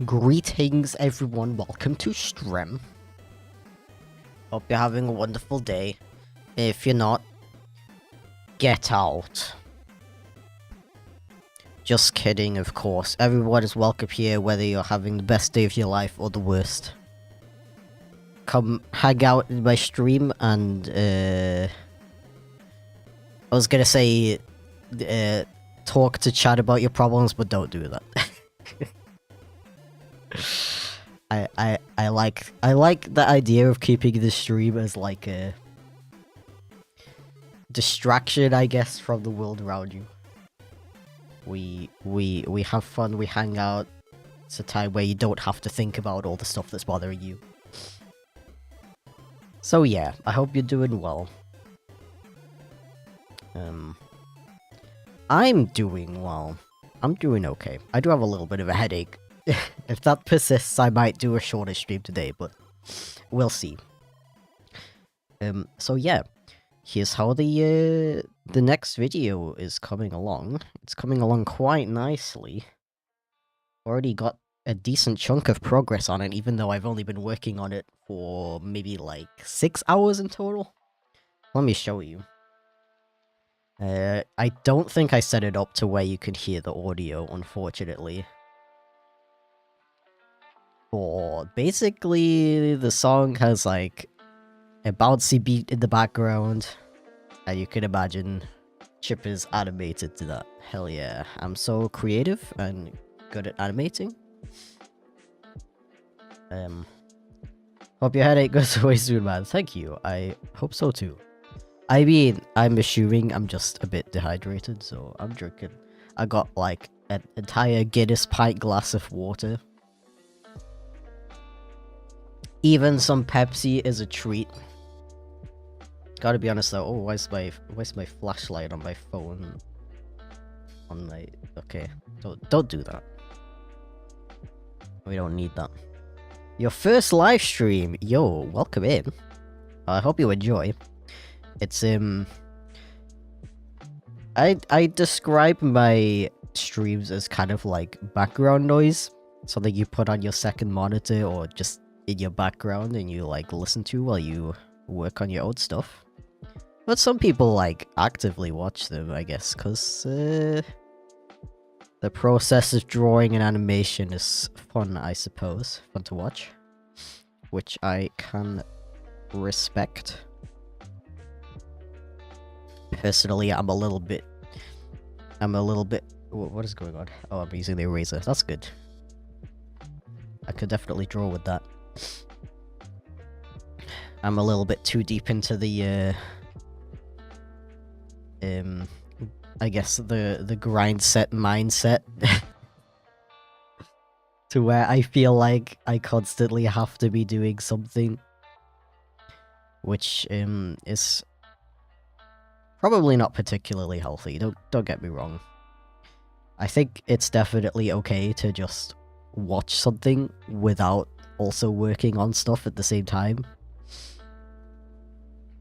Greetings everyone, welcome to stream. Hope you're having a wonderful day. If you're not, get out. Just kidding, of course. Everyone is welcome here, whether you're having the best day of your life or the worst. Come hang out in my stream and, I was gonna say, talk to chat about your problems, but don't do that. I like the idea of keeping the stream as like a distraction, I guess, from the world around you. We have fun, we hang out. It's a time where you don't have to think about all the stuff that's bothering you. So yeah, I hope you're doing well. I'm doing well. I'm doing okay. I do have a little bit of a headache, If that persists, I might do a shorter stream today, but we'll see. So yeah, here's how the next video is coming along. It's coming along quite nicely. Already got a decent chunk of progress on it, even though I've only been working on it for maybe like 6 hours in total. Let me show you. I don't think I set it up to where you could hear the audio, unfortunately. But basically, the song has like a bouncy beat in the background, and you can imagine Chip is animated to that. Hell yeah, I'm so creative and good at animating. Hope your headache goes away soon, man. Thank you. I hope so too. I mean, I'm assuming I'm just a bit dehydrated, so I'm drinking. I got like an entire Guinness pint glass of water. Even some Pepsi is a treat. Gotta be honest though. Oh, where's my flashlight on my phone? Okay, don't do that. We don't need that. Your first live stream, yo, welcome in. I hope you enjoy. It's I describe my streams as kind of like background noise, something you put on your second monitor or just in your background and you like listen to while you work on your own stuff. But some people like actively watch them, I guess, because the process of drawing and animation is fun, I suppose. Fun to watch. Which I can respect. Personally, I'm a little bit... What is going on? Oh, I'm using the eraser. That's good. I could definitely draw with that. I'm a little bit too deep into the, I guess the grind set mindset. To where I feel like I constantly have to be doing something. Which, is probably not particularly healthy, don't get me wrong. I think it's definitely okay to just watch something without also working on stuff at the same time.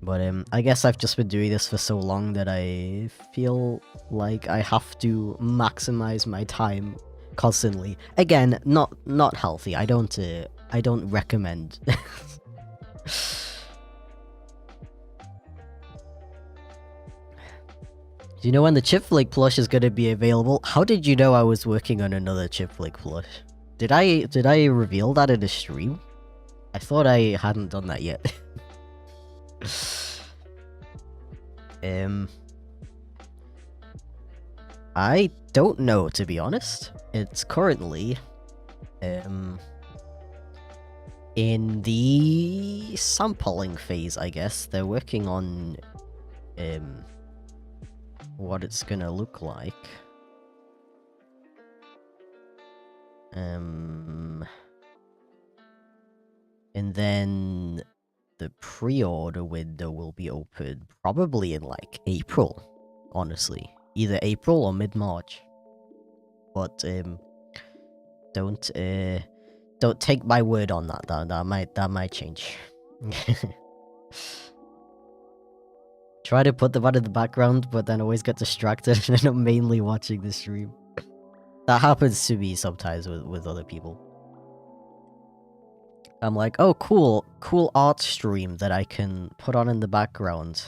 But I guess I've just been doing this for so long that I feel like I have to maximize my time constantly. Again, not healthy. I don't recommend. Do you know when the Chip Flake plush is going to be available? How did you know I was working on another Chip Flake plush? Did I reveal that in a stream? I thought I hadn't done that yet. I don't know, to be honest. It's currently in the sampling phase, I guess. They're working on what it's gonna look like. And then the pre-order window will be open probably in like April, honestly. Either April or mid-March. But don't take my word on that. That might change. Try to put them out in the background, but then always get distracted and end up mainly watching the stream. That happens to me sometimes with other people. I'm like, oh, cool art stream that I can put on in the background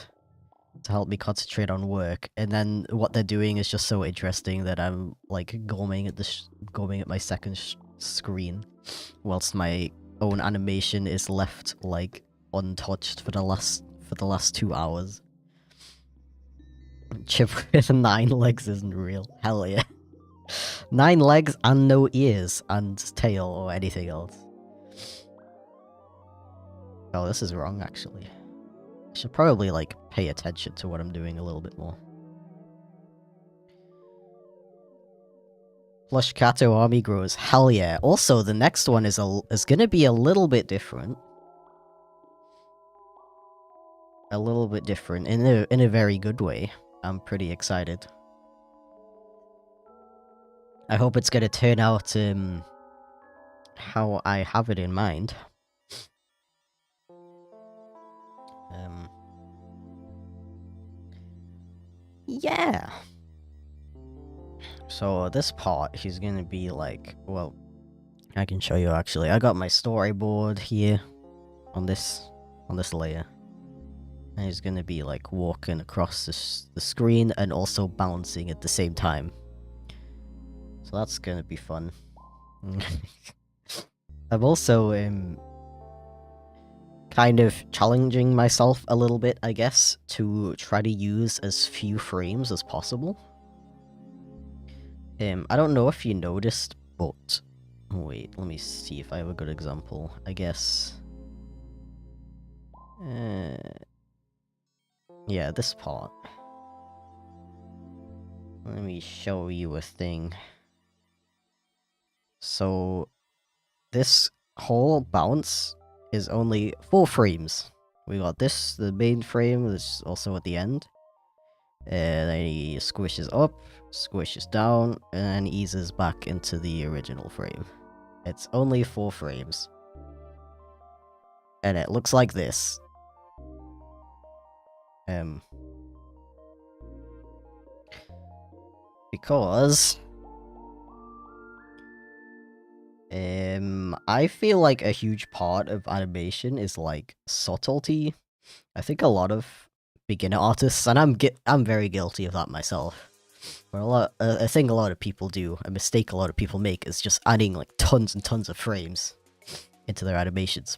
to help me concentrate on work, and then what they're doing is just so interesting that I'm like gourmeting at my second screen, whilst my own animation is left like untouched for the last 2 hours. Chip with 9 legs isn't real. Hell yeah. 9 legs and no ears and tail or anything else. Oh, this is wrong, actually. I should probably, like, pay attention to what I'm doing a little bit more. Plush Kato army grows. Hell yeah. Also, the next one is gonna be a little bit different. A little bit different in a very good way. I'm pretty excited. I hope it's gonna turn out how I have it in mind. Yeah. So this part, he's gonna be like, well, I can show you actually. I got my storyboard here on this layer. And he's gonna be like walking across the screen and also bouncing at the same time. So that's gonna be fun. I'm also kind of challenging myself a little bit, I guess, to try to use as few frames as possible. I don't know if you noticed, but wait, let me see if I have a good example. I guess. Yeah, this part. Let me show you a thing. So, this whole bounce is only 4 frames. We got this, the main frame, that's also at the end. And then he squishes up, squishes down, and then eases back into the original frame. It's only 4 frames. And it looks like this. Because I feel like a huge part of animation is like subtlety. I think a lot of beginner artists, and I'm very guilty of that myself. Where a thing a lot of people do, a mistake a lot of people make, is just adding like tons and tons of frames into their animations.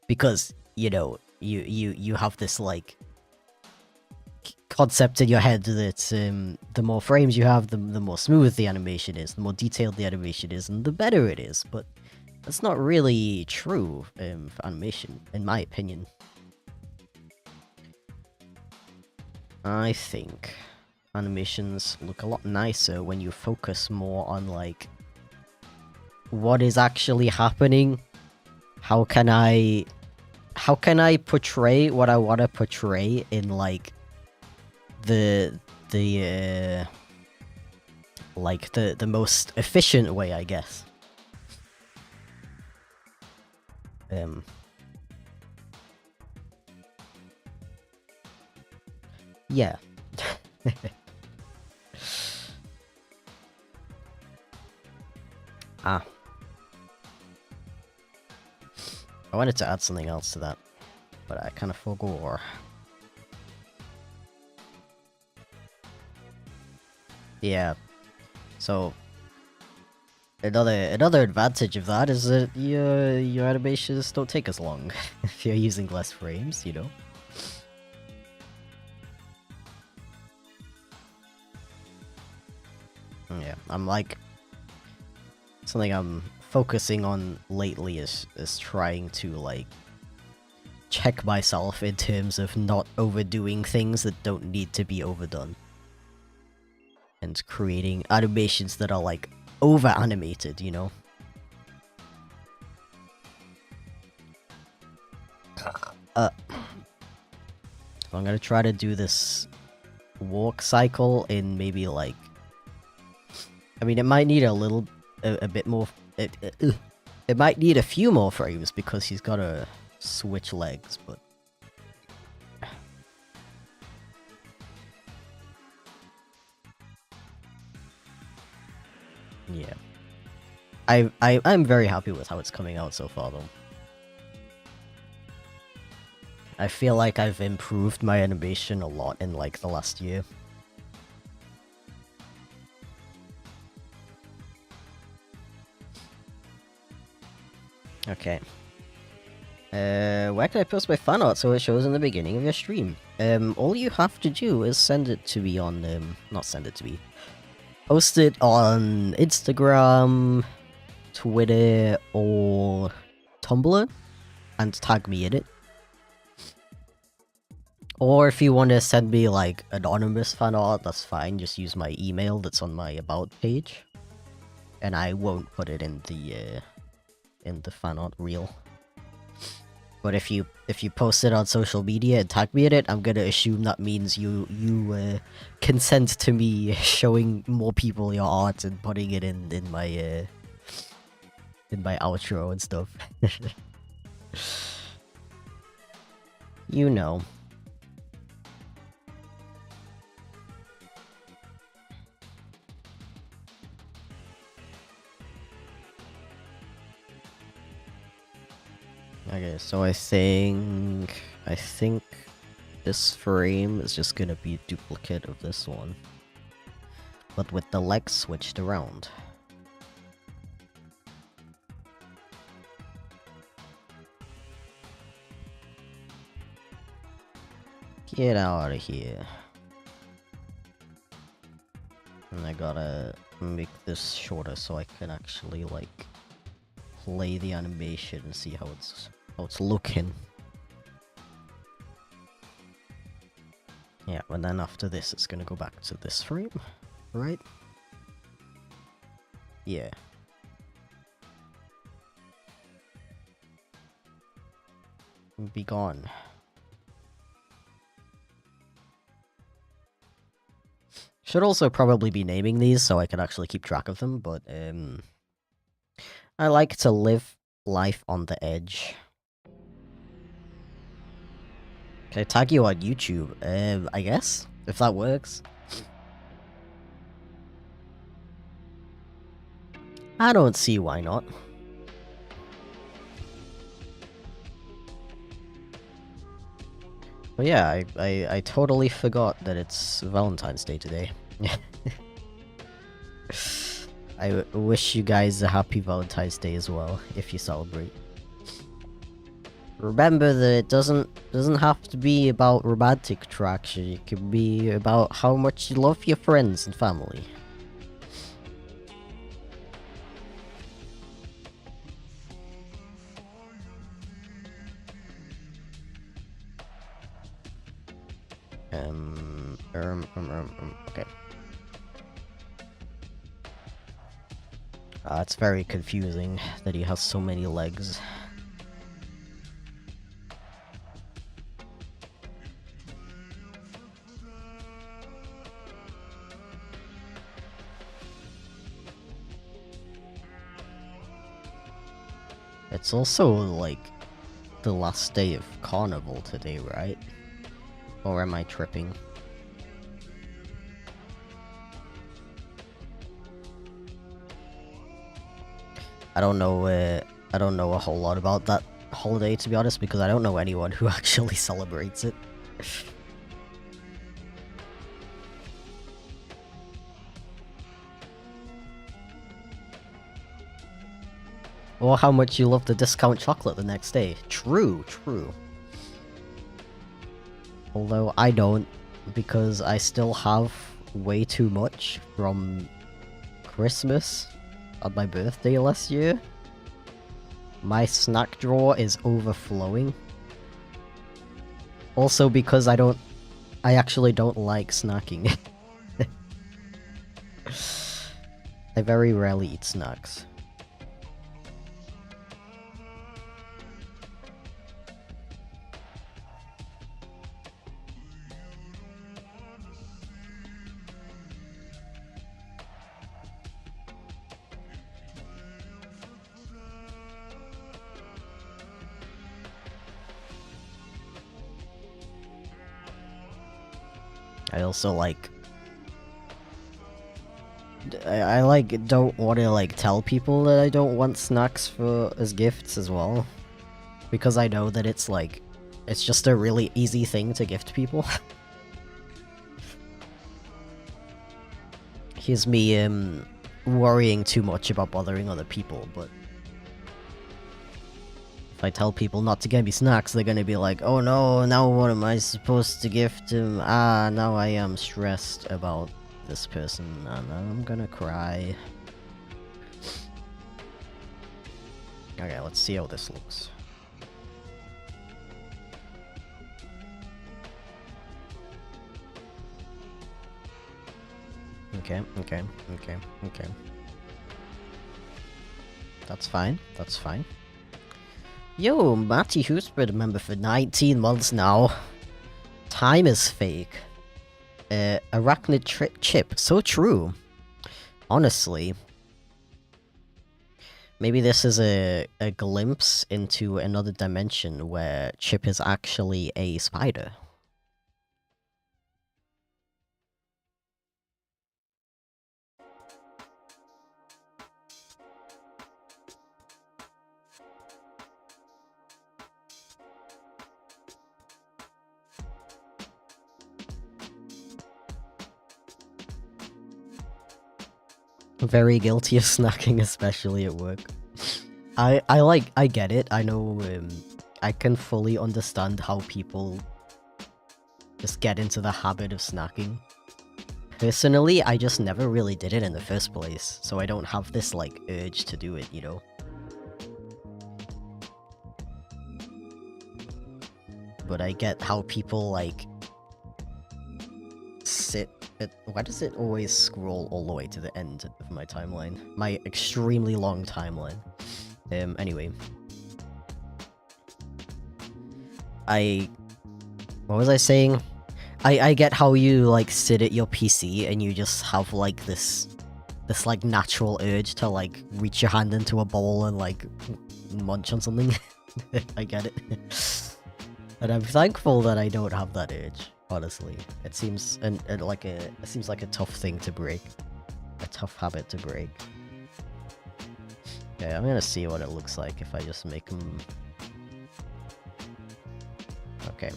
Because you know you have this like concept in your head that the more frames you have, the more smooth the animation is, the more detailed the animation is, and the better it is. But that's not really true for animation, in my opinion. I think animations look a lot nicer when you focus more on like what is actually happening. How can I portray what I want to portray in like the most efficient way, I guess. Yeah. I wanted to add something else to that, but I kind of forgot. Yeah. So another advantage of that is that your animations don't take as long if you're using less frames, you know. Yeah, I'm like something I'm focusing on lately is trying to like check myself in terms of not overdoing things that don't need to be overdone. And creating animations that are like over animated, you know? I'm gonna try to do this walk cycle in maybe like, I mean, it might need a bit more, it might need a few more frames because he's gotta switch legs, but yeah. I'm very happy with how it's coming out so far, though. I feel like I've improved my animation a lot in, like, the last year. Okay. Where can I post my fan art so it shows in the beginning of your stream? All you have to do is send it to me on, not send it to me. Post it on Instagram, Twitter, or Tumblr, and tag me in it. Or if you want to send me, like, anonymous fan art, that's fine. Just use my email that's on my About page. And I won't put it in the fan art reel. But if you post it on social media and tag me in it, I'm gonna assume that means you consent to me showing more people your art and putting it in my in my outro and stuff. You know. Okay, so I think this frame is just gonna be a duplicate of this one, but with the legs switched around. Get out of here. And I gotta make this shorter so I can actually, like, play the animation and see how it's looking. Yeah, and then after this, it's gonna go back to this frame, right? Yeah. Be gone. Should also probably be naming these so I can actually keep track of them, but I like to live life on the edge. Can I tag you on YouTube? I guess? If that works. I don't see why not. But yeah, I totally forgot that it's Valentine's Day today. I wish you guys a happy Valentine's Day as well, if you celebrate. Remember that it doesn't have to be about romantic attraction, it can be about how much you love your friends and family. Okay. It's very confusing that he has so many legs. It's also, like, the last day of Carnival today, right? Or am I tripping? I don't know a whole lot about that holiday, to be honest, because I don't know anyone who actually celebrates it. Or how much you love the discount chocolate the next day. True, true. Although I don't, because I still have way too much from Christmas on my birthday last year. My snack drawer is overflowing. Also because I actually don't like snacking. I very rarely eat snacks. I also, like... I like, don't want to, like, tell people that I don't want snacks as gifts as well. Because I know that it's, like... It's just a really easy thing to gift people. Here's me, worrying too much about bothering other people, but... If I tell people not to get me snacks, they're gonna be like, oh no, now what am I supposed to gift him? Ah, now I am stressed about this person, and I'm gonna cry. Okay, let's see how this looks. Okay. That's fine, that's fine. Yo, Matty, who's been a member for 19 months now. Time is fake. Arachnid chip. So true. Honestly. Maybe this is a glimpse into another dimension where Chip is actually a spider. Very guilty of snacking, especially at work. I get it. I know, I can fully understand how people just get into the habit of snacking. Personally, I just never really did it in the first place, so I don't have this, like, urge to do it, you know? But I get how people, like, sit at... Why does it always scroll all the way to the end of my timeline? My extremely long timeline. Anyway. What was I saying? I get how you, like, sit at your PC and you just have, like, this, like, natural urge to, like, reach your hand into a bowl and, like, munch on something. I get it. And I'm thankful that I don't have that urge, honestly. It seems, it seems like a tough thing to break. A tough habit to break. Okay, I'm gonna see what it looks like if I just make them... Okay.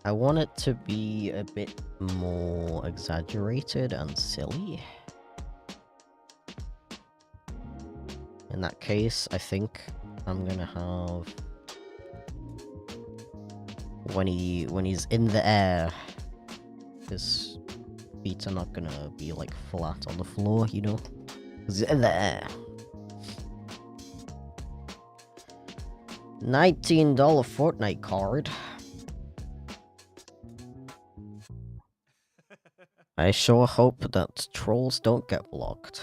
I want it to be a bit more exaggerated and silly. In that case, I think I'm gonna have... When he's in the air, his feet are not gonna be, like, flat on the floor, you know? Because he's in the air. $19 Fortnite card. I sure hope that trolls don't get blocked.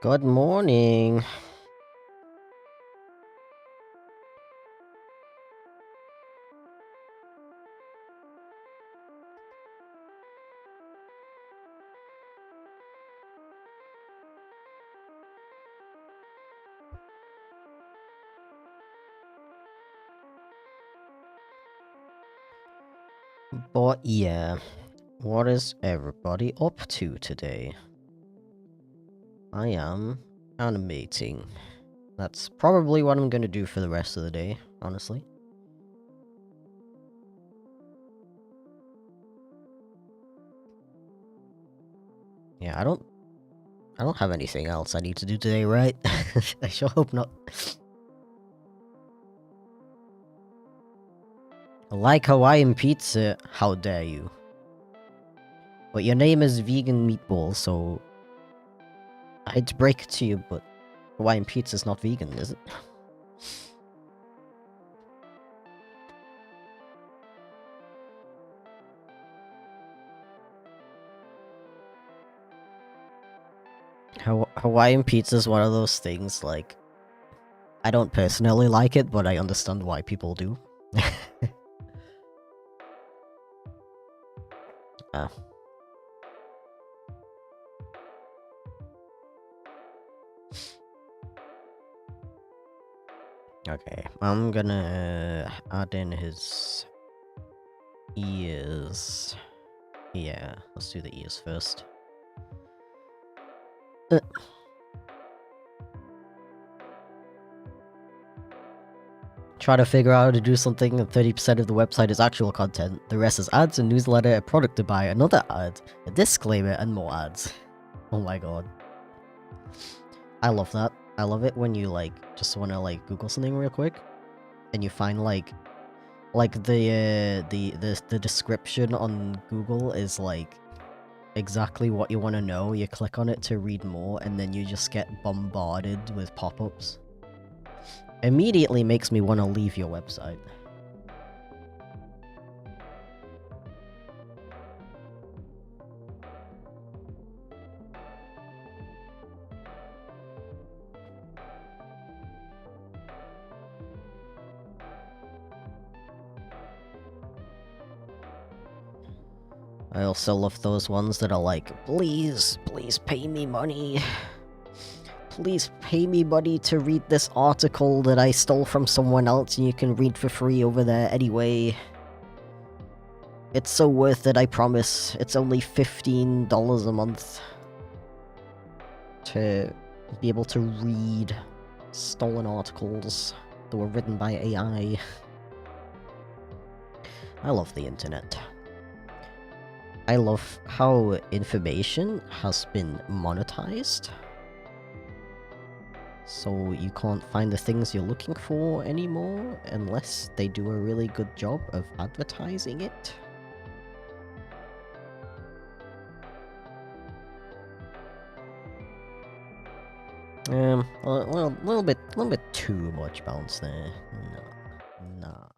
Good morning. But yeah, what is everybody up to today? I am animating. That's probably what I'm gonna do for the rest of the day, honestly. Yeah, I don't have anything else I need to do today, right? I sure hope not. Like Hawaiian pizza, how dare you? But your name is Vegan Meatball, so... I hate to break it to you, but Hawaiian pizza's not vegan, is it? Hawaiian pizza is one of those things, like... I don't personally like it, but I understand why people do. Ah. Okay, I'm gonna add in his ears. Yeah, let's do the ears first. Try to figure out how to do something, and 30% of the website is actual content. The rest is ads, a newsletter, a product to buy, another ad, a disclaimer, and more ads. Oh my god. I love that. I love it when you, like, just wanna, like, Google something real quick, and you find, like, Like the description on Google is like exactly what you want to know. You click on it to read more, and then you just get bombarded with pop-ups. Immediately makes me want to leave your website. I also love those ones that are like, please pay me money. Please pay me money to read this article that I stole from someone else and you can read for free over there anyway. It's so worth it, I promise. It's only $15 a month to be able to read stolen articles that were written by AI. I love the internet. I love how information has been monetized. So you can't find the things you're looking for anymore unless they do a really good job of advertising it. A little bit too much bounce there. No, nah.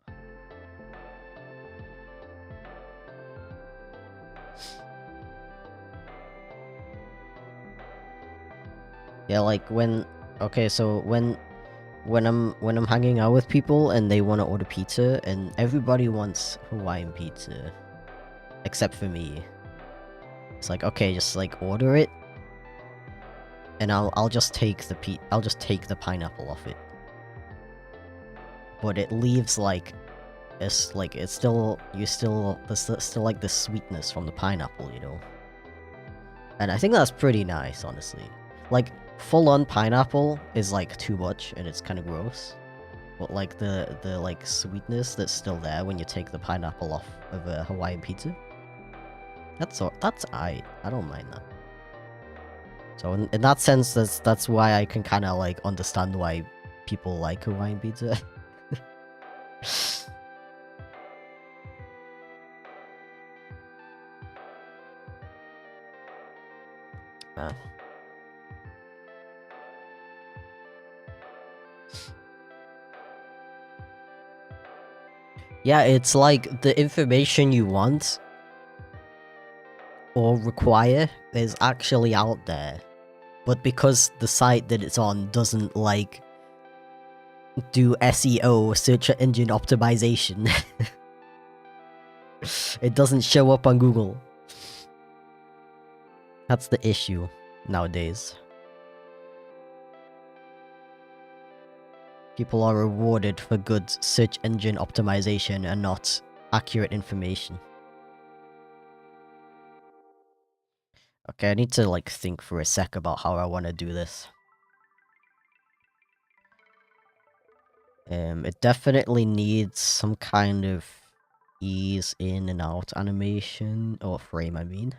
Yeah, like when, okay, so when I'm hanging out with people and they want to order pizza and everybody wants Hawaiian pizza, except for me. It's like, okay, just like order it, and I'll just take the pineapple off it. But it leaves like there's still like the sweetness from the pineapple, you know. And I think that's pretty nice, honestly. Like full-on pineapple is like too much and it's kind of gross. But like the like sweetness that's still there when you take the pineapple off of a Hawaiian pizza, that's I don't mind that. So in that sense, that's why I can kind of like understand why people like Hawaiian pizza. Yeah, it's like the information you want or require is actually out there. But because the site that it's on doesn't, like, do SEO, search engine optimization, it doesn't show up on Google. That's the issue nowadays. People are rewarded for good search engine optimization and not accurate information. Okay, I need to, like, think for a sec about how I want to do this. It definitely needs some kind of ease in and out animation, or frame, I mean.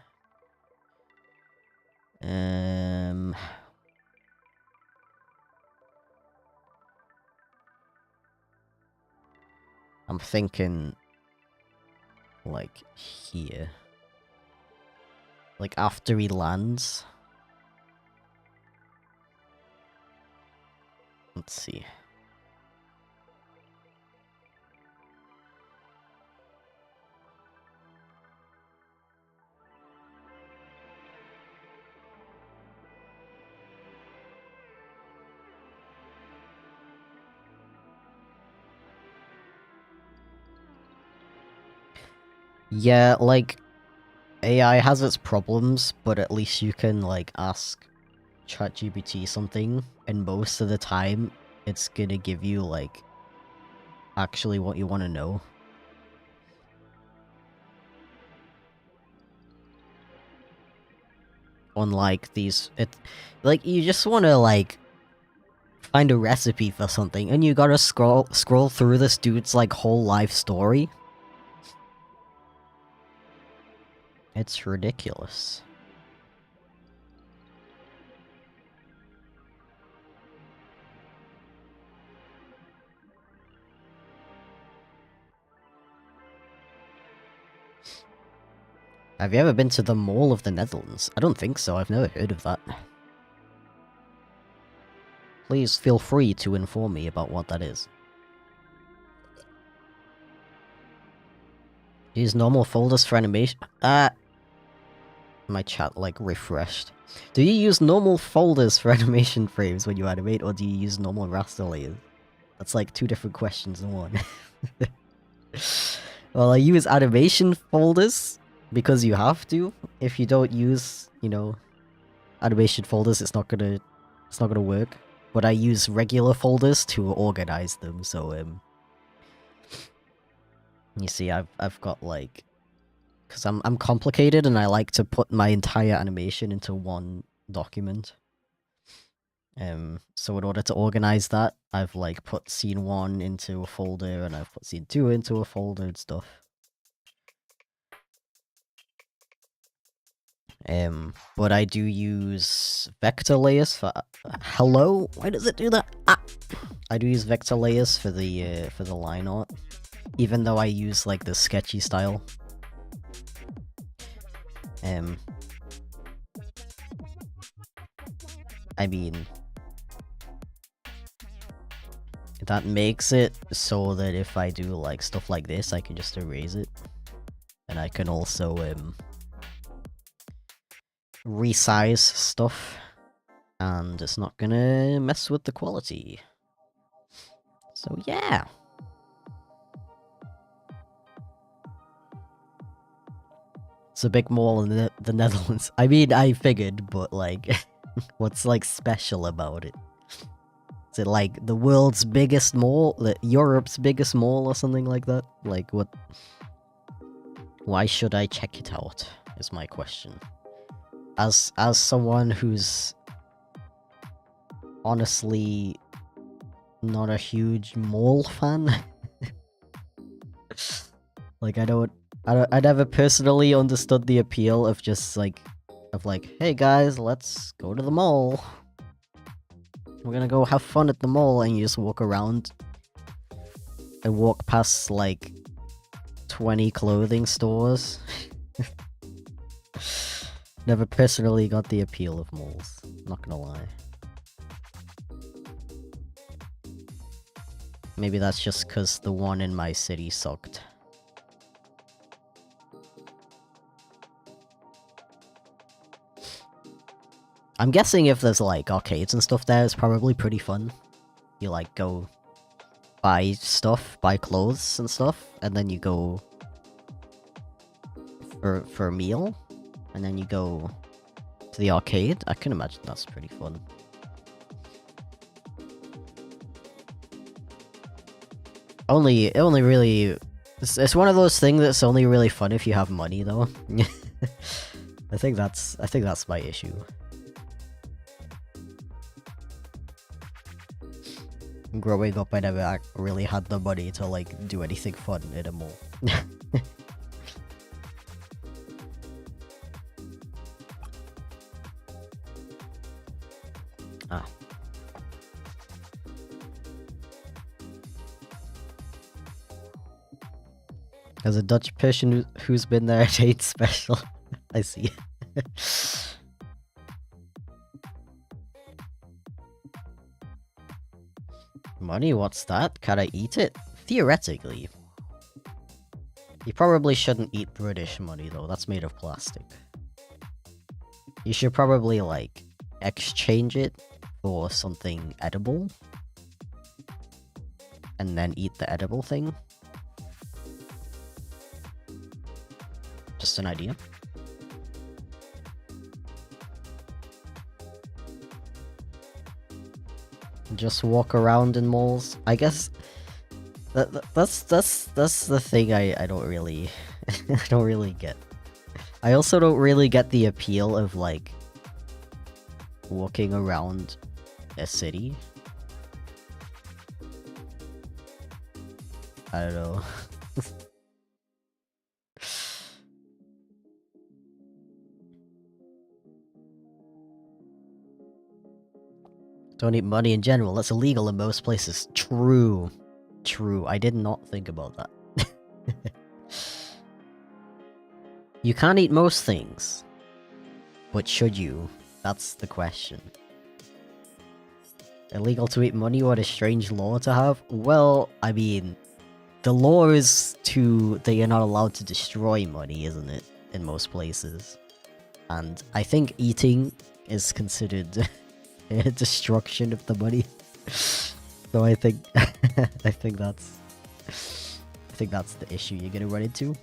I'm thinking, like, here. Like, after he lands. Let's see. Yeah, like, AI has its problems, but at least you can, like, ask ChatGPT something, and most of the time, it's gonna give you, like, actually what you want to know. Unlike these, like, you just want to, like, find a recipe for something, and you gotta scroll through this dude's, like, whole life story. It's ridiculous. Have you ever been to the Mall of the Netherlands? I don't think so, I've never heard of that. Please feel free to inform me about what that is. Use normal folders for animation. My chat like refreshed. Do you use normal folders for animation frames when you animate, or do you use normal raster layers? That's like two different questions in one. Well, I use animation folders because you have to. If you don't use, you know, animation folders, it's not gonna work. But I use regular folders to organize them, so you see, I've got like, because I'm complicated and I like to put my entire animation into one document. So in order to organize that, I've like put scene 1 into a folder and I've put scene 2 into a folder and stuff. But I do use vector layers for hello. Why does it do that? I do use vector layers for the line art, even though I use like the sketchy style. I mean, that makes it so that if I do like stuff like this, I can just erase it, and I can also resize stuff, and it's not gonna mess with the quality. So yeah. It's a big mall in the Netherlands. I mean, I figured, but like, what's like special about it? Is it like the world's biggest mall? Europe's biggest mall or something like that? Like what? Why should I check it out, is my question. As someone who's honestly not a huge mall fan. Like I never personally understood the appeal of just like, hey guys, let's go to the mall. We're gonna go have fun at the mall, and you just walk around and walk past like 20 clothing stores. Never personally got the appeal of malls, not gonna lie. Maybe that's just because the one in my city sucked. I'm guessing if there's like arcades and stuff there, it's probably pretty fun. You like go buy stuff, buy clothes and stuff, and then you go for a meal, and then you go to the arcade. I can imagine that's pretty fun. Only really, it's one of those things that's only really fun if you have money, though. I think that's my issue. Growing up, I never really had the money to like do anything fun in a mall. As a Dutch person who's been there, it ain't special. I see. Money? What's that? Can I eat it? Theoretically. You probably shouldn't eat British money, though. That's made of plastic. You should probably, like, exchange it for something edible. And then eat the edible thing. Just an idea. Just walk around in malls. I guess that's the thing I don't really I don't really get. I also don't really get the appeal of like walking around a city. I don't know. Don't eat money in general. That's illegal in most places. True. True. I did not think about that. You can't eat most things. But should you? That's the question. Illegal to eat money? What a strange law to have. Well, I mean, the law is that you're not allowed to destroy money, isn't it? In most places. And I think eating is considered a destruction of the money. So I think I think that's the issue you're gonna run into.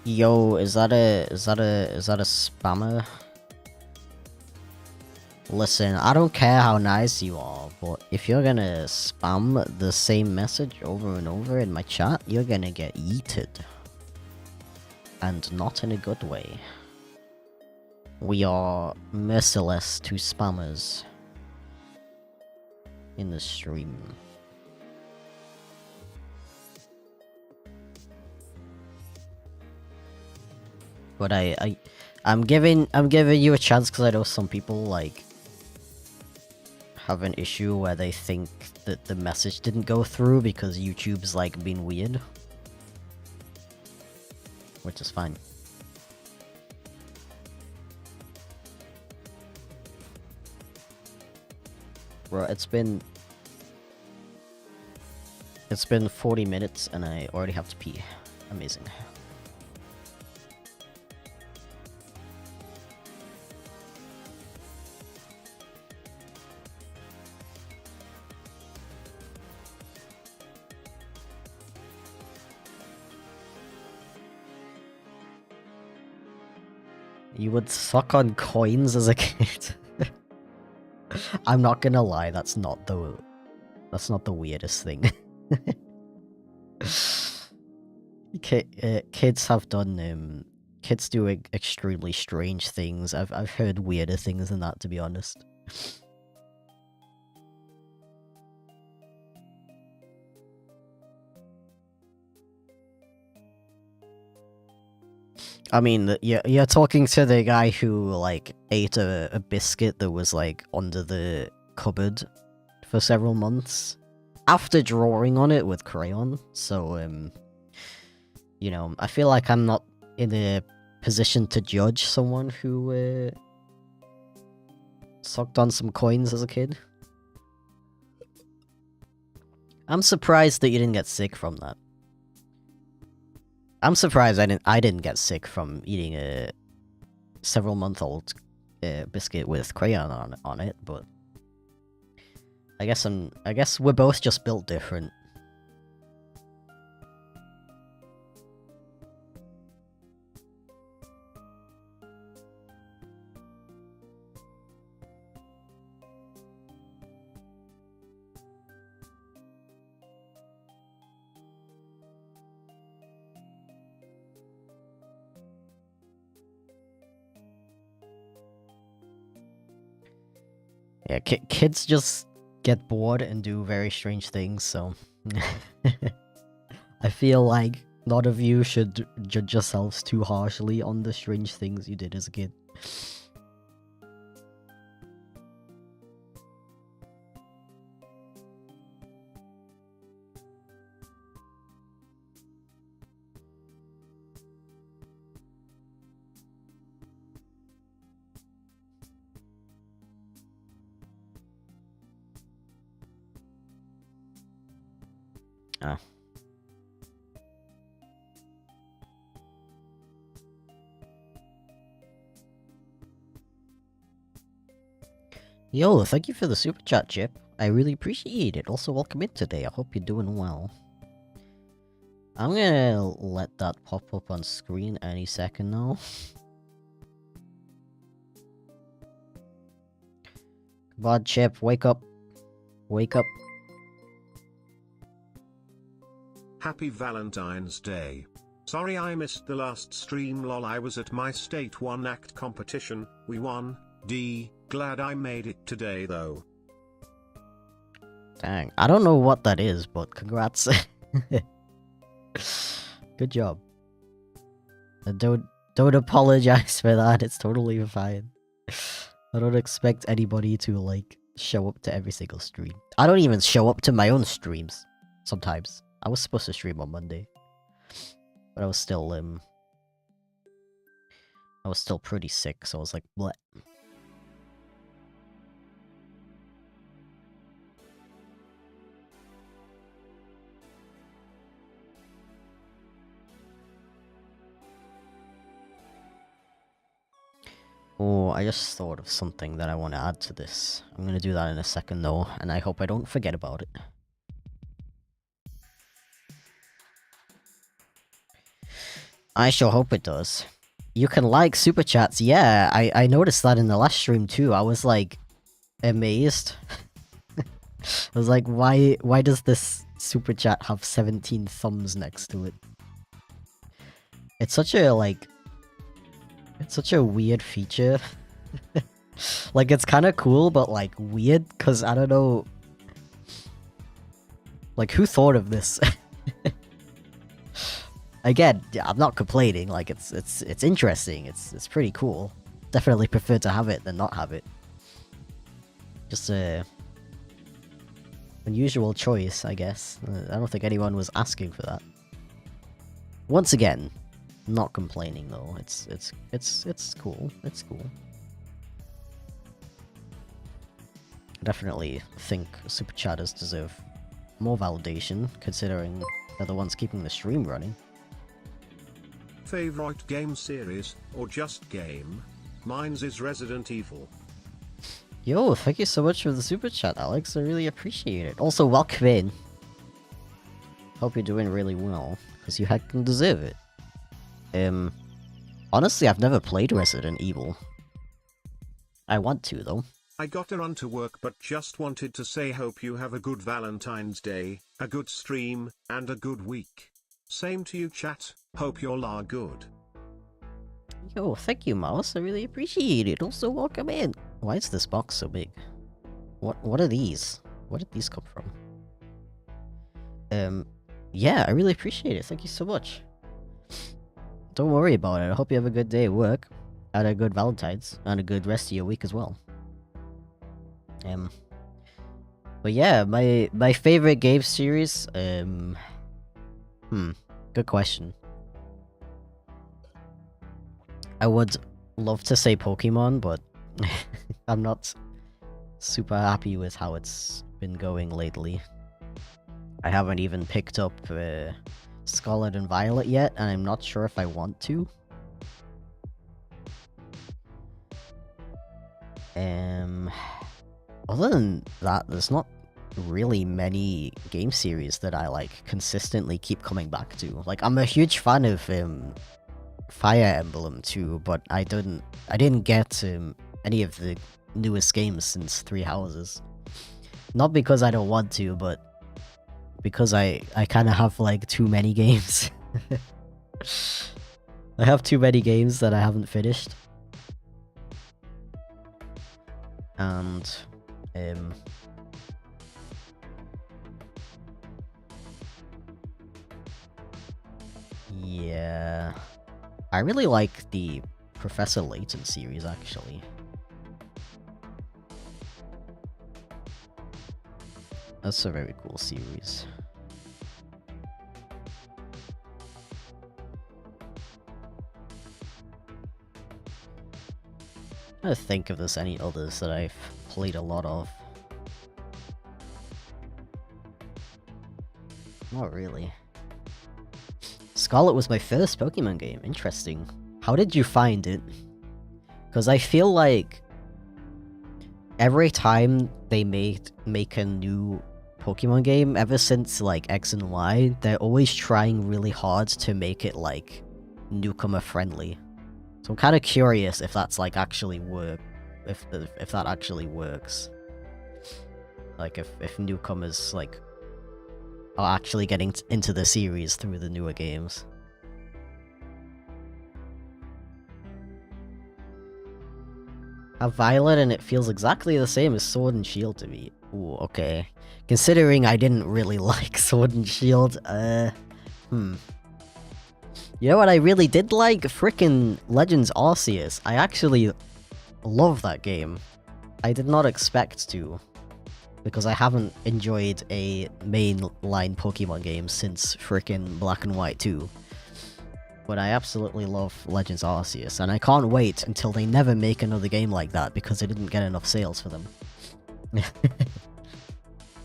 Yo, is that a spammer? Listen, I don't care how nice you are, but if you're gonna spam the same message over and over in my chat, you're gonna get yeeted. And not in a good way. We are merciless to spammers in the stream. But I'm giving you a chance because I know some people like have an issue where they think that the message didn't go through because YouTube's like been weird. Which is fine. Bro, it's been 40 minutes and I already have to pee. Amazing. You would suck on coins as a kid. I'm not gonna lie, that's not the weirdest thing. Kids have done kids do extremely strange things. I've heard weirder things than that, to be honest. I mean, you're talking to the guy who, like, ate a biscuit that was, like, under the cupboard for several months after drawing on it with crayon, so, you know, I feel like I'm not in a position to judge someone who, sucked on some coins as a kid. I'm surprised that you didn't get sick from that. I'm surprised I didn't get sick from eating a several-month-old biscuit with crayon on it, but I guess we're both just built different. Yeah, kids just get bored and do very strange things, so... I feel like none of you should judge yourselves too harshly on the strange things you did as a kid. Ah. Yo, thank you for the super chat, Chip. I really appreciate it. Also, welcome in today. I hope you're doing well. I'm gonna let that pop up on screen any second now. Come on, Chip, wake up. Wake up. Happy Valentine's Day. Sorry I missed the last stream lol, I was at my state 1-act competition, we won, glad I made it today though. Dang, I don't know what that is, but congrats. Good job. Don't apologize for that, it's totally fine. I don't expect anybody to, like, show up to every single stream. I don't even show up to my own streams, sometimes. I was supposed to stream on Monday. But I was still pretty sick, so I was like, bleh. Oh, I just thought of something that I want to add to this. I'm gonna do that in a second though, and I hope I don't forget about it. I sure hope it does. You can like super chats, yeah, I noticed that in the last stream too. I was like, amazed. I was like, why does this super chat have 17 thumbs next to it? It's such a, like... It's such a weird feature. Like, it's kind of cool, but, like, weird, because, I don't know... Like, who thought of this? Again, yeah, I'm not complaining, like, it's interesting, it's pretty cool. Definitely prefer to have it than not have it. Just a... unusual choice, I guess. I don't think anyone was asking for that. Once again, not complaining though. It's cool. It's cool. I definitely think super chatters deserve more validation, considering they're the ones keeping the stream running. Favorite game series, or just game? Mine's is Resident Evil. Yo, thank you so much for the super chat, Alex. I really appreciate it. Also, welcome in. Hope you're doing really well, because you heckin' deserve it. Honestly, I've never played Resident Evil. I want to, though. I got to run to work, but just wanted to say hope you have a good Valentine's Day, a good stream, and a good week. Same to you, chat. Hope you're all good. Yo, thank you, Mouse. I really appreciate it. Also, welcome in. Why is this box so big? What are these? Where did these come from? Yeah, I really appreciate it. Thank you so much. Don't worry about it. I hope you have a good day at work, and a good Valentine's, and a good rest of your week as well. But yeah, my favorite game series, good question. I would love to say Pokemon, but I'm not super happy with how it's been going lately. I haven't even picked up Scarlet and Violet yet, and I'm not sure if I want to. Other than that, there's not really many game series that I like consistently keep coming back to. Like, I'm a huge fan of Fire Emblem too, but I didn't get any of the newest games since Three Houses. Not because I don't want to, but because I kind of have like too many games. I have too many games that I haven't finished. And yeah, I really like the Professor Layton series, actually. That's a very cool series. I'm trying to think if there's any others that I've played a lot of. Not really. Scarlet was my first Pokemon game. Interesting. How did you find it? Because I feel like every time they make a new Pokemon game, ever since like X and Y, they're always trying really hard to make it like newcomer friendly. So I'm kind of curious if that's like actually if that actually works. Like if newcomers like are actually getting into the series through the newer games. Have Violet and it feels exactly the same as Sword and Shield to me. Ooh, okay. Considering I didn't really like Sword and Shield, You know what I really did like? Frickin' Legends Arceus. I actually love that game. I did not expect to, because I haven't enjoyed a mainline Pokemon game since frickin' Black and White 2. But I absolutely love Legends Arceus, and I can't wait until they never make another game like that, because they didn't get enough sales for them.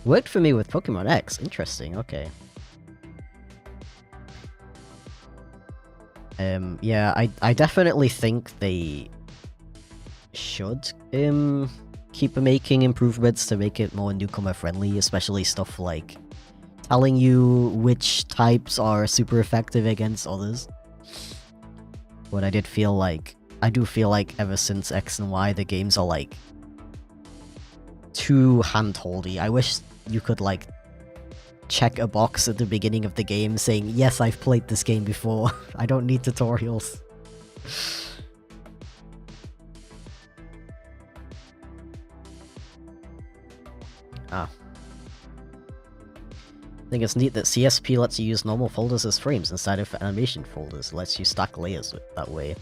Worked for me with Pokemon X. Interesting, okay. Yeah, I definitely think they should, keep making improvements to make it more newcomer friendly, especially stuff like telling you which types are super effective against others. But I do feel like ever since X and Y, the games are like too hand-holdy. I wish you could like check a box at the beginning of the game saying, yes, I've played this game before. I don't need tutorials. I think it's neat that CSP lets you use normal folders as frames instead of animation folders. Lets you stack layers that way.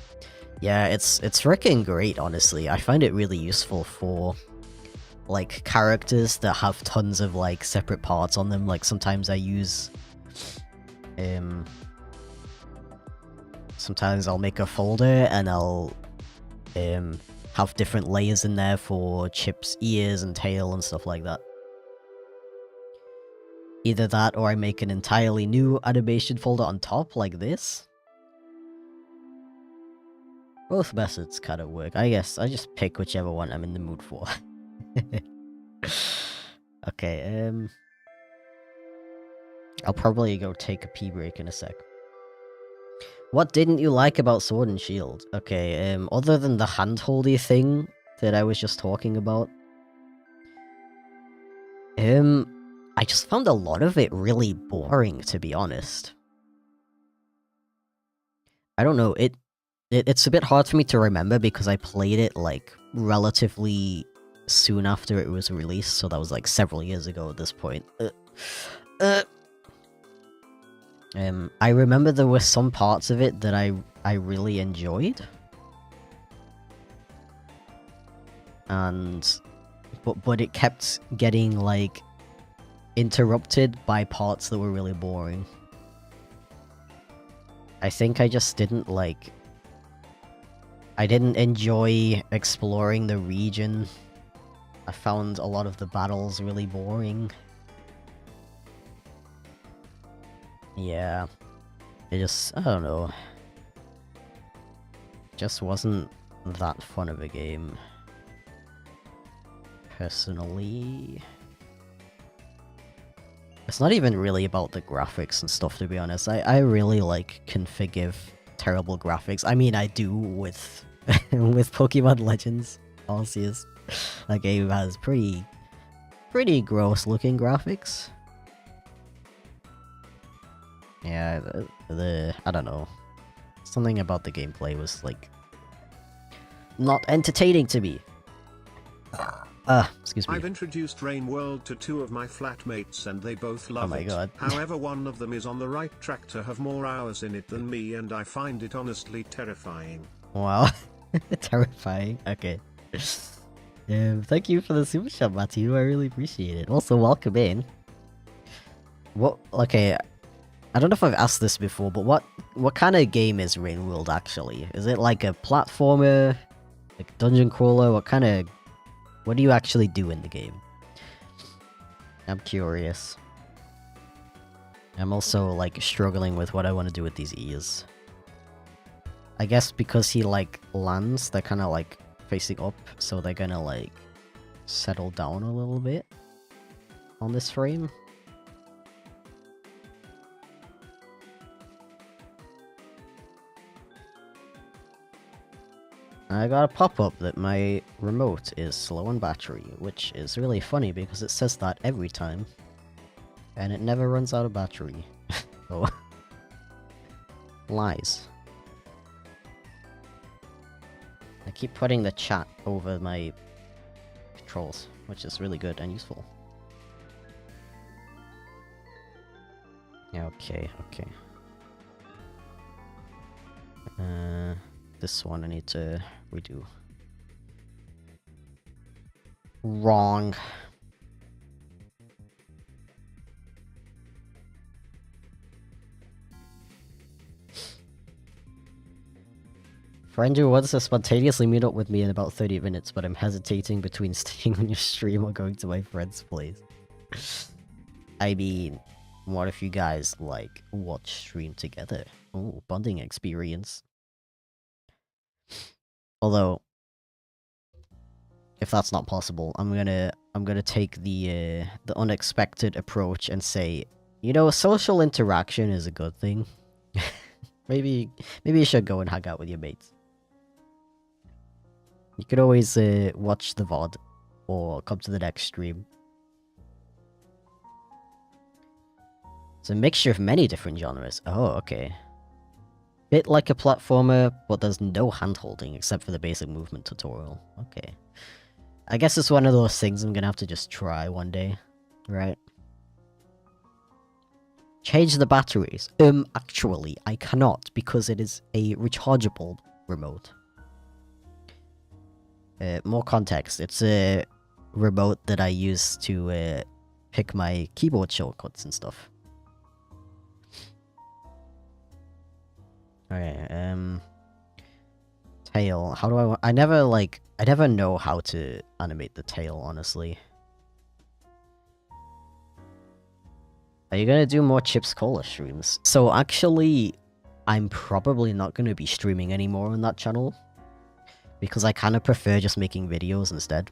Yeah, it's freaking great, honestly. I find it really useful for like characters that have tons of like separate parts on them. Like sometimes I use sometimes I'll make a folder and I'll have different layers in there for Chip's ears and tail and stuff like that. Either that or I make an entirely new animation folder on top, like this. Both methods kind of work. I guess I just pick whichever one I'm in the mood for. Okay, I'll probably go take a pee break in a sec. What didn't you like about Sword and Shield? Okay, other than the hand-holdy thing that I was just talking about, I just found a lot of it really boring, to be honest. I don't know, it's a bit hard for me to remember because I played it, like, relatively soon after it was released, so that was, like, several years ago at this point. I remember there were some parts of it that I really enjoyed. But it kept getting, like, interrupted by parts that were really boring. I think I just didn't, like... I didn't enjoy exploring the region. I found a lot of the battles really boring. Yeah. It just... I don't know. Just wasn't that fun of a game. Personally... It's not even really about the graphics and stuff, to be honest. I really, like, can forgive terrible graphics. I mean, I do with with Pokemon Legends Arceus. That game has pretty gross-looking graphics. Yeah, I don't know. Something about the gameplay was, like, not entertaining to me. Excuse me. I've introduced Rain World to 2 of my flatmates and they both love it. Oh my god. However, one of them is on the right track to have more hours in it than me, and I find it honestly terrifying. Wow. Terrifying. Okay. Thank you for the super chat, Matthew. I really appreciate it. Also, welcome in. Okay, I don't know if I've asked this before, but what kind of game is Rain World actually? Is it like a platformer? Like dungeon crawler? What do you actually do in the game? I'm curious. I'm also, like, struggling with what I want to do with these ears. I guess because he, like, lands, they're kind of, like, facing up, so they're gonna, like, settle down a little bit on this frame. I got a pop-up that my remote is slow on battery, which is really funny because it says that every time. And it never runs out of battery. Oh. Lies. I keep putting the chat over my controls, which is really good and useful. Yeah, okay. This one I need to redo. Wrong. Friend who wants to spontaneously meet up with me in about 30 minutes, but I'm hesitating between staying on your stream or going to my friend's place. I mean, what if you guys, like, watch stream together? Oh, bonding experience. Although, if that's not possible, I'm gonna take the unexpected approach and say, you know, social interaction is a good thing. maybe you should go and hang out with your mates. You could always watch the VOD or come to the next stream. It's a mixture of many different genres. Oh, okay. Bit like a platformer, but there's no hand-holding except for the basic movement tutorial. Okay. I guess it's one of those things I'm gonna have to just try one day. Right? Change the batteries. Actually, I cannot because it is a rechargeable remote. More context. It's a remote that I use to pick my keyboard shortcuts and stuff. Okay, tail. How do I I never know how to animate the tail, honestly. Are you gonna do more Chips Cola streams? So actually, I'm probably not gonna be streaming anymore on that channel. Because I kind of prefer just making videos instead.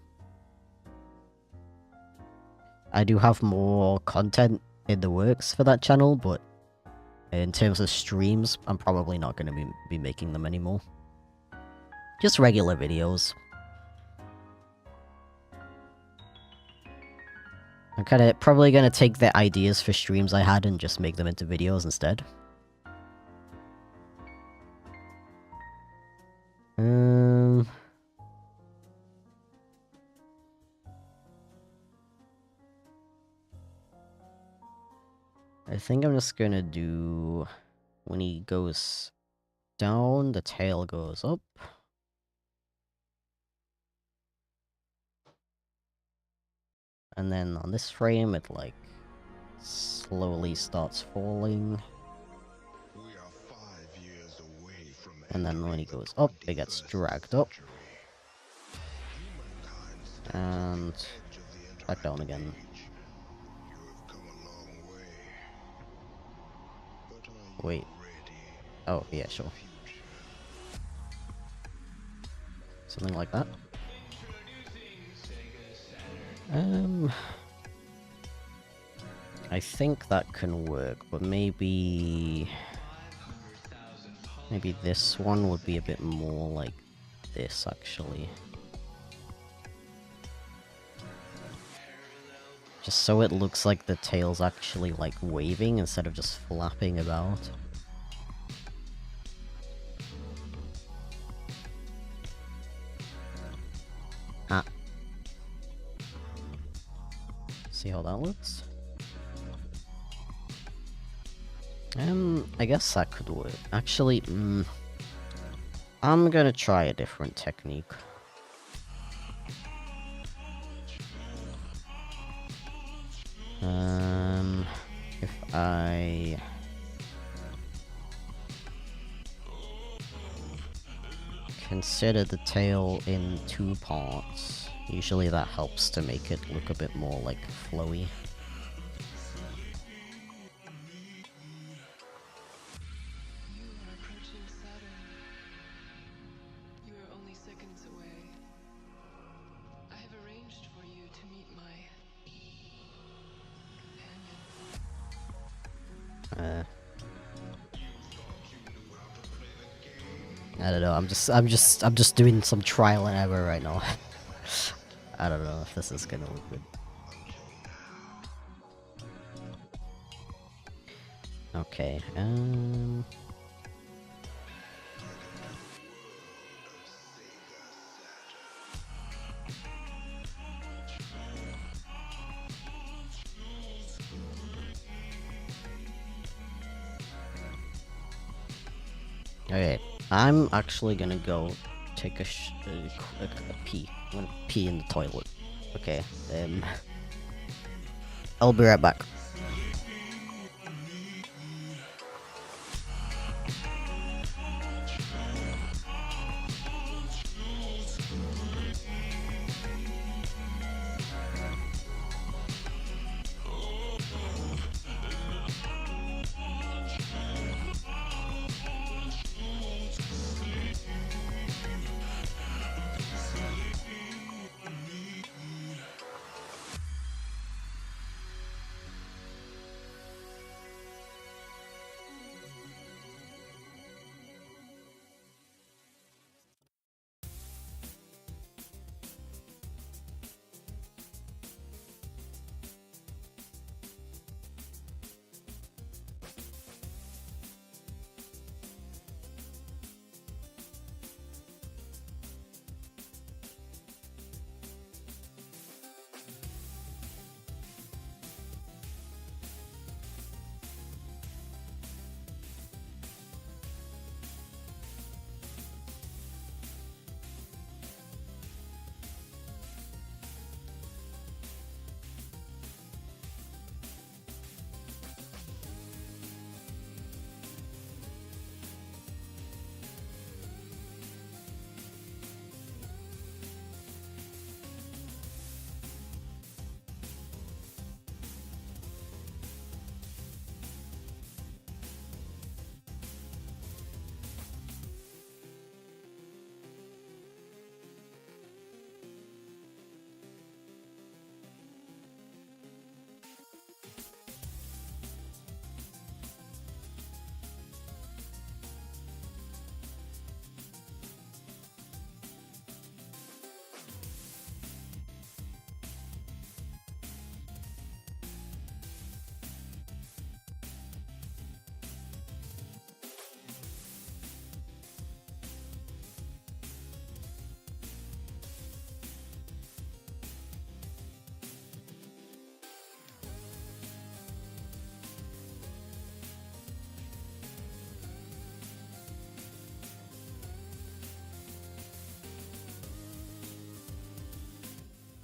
I do have more content in the works for that channel, but in terms of streams, I'm probably not going to be making them anymore. Just regular videos. I'm probably going to take the ideas for streams I had and just make them into videos instead. I think I'm just gonna do... When he goes down, the tail goes up. And then on this frame, it, like, slowly starts falling. And then when he goes up, it gets dragged up. And back down again. Wait. Oh, yeah, sure. Something like that. I think that can work, but maybe this one would be a bit more like this, actually. Just so it looks like the tail's actually, like, waving instead of just flapping about. Ah. See how that looks? I guess that could work. Actually, I'm gonna try a different technique. If I... consider the tail in 2 parts, usually that helps to make it look a bit more, like, flowy. I don't know, I'm just doing some trial and error right now. I don't know if this is gonna look good. Okay, okay, I'm actually gonna go take a pee. I'm gonna pee in the toilet. Okay, I'll be right back.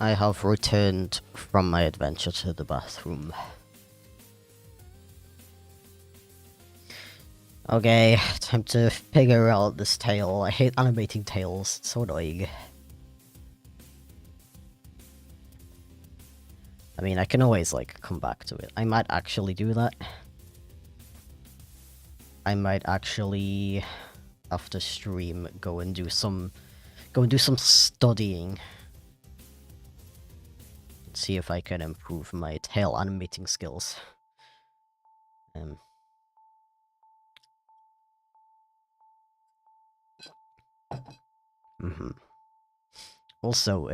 I have returned from my adventure to the bathroom. Okay, time to figure out this tail. I hate animating tails, it's so annoying. I mean, I can always, like, come back to it. I might actually do that. I might actually, after stream, go and do some studying. See if I can improve my tail animating skills. Also,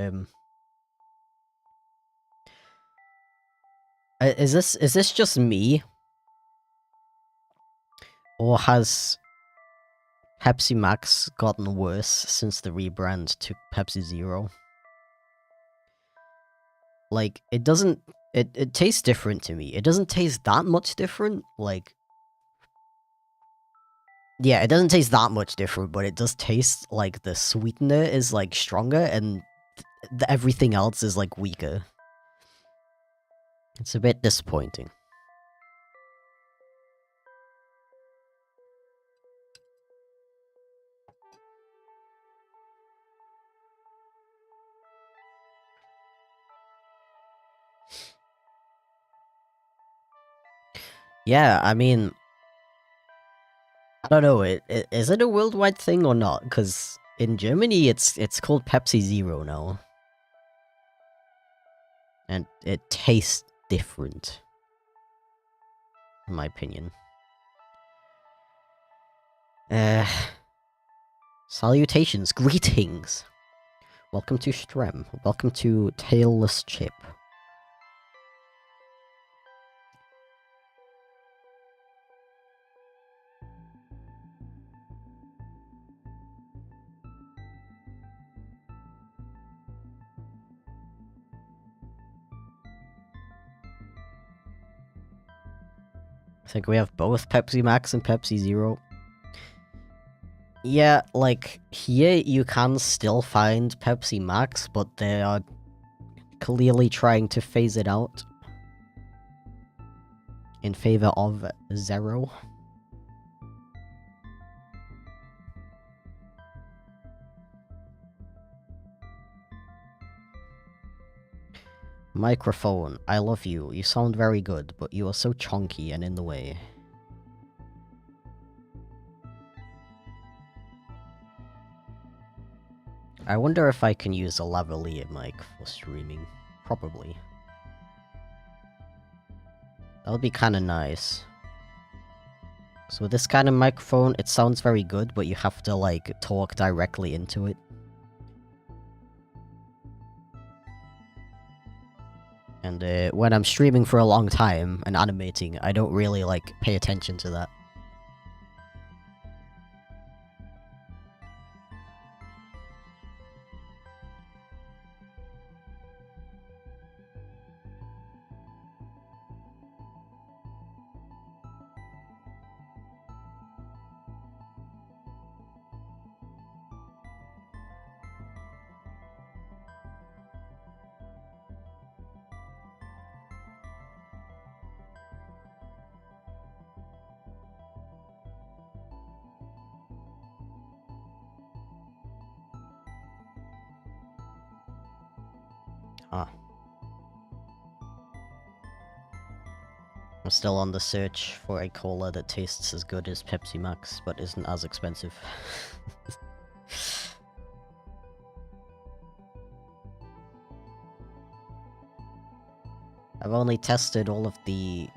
is this just me? Or has Pepsi Max gotten worse since the rebrand to Pepsi Zero? Like, it doesn't... It tastes different to me. It doesn't taste that much different, like... Yeah, it doesn't taste that much different, but it does taste like the sweetener is, like, stronger, and everything else is, like, weaker. It's a bit disappointing. Yeah, I mean... I don't know, is it a worldwide thing or not? Because in Germany, it's called Pepsi Zero now. And it tastes different. In my opinion. Salutations, greetings! Welcome to Strem. Welcome to Tailless Chip. I think we have both Pepsi Max and Pepsi Zero. Yeah, like, here you can still find Pepsi Max, but they are clearly trying to phase it out in favor of Zero. Microphone, I love you. You sound very good, but you are so chunky and in the way. I wonder if I can use a lavalier mic for streaming. Probably. That would be kinda nice. So with this kind of microphone, it sounds very good, but you have to, like, talk directly into it. And when I'm streaming for a long time and animating, I don't really, like, pay attention to that. Ah. I'm still on the search for a cola that tastes as good as Pepsi Max, but isn't as expensive. I've only tested all of the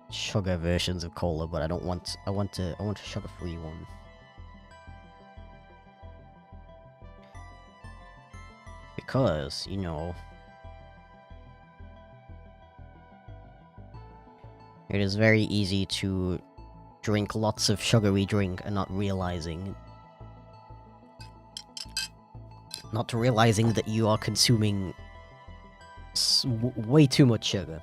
sugar versions of cola, but I want a sugar-free one. Because, you know, it is very easy to drink lots of sugary drink and not realizing that you are consuming way too much sugar.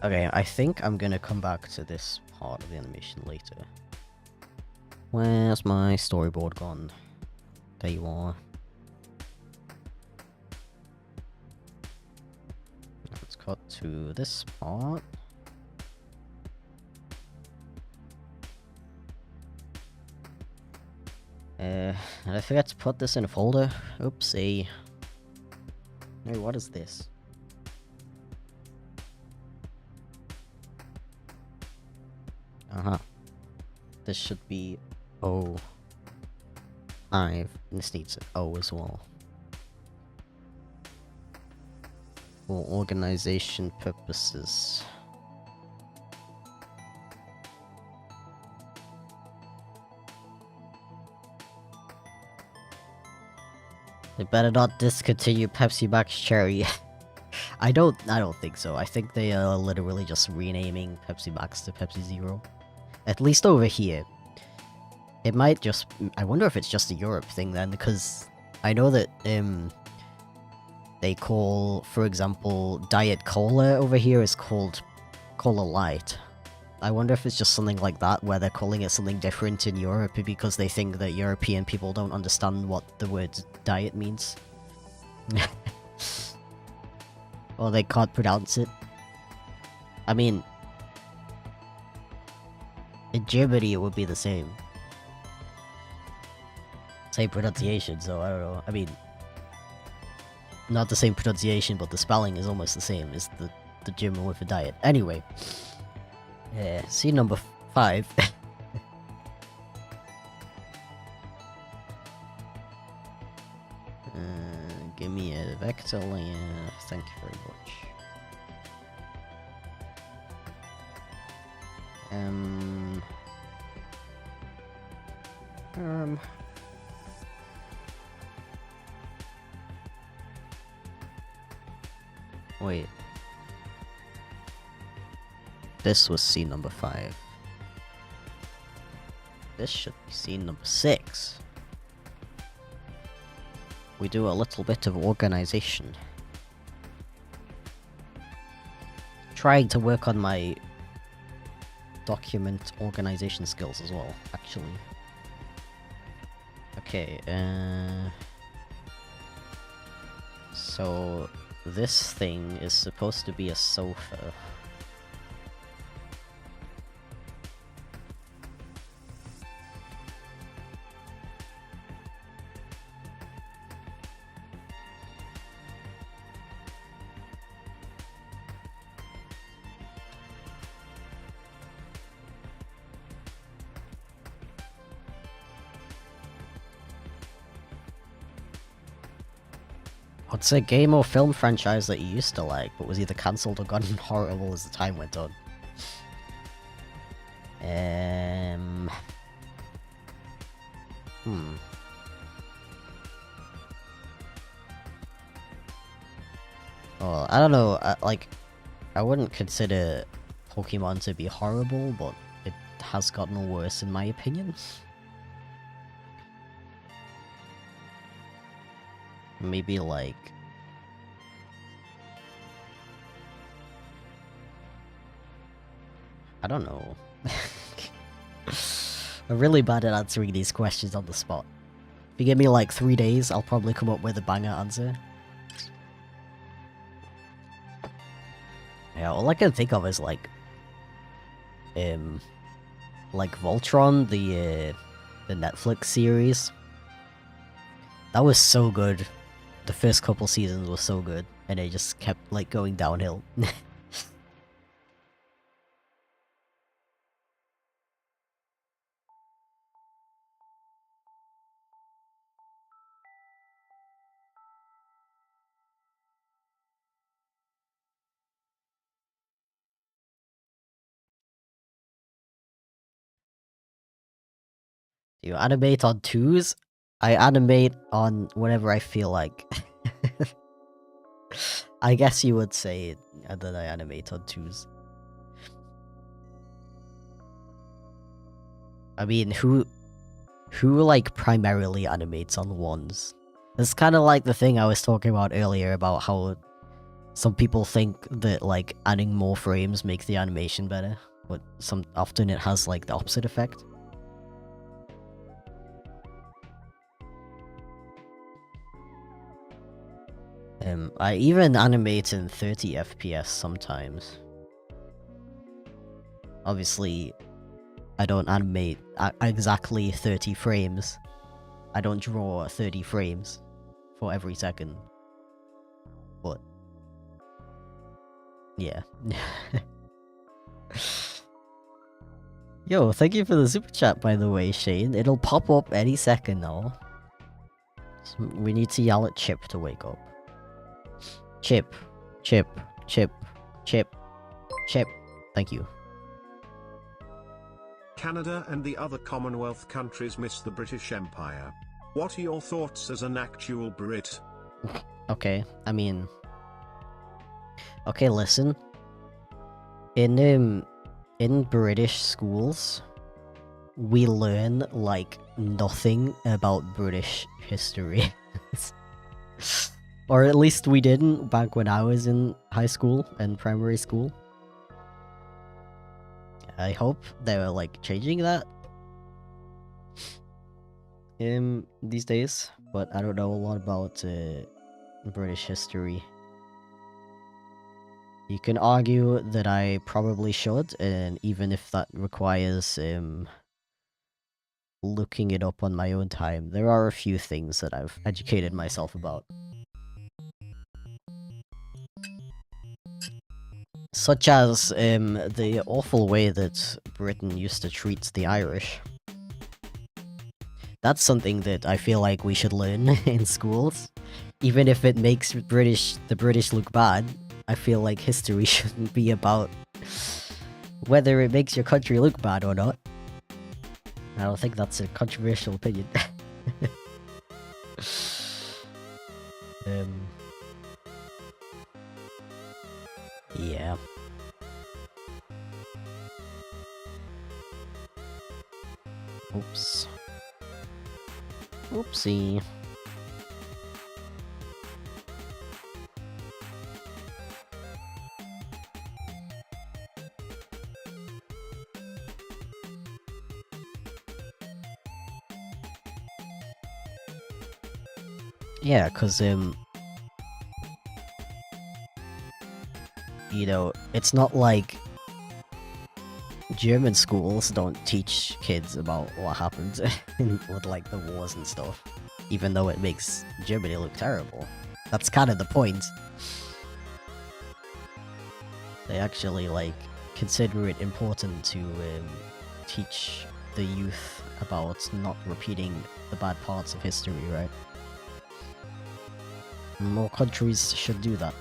Okay, I think I'm gonna come back to this part of the animation later. Where's my storyboard gone? There you are. Let's cut to this part. Did I forget to put this in a folder? Oopsie. Hey, what is this? Uh-huh. This should be O5. This needs an O as well. For organization purposes. They better not discontinue Pepsi Max Cherry. I don't think so. I think they are literally just renaming Pepsi Max to Pepsi Zero. At least over here. It might just... I wonder if it's just a Europe thing then, because I know that, they call, for example, Diet Cola over here is called Cola Light. I wonder if it's just something like that, where they're calling it something different in Europe because they think that European people don't understand what the word diet means. Or they can't pronounce it. I mean... in Germany it would be the same. Same pronunciation, so I don't know. I mean... not the same pronunciation, but the spelling is almost the same as the German word for diet. Anyway. Yeah, scene number 5. Give me a vector layer. Thank you very much. Wait. This was scene number 5. This should be scene number 6. We do a little bit of organization. trying to work on my document organization skills as well, actually. Okay, so this thing is supposed to be a sofa. What's a game or film franchise that you used to like, but was either cancelled or gotten horrible as the time went on? Well, I don't know, I wouldn't consider Pokemon to be horrible, but it has gotten worse in my opinion. Maybe like... I don't know. I'm really bad at answering these questions on the spot. If you give me like 3 days, I'll probably come up with a banger answer. Yeah, all I can think of is like Voltron, the Netflix series. That was so good. The first couple seasons were so good, and it just kept like going downhill. Do you animate on twos? I animate on whenever I feel like. I guess you would say that I animate on twos. I mean, who like primarily animates on ones? It's kind of like the thing I was talking about earlier about how some people think that like adding more frames makes the animation better, but often it has like the opposite effect. I even animate in 30 FPS sometimes. Obviously, I don't animate at exactly 30 frames. I don't draw 30 frames for every second. But yeah. Yo, thank you for the super chat, by the way, Shane. It'll pop up any second now. So we need to yell at Chip to wake up. Chip. Chip. Chip. Chip. Chip. Thank you. Canada and the other Commonwealth countries miss the British Empire. What are your thoughts as an actual Brit? Okay, I mean... Okay, listen. In British schools, we learn, like, nothing about British history. Or at least we didn't back when I was in high school and primary school. I hope they're, like, changing that these days, but I don't know a lot about British history. You can argue that I probably should, and even if that requires looking it up on my own time, there are a few things that I've educated myself about. Such as the awful way that Britain used to treat the Irish. That's something that I feel like we should learn in schools. Even if it makes the British look bad, I feel like history shouldn't be about whether it makes your country look bad or not. I don't think that's a controversial opinion. Yeah. Oops. Oopsie. Yeah, because, you know, it's not like German schools don't teach kids about what happened with, like, the wars and stuff. Even though it makes Germany look terrible. That's kind of the point. They actually, like, consider it important to teach the youth about not repeating the bad parts of history, right? More countries should do that.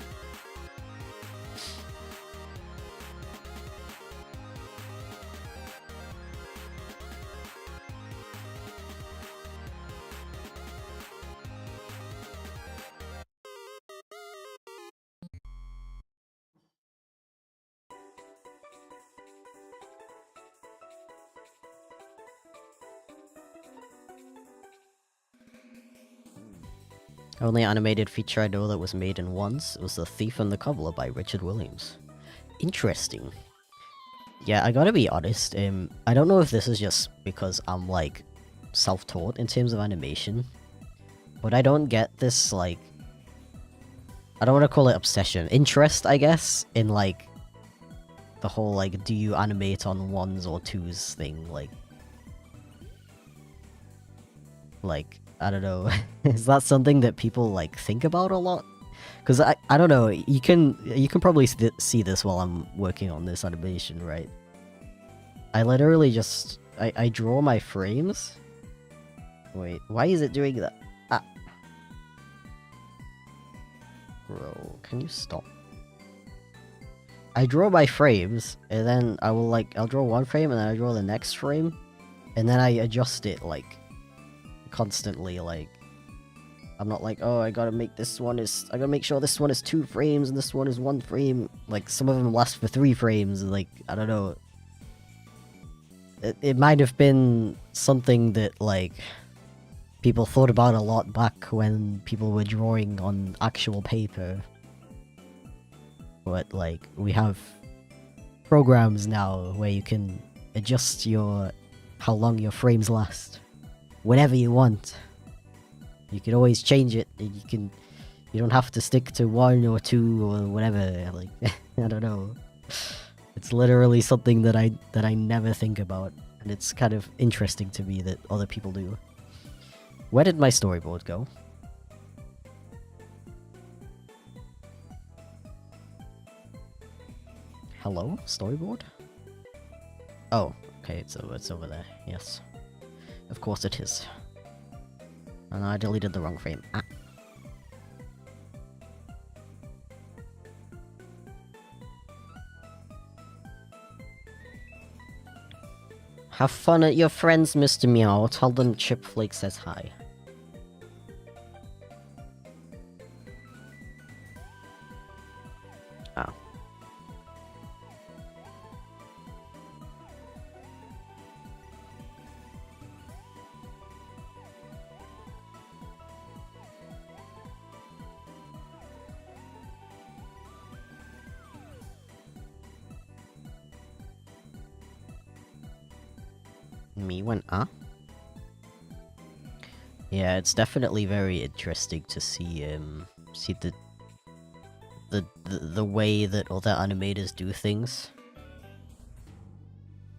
Only animated feature I know that was made in once was The Thief and the Cobbler by Richard Williams. Interesting. Yeah, I gotta be honest, I don't know if this is just because I'm, like, self-taught in terms of animation, but I don't get this, like, I don't want to call it obsession, interest, I guess, in, like, the whole, like, do you animate on ones or twos thing, like, I don't know, is that something that people, like, think about a lot? Because I don't know, you can probably see this while I'm working on this animation, right? I literally just, I draw my frames. Wait, why is it doing that? Ah. Bro, can you stop? I draw my frames, and then I will, like, I'll draw one frame, and then I draw the next frame, and then I adjust it, like, constantly, like, I'm not like, oh, I gotta make sure this one is 2 frames, and this one is 1 frame. Like, some of them last for 3 frames, like, I don't know. It might have been something that, like, people thought about a lot back when people were drawing on actual paper. But, like, we have programs now where you can adjust how long your frames last whenever you want. You can always change it, and you don't have to stick to 1 or 2 or whatever, like, I don't know. It's literally something that I never think about, and it's kind of interesting to me that other people do. Where did my storyboard go? Hello? Storyboard? Oh, okay, it's over there, yes. Of course it is. And I deleted the wrong frame. Ah. Have fun at your friends, Mr. Meow. Tell them Chipflake says hi. Oh. Me went, ah? Yeah, it's definitely very interesting to see the way that other animators do things.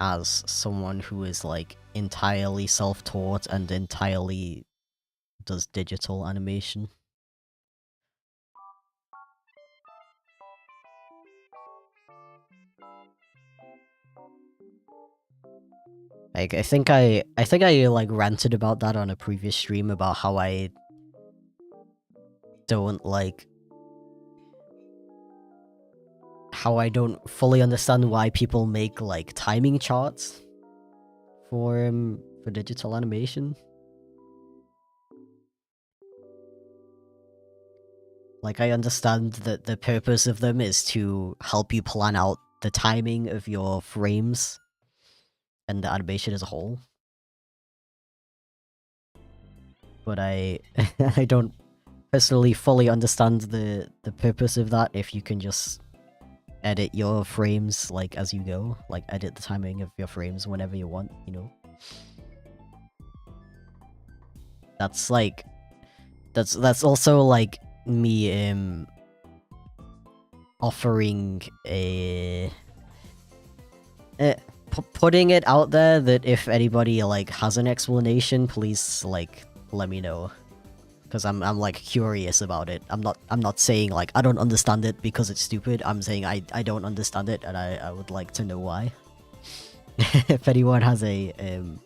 As someone who is, like, entirely self-taught and entirely does digital animation. Like, I think I like ranted about that on a previous stream about how I don't fully understand why people make, like, timing charts for digital animation. Like, I understand that the purpose of them is to help you plan out the timing of your frames and the animation as a whole. But I don't personally fully understand the purpose of that if you can just edit your frames, like, as you go. Like, edit the timing of your frames whenever you want, you know? That's, like, That's also like me offering a putting it out there that if anybody like has an explanation, please like let me know, because I'm like curious about it. I'm not saying like I don't understand it because it's stupid. I'm saying I don't understand it and I would like to know why. If anyone has a an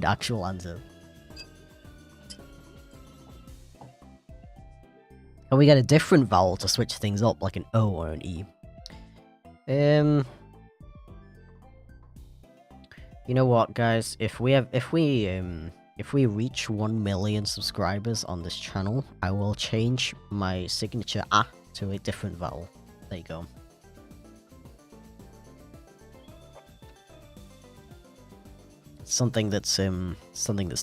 actual answer. Can we get a different vowel to switch things up, like an O or an E? You know what, guys? If we reach 1 million subscribers on this channel, I will change my signature A to a different vowel. There you go. Something that's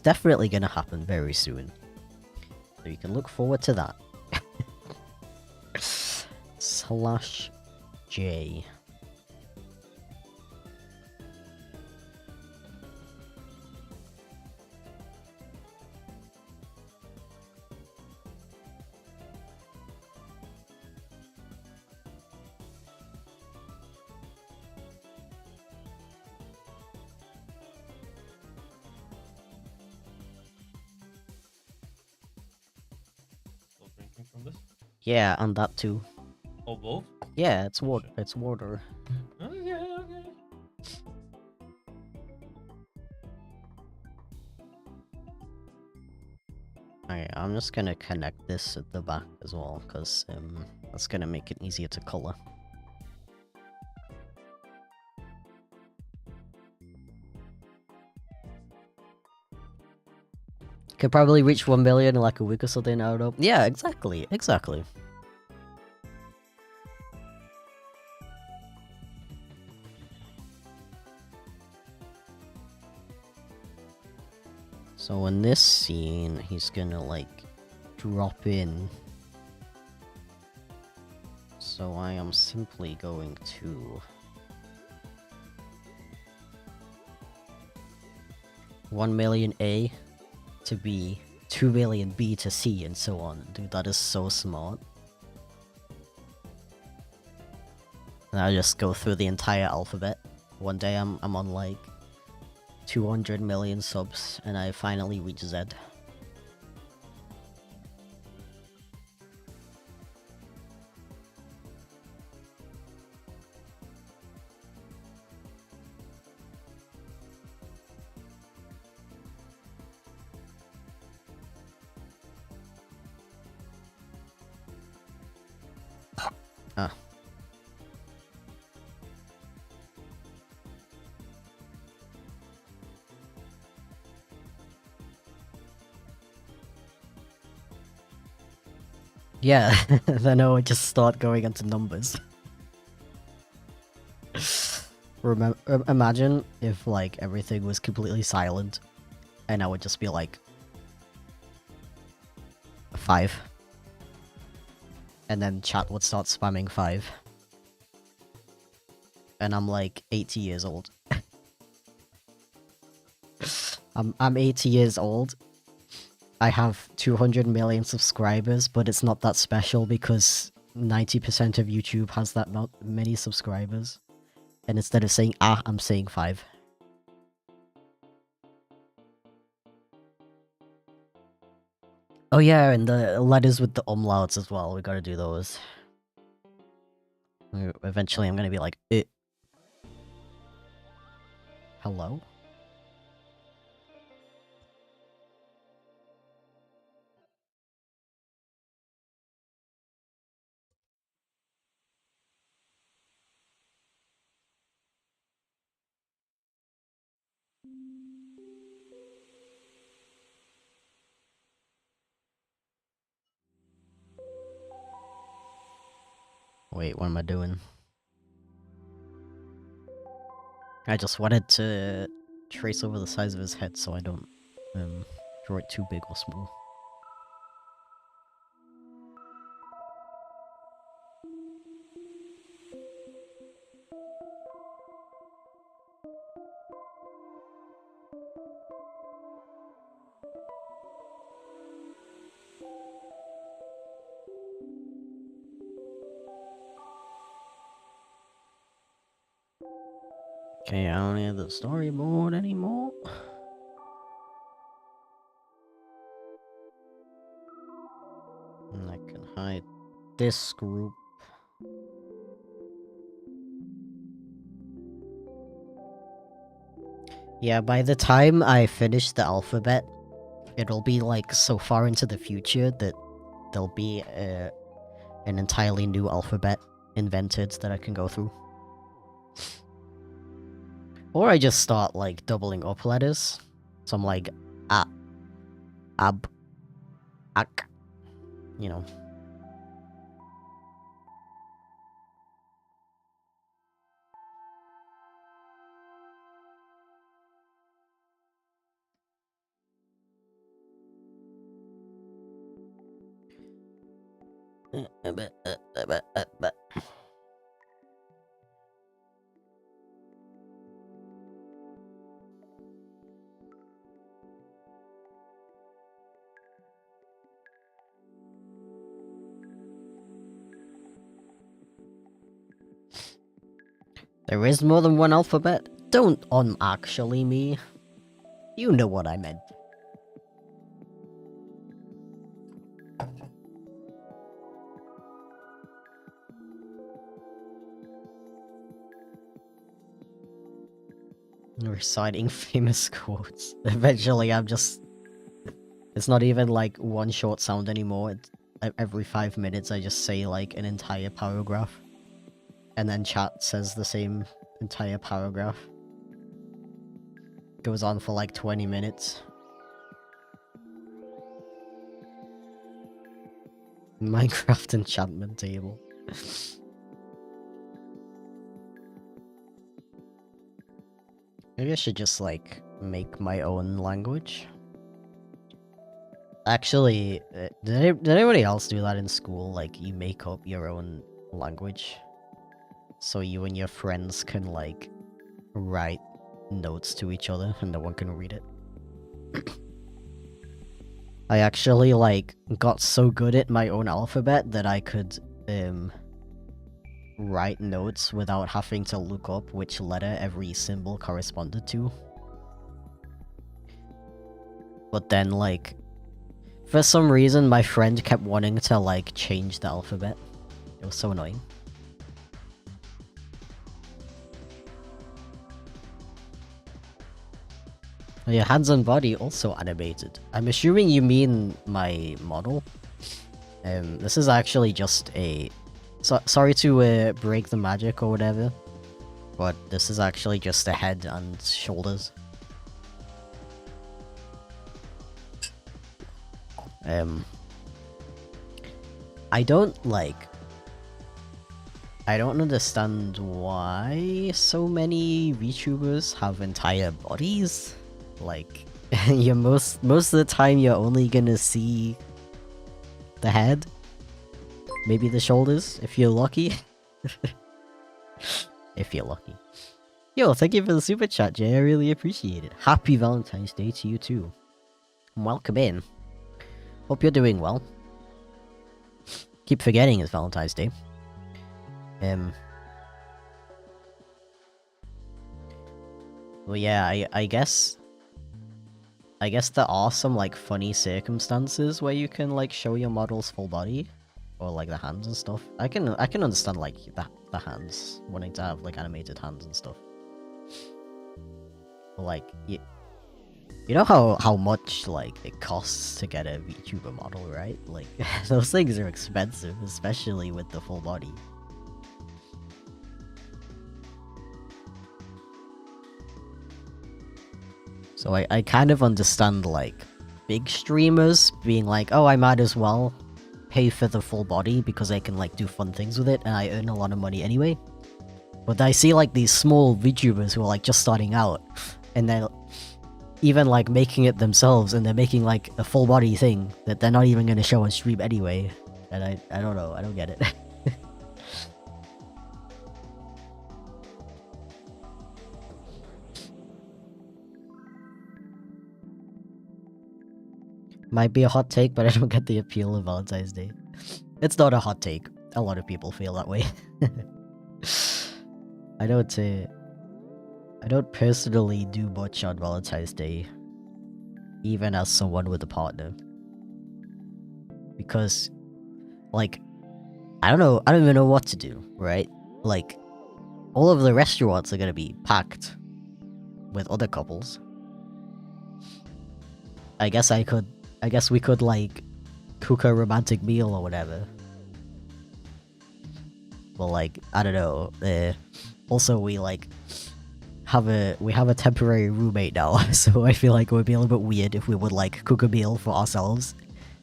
definitely gonna happen very soon. So you can look forward to that. /J. Still drinking from this? Yeah, and that too. Oh, both? Yeah, it's Oh, water. shit. It's water. Okay, okay. Alright, I'm just gonna connect this at the back as well, because that's gonna make it easier to color. Could probably reach 1 million in like a week or something, I don't know. Yeah, exactly, exactly. So in this scene, he's gonna like drop in. So I am simply going to 1 million A to B, 2 million B to C, and so on. Dude, that is so smart. And I'll just go through the entire alphabet. One day I'm on like 200 million subs, and I finally reach Z. Ah. Yeah, then I would just start going into numbers. Imagine if like everything was completely silent, and I would just be like 5, and then chat would start spamming 5, and I'm like 80 years old. I'm 80 years old. I have 200 million subscribers, but it's not that special because 90% of YouTube has that not many subscribers. And instead of saying ah, I'm saying 5. Oh yeah, and the letters with the umlauts as well. We gotta do those. Eventually I'm gonna be like, hello? Wait, what am I doing? I just wanted to trace over the size of his head so I don't draw it too big or small. Okay, I don't need the storyboard anymore. And I can hide this group. Yeah, by the time I finish the alphabet, it'll be like so far into the future that there'll be an entirely new alphabet invented that I can go through. Or I just start like doubling up letters. So I'm like a, ab, ak, you know. There is more than one alphabet? Don't actually me. You know what I meant. Reciting famous quotes. Eventually I'm just... It's not even like one short sound anymore. It's, every 5 minutes I just say like an entire paragraph. And then chat says the same entire paragraph. Goes on for like 20 minutes. Minecraft enchantment table. Maybe I should just like make my own language. Actually, did anybody else do that in school? Like, you make up your own language? So you and your friends can, like, write notes to each other and no one can read it. I actually, like, got so good at my own alphabet that I could, write notes without having to look up which letter every symbol corresponded to. But then, like, for some reason, my friend kept wanting to, like, change the alphabet. It was so annoying. Oh yeah, hands and body also animated. I'm assuming you mean my model. This is actually just a... sorry to break the magic or whatever, but this is actually just a head and shoulders. I don't understand why so many VTubers have entire bodies. Like, you're most of the time you're only gonna see the head, maybe the shoulders, if you're lucky. If you're lucky. Yo, thank you for the super chat, Jay. I really appreciate it. Happy Valentine's Day to you too. And welcome in. Hope you're doing well. Keep forgetting it's Valentine's Day. Well, yeah, I guess there are some, like, funny circumstances where you can, like, show your model's full body. Or, like, the hands and stuff. I can understand, like, the hands. Wanting to have, like, animated hands and stuff. But, like, you know how much, like, it costs to get a VTuber model, right? Like, those things are expensive, especially with the full body. So I kind of understand, like, big streamers being like, oh, I might as well pay for the full body because I can, like, do fun things with it and I earn a lot of money anyway. But I see, like, these small VTubers who are, like, just starting out and they're even, like, making it themselves and they're making, like, a full body thing that they're not even going to show on stream anyway. And I don't know, I don't get it. Might be a hot take, but I don't get the appeal of Valentine's Day. It's not a hot take. A lot of people feel that way. I don't I don't personally do much on Valentine's Day, even as someone with a partner. Because, like, I don't even know what to do, right? Like, all of the restaurants are gonna be packed with other couples. I guess we could, like, cook a romantic meal or whatever. Well, like, I don't know. Also, we have a temporary roommate now, so I feel like it would be a little bit weird if we would like cook a meal for ourselves,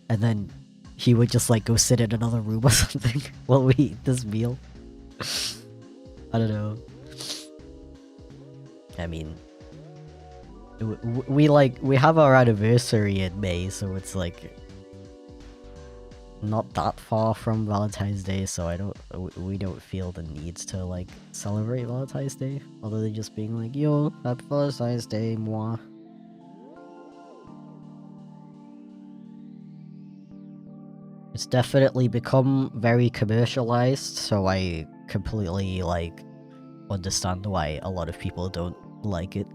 and then he would just like go sit in another room or something while we eat this meal. I don't know. I mean, we have our anniversary in May, so it's like not that far from Valentine's Day, so we don't feel the need to like celebrate Valentine's Day, other than just being like, yo, happy Valentine's Day, moi. It's definitely become very commercialized, so I completely like understand why a lot of people don't like it.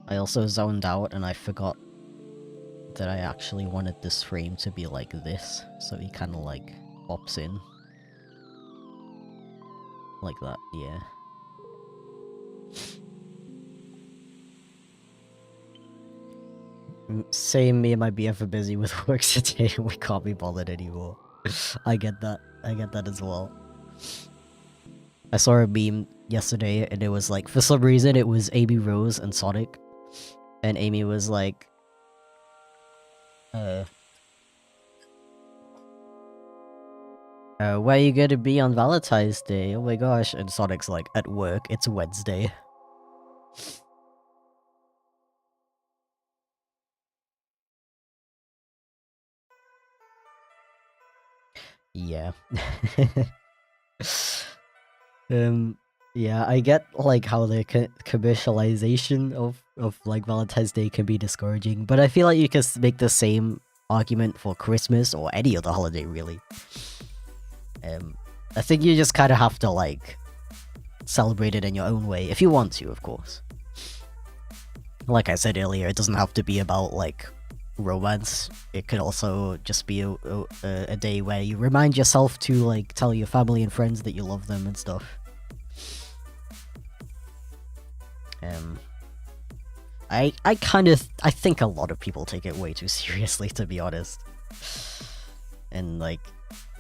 I also zoned out and I forgot that I actually wanted this frame to be like this, so he kind of like pops in. Like that, yeah. Same, me and my BF are busy with work today and we can't be bothered anymore. I get that as well. I saw a meme yesterday and it was like, for some reason it was Amy Rose and Sonic. And Amy was like, where you gonna be on Valentine's Day? Oh my gosh. And Sonic's like, at work, it's Wednesday. Yeah. Yeah, I get like how the commercialization of like Valentine's Day can be discouraging, but I feel like you can make the same argument for Christmas or any other holiday, really. I think you just kind of have to like celebrate it in your own way, if you want to, of course. Like I said earlier, it doesn't have to be about like romance. It could also just be a day where you remind yourself to like tell your family and friends that you love them and stuff. I think a lot of people take it way too seriously, to be honest. And like,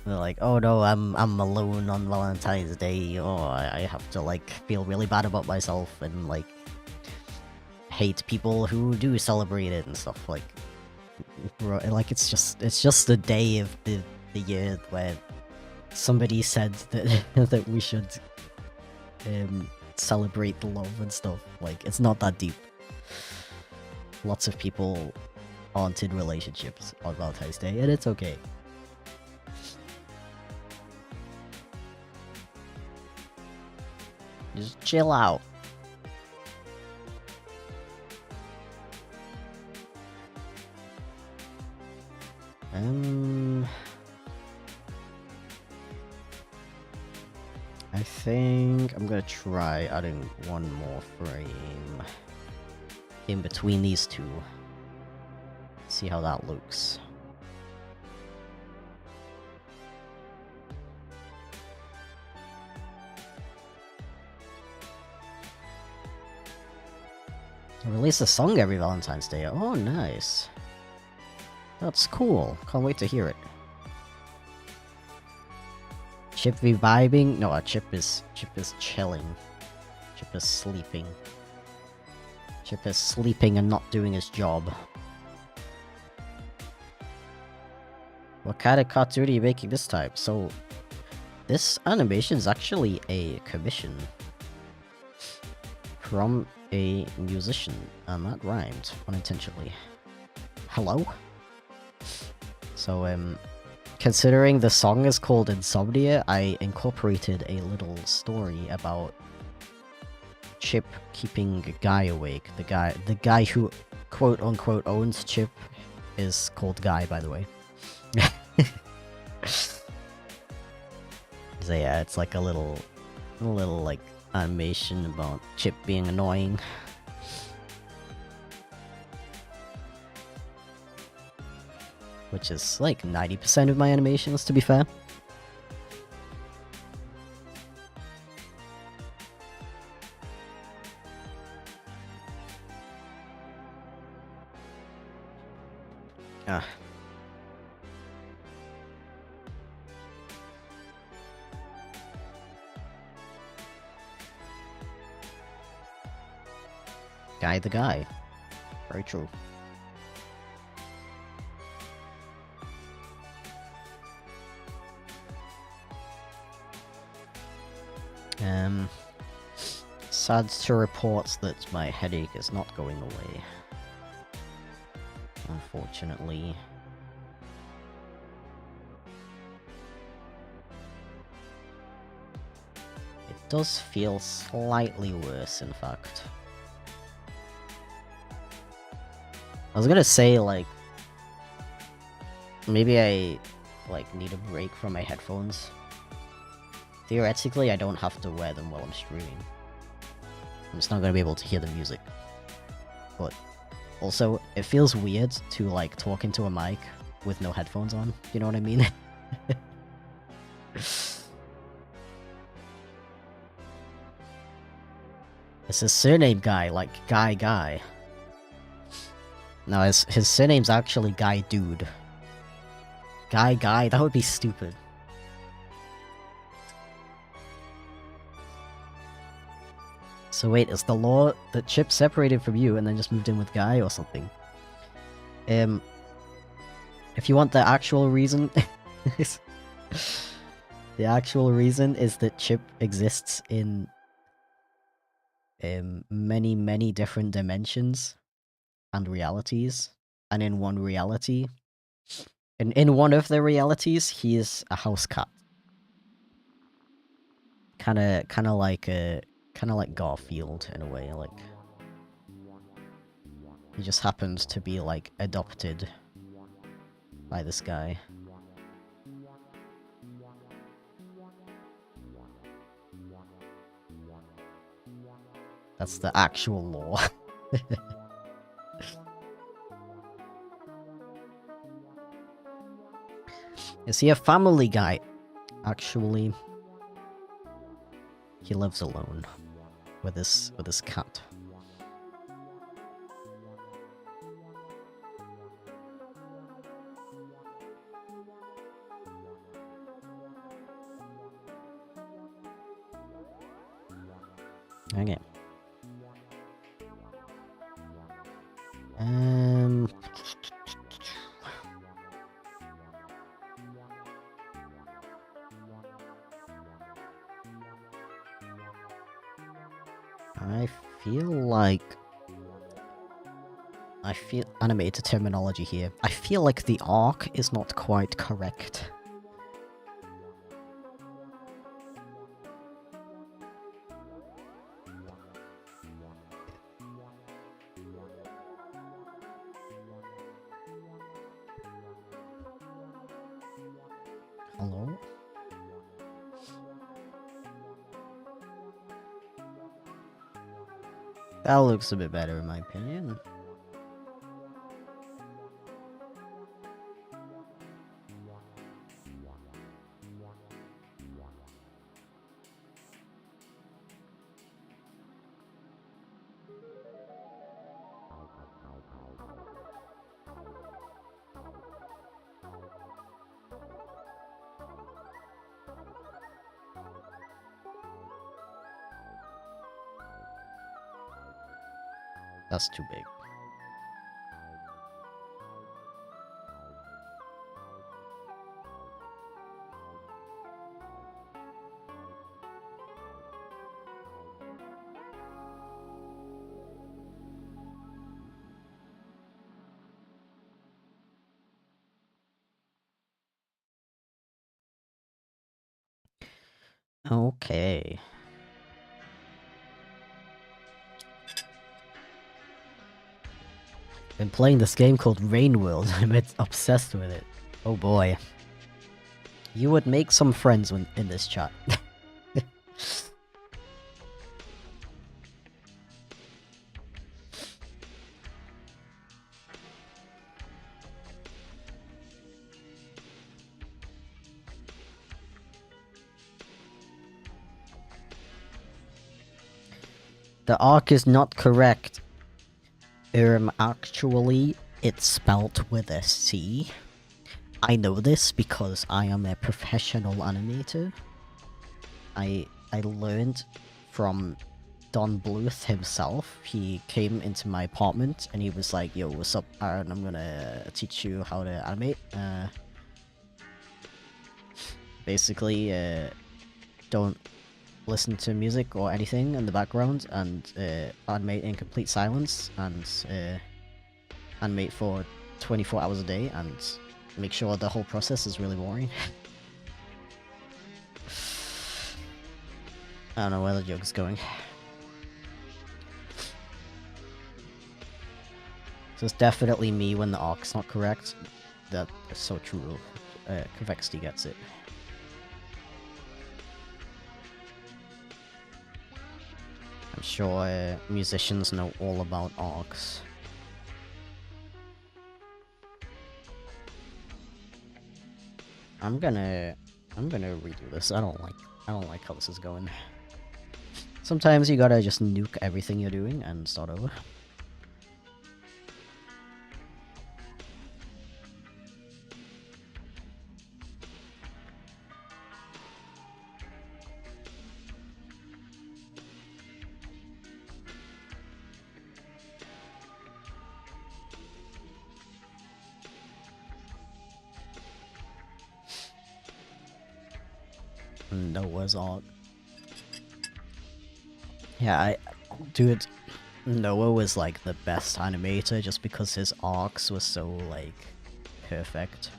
they're like, oh no, I'm alone on Valentine's Day. Oh, I have to like feel really bad about myself and like hate people who do celebrate it and stuff. Like it's just the day of the year where somebody said that that we should celebrate the love and stuff. Like, it's not that deep. Lots of people aren't in relationships on Valentine's Day, and it's okay. Just chill out. I think I'm gonna try adding one more frame in between these two. See how that looks. I release a song every Valentine's Day. Oh, nice. That's cool. Can't wait to hear it. Chip vibing? No, Chip is chilling. Chip is sleeping. Chip is sleeping and not doing his job. What kind of cartoon are you making this time? So, this animation is actually a commission from a musician, and that rhymed unintentionally. Hello? So, considering the song is called Insomnia, I incorporated a little story about Chip keeping a guy awake. The guy who quote unquote owns Chip is called Guy, by the way. So yeah, it's like a little like animation about Chip being annoying. Which is like 90% of my animations, to be fair. Ah. Guy the guy. Very true. Sad to report that my headache is not going away. Unfortunately. It does feel slightly worse, in fact. I was gonna say, like, maybe I, like, need a break from my headphones. Theoretically, I don't have to wear them while I'm streaming. I'm just not gonna be able to hear the music. But also, it feels weird to, like, talk into a mic with no headphones on. You know what I mean? It's his surname Guy, like Guy. No, his surname's actually Guy Dude. Guy, that would be stupid. So wait, is the law that Chip separated from you and then just moved in with Guy or something? If you want the actual reason... the actual reason is that Chip exists in many different dimensions and realities. And in one reality... In one of the realities, he is a house cat. Kinda like Garfield in a way, like he just happens to be like adopted by this guy. That's the actual law. Is he a family guy? Actually, he lives alone with his cat. Okay. I feel animated terminology here. I feel like the arc is not quite correct. Hello? That looks a bit better in my opinion. That's too big. Okay. Been playing this game called Rain World. I'm obsessed with it. Oh boy. You would make some friends in this chat. The arc is not correct. Actually, it's spelt with a C. I know this because I am a professional animator. I learned from Don Bluth himself. He came into my apartment and he was like, "Yo, what's up, Aaron? I'm gonna teach you how to animate. Basically, don't listen to music or anything in the background and animate in complete silence and animate for 24 hours a day and make sure the whole process is really boring." I don't know where the joke's going. So it's definitely me when the arc's not correct. That is so true. Convexity gets it. I'm sure musicians know all about arcs. I'm gonna redo this. I don't like how this is going. Sometimes you gotta just nuke everything you're doing and start over. Noah's Ark. Yeah, dude, Noah was like the best animator just because his arcs were so like perfect.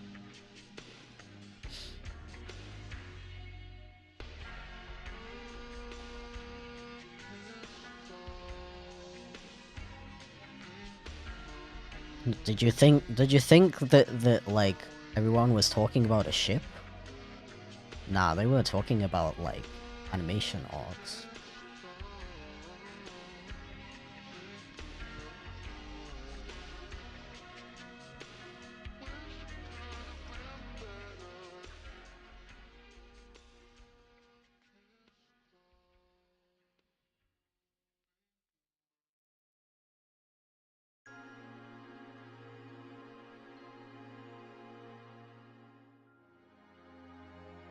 Did you think that like everyone was talking about a ship? Nah, they were talking about like animation arcs.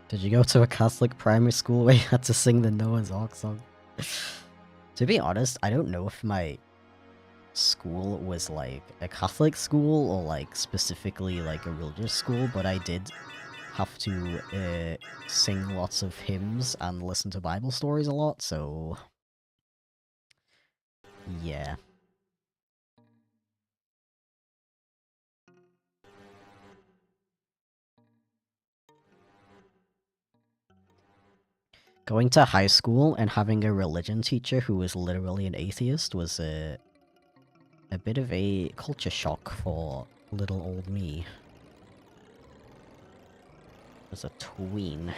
Did you go to a Catholic primary school where you had to sing the Noah's Ark song? To be honest, I don't know if my school was like a Catholic school or like specifically like a religious school, but I did have to sing lots of hymns and listen to Bible stories a lot, so yeah. Going to high school and having a religion teacher who was literally an atheist was a bit of a culture shock for little old me. As a tween.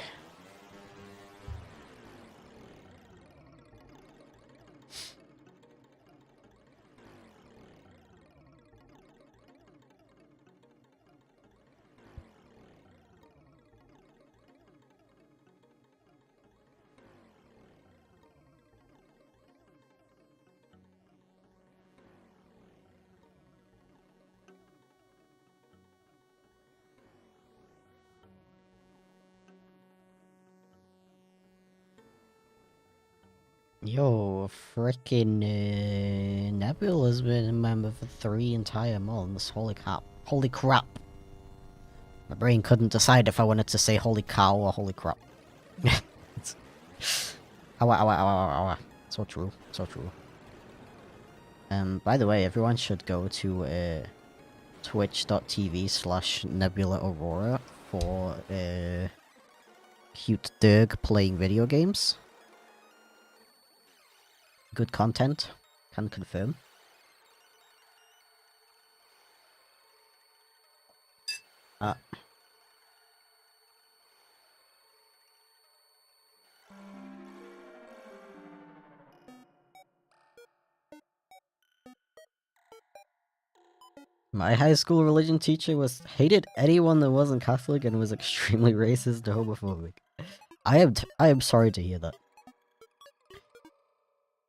Yo, frickin' Nebula's been a member for 3 entire months. Holy crap. Holy crap. My brain couldn't decide if I wanted to say holy cow or holy crap. Ow, ow, ow, ow, ow, ow. So true, so true. By the way, everyone should go to twitch.tv/Nebula Aurora for cute Dirg playing video games. Good content, can confirm. My high school religion teacher hated anyone that wasn't Catholic and was extremely racist and homophobic. I am sorry to hear that.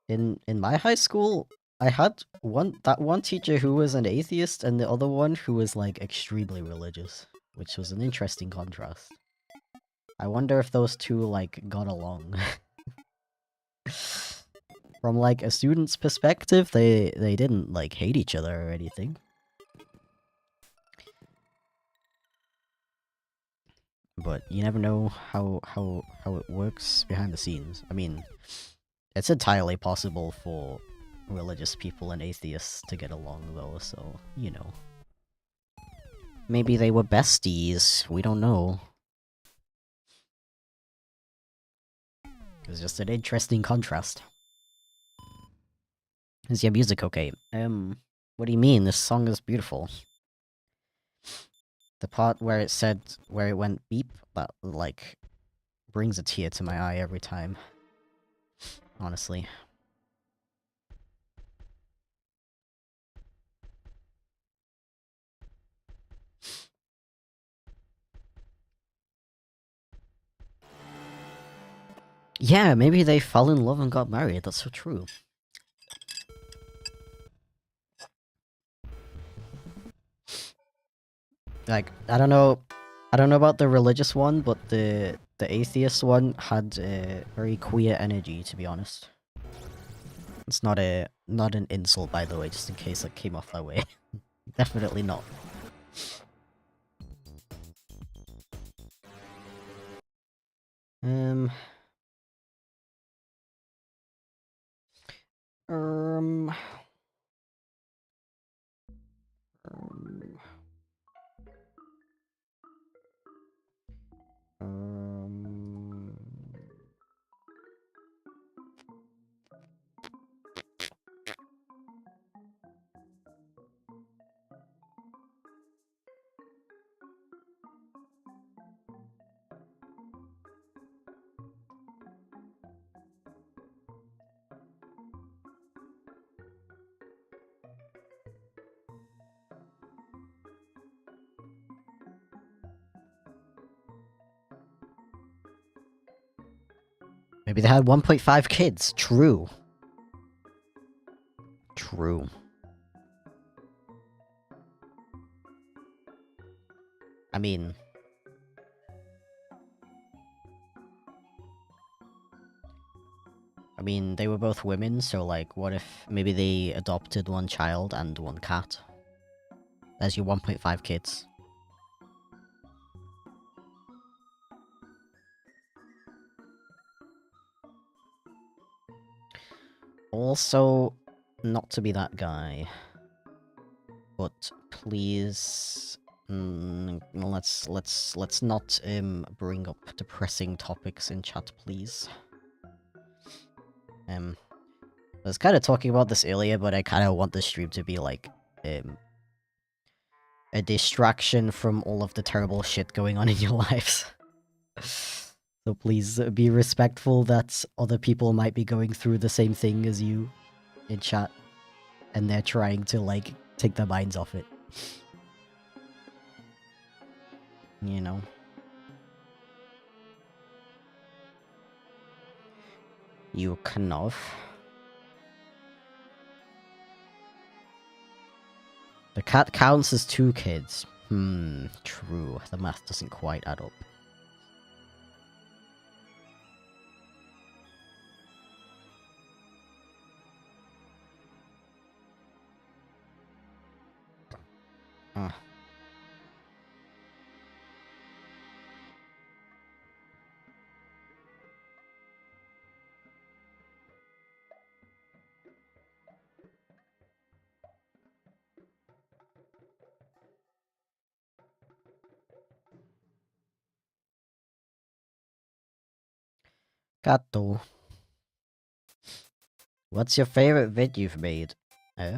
In my high school, I had one teacher who was an atheist and the other one who was like extremely religious, which was an interesting contrast. I wonder if those two like got along. From like a student's perspective, they didn't like hate each other or anything. But you never know how it works behind the scenes. I mean, it's entirely possible for religious people and atheists to get along though, so, you know. Maybe they were besties, we don't know. It's just an interesting contrast. Is your music okay? What do you mean? This song is beautiful. The part where it went beep, that, like, brings a tear to my eye every time. Honestly. Yeah, maybe they fell in love and got married, that's so true. Like, I don't know about the religious one, but the atheist one had a very queer energy, to be honest. It's not an insult, by the way, just in case it came off that way. Definitely not. Um, um, um, um, maybe they had 1.5 kids. True. True. I mean, they were both women, so like, what if maybe they adopted one child and one cat? There's your 1.5 kids. Also, not to be that guy, but please, let's not bring up depressing topics in chat, please. I was kind of talking about this earlier, but I kind of want the stream to be like a distraction from all of the terrible shit going on in your lives. So please be respectful that other people might be going through the same thing as you in chat, and they're trying to, like, take their minds off it. You know? You Knopf. The cat counts as 2 kids. True. The math doesn't quite add up. Gato. What's your favorite vid you've made? I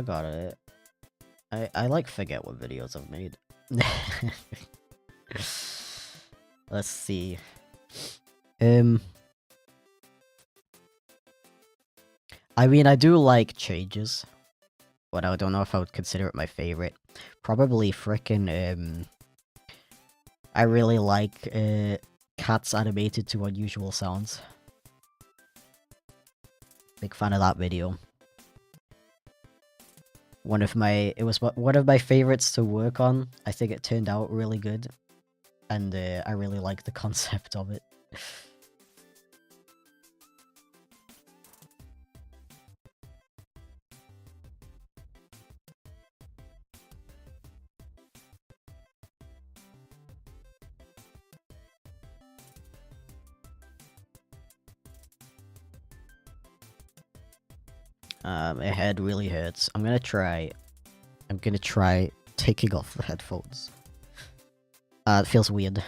got it. I like forget what videos I've made. Let's see. I mean, I do like changes, but I don't know if I would consider it my favorite. Probably frickin' I really like cats animated to unusual sounds. Big fan of that video. It was one of my favorites to work on. I think it turned out really good, and I really like the concept of it. My head really hurts. I'm gonna try taking off the headphones. It feels weird.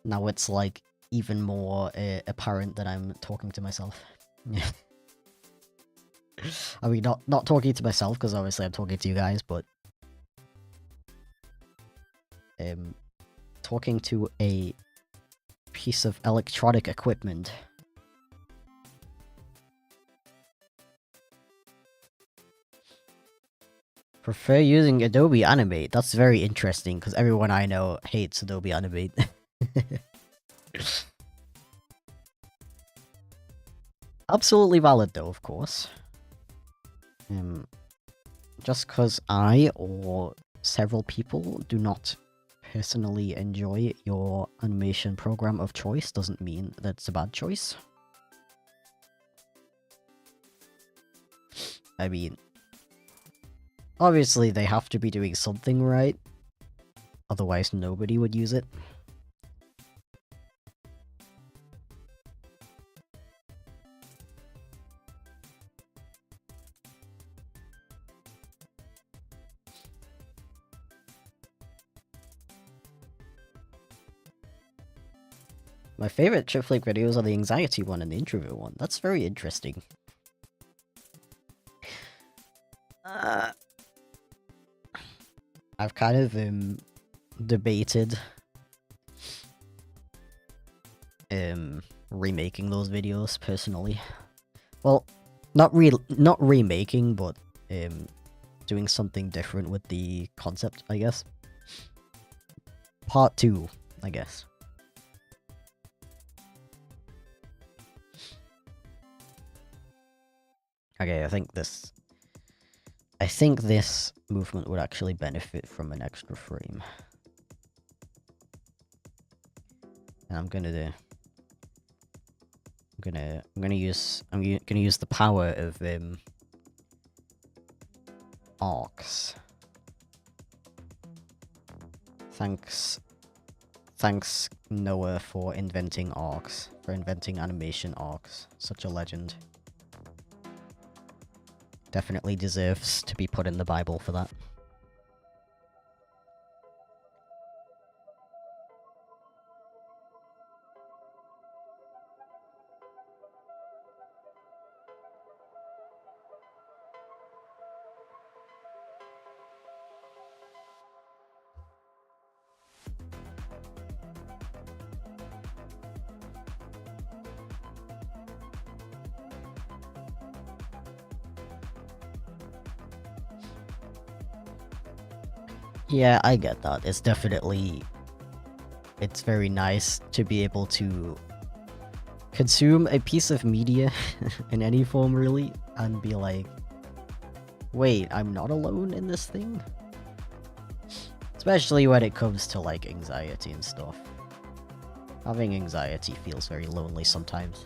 Now it's like even more apparent that I'm talking to myself. I mean, not talking to myself, because obviously I'm talking to you guys, but talking to a piece of electronic equipment. Prefer using Adobe Animate. That's very interesting, because everyone I know hates Adobe Animate. Absolutely valid, though, of course. Just because I or several people do not personally enjoy your animation program of choice doesn't mean that it's a bad choice. I mean, obviously they have to be doing something right, otherwise nobody would use it. My favorite chip flake videos are the anxiety one and the introvert one. That's very interesting. I've kind of debated remaking those videos personally. Well, not remaking, but doing something different with the concept, I guess. Part 2, I guess. Okay, I think this movement would actually benefit from an extra frame. And I'm gonna use the power of arcs. Thanks Noah for inventing arcs, for inventing animation arcs. Such a legend. Definitely deserves to be put in the Bible for that. Yeah, I get that. It's very nice to be able to consume a piece of media in any form, really, and be like, wait, I'm not alone in this thing? Especially when it comes to, like, anxiety and stuff. Having anxiety feels very lonely sometimes.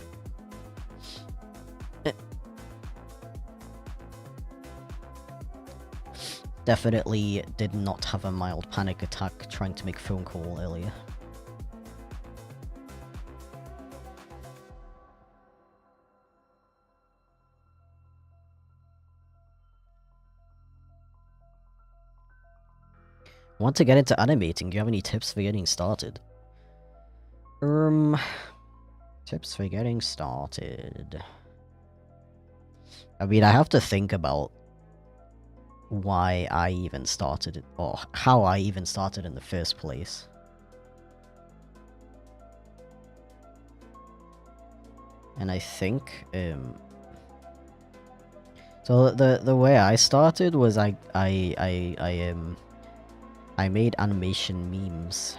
Definitely did not have a mild panic attack trying to make a phone call earlier. Want to get into animating? Do you have any tips for getting started? Tips for getting started. I mean, I have to think about why I even started it, or how I even started in the first place. And I think, So the way I started was I made animation memes.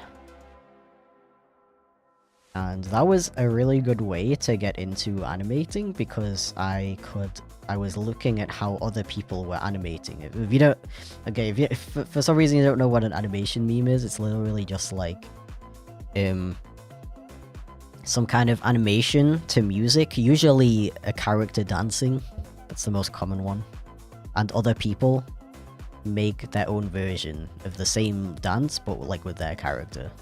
And that was a really good way to get into animating because I was looking at how other people were animating. If you don't, okay, if for some reason you don't know what an animation meme is, it's literally just like, some kind of animation to music, usually a character dancing. That's the most common one. And other people make their own version of the same dance, but like with their character.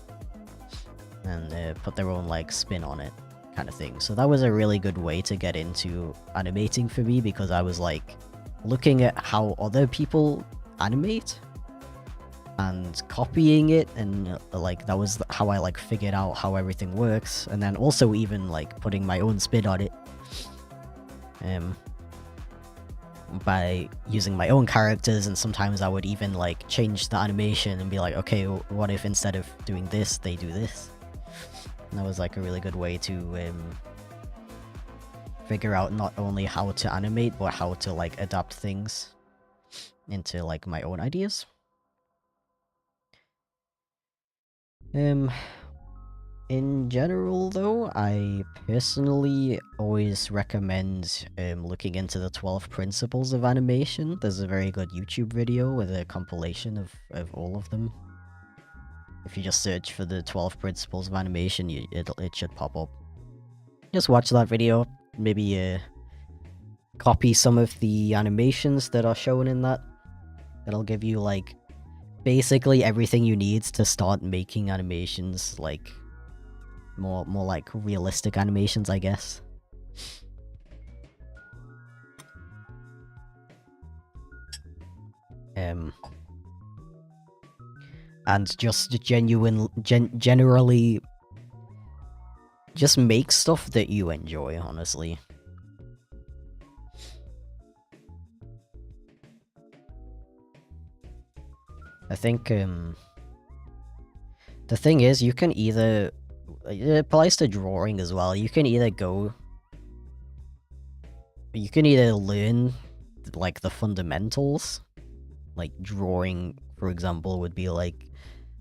And put their own like spin on it, kind of thing. So that was a really good way to get into animating for me because I was like looking at how other people animate and copying it, and like that was how I like figured out how everything works, and then also even like putting my own spin on it by using my own characters. And sometimes I would even like change the animation and be like, okay, what if instead of doing this they do this? And that was like a really good way to figure out not only how to animate, but how to like adapt things into like my own ideas. In general though, I personally always recommend looking into the 12 principles of animation. There's a very good YouTube video with a compilation of all of them. If you just search for the 12 principles of animation, it should pop up. Just watch that video, maybe copy some of the animations that are shown in that. That'll give you like basically everything you need to start making animations, like more like realistic animations, I guess. And just generally just make stuff that you enjoy, honestly. I think the thing is, you can either, it applies to drawing as well, you can either learn like the fundamentals, like drawing, for example, would be like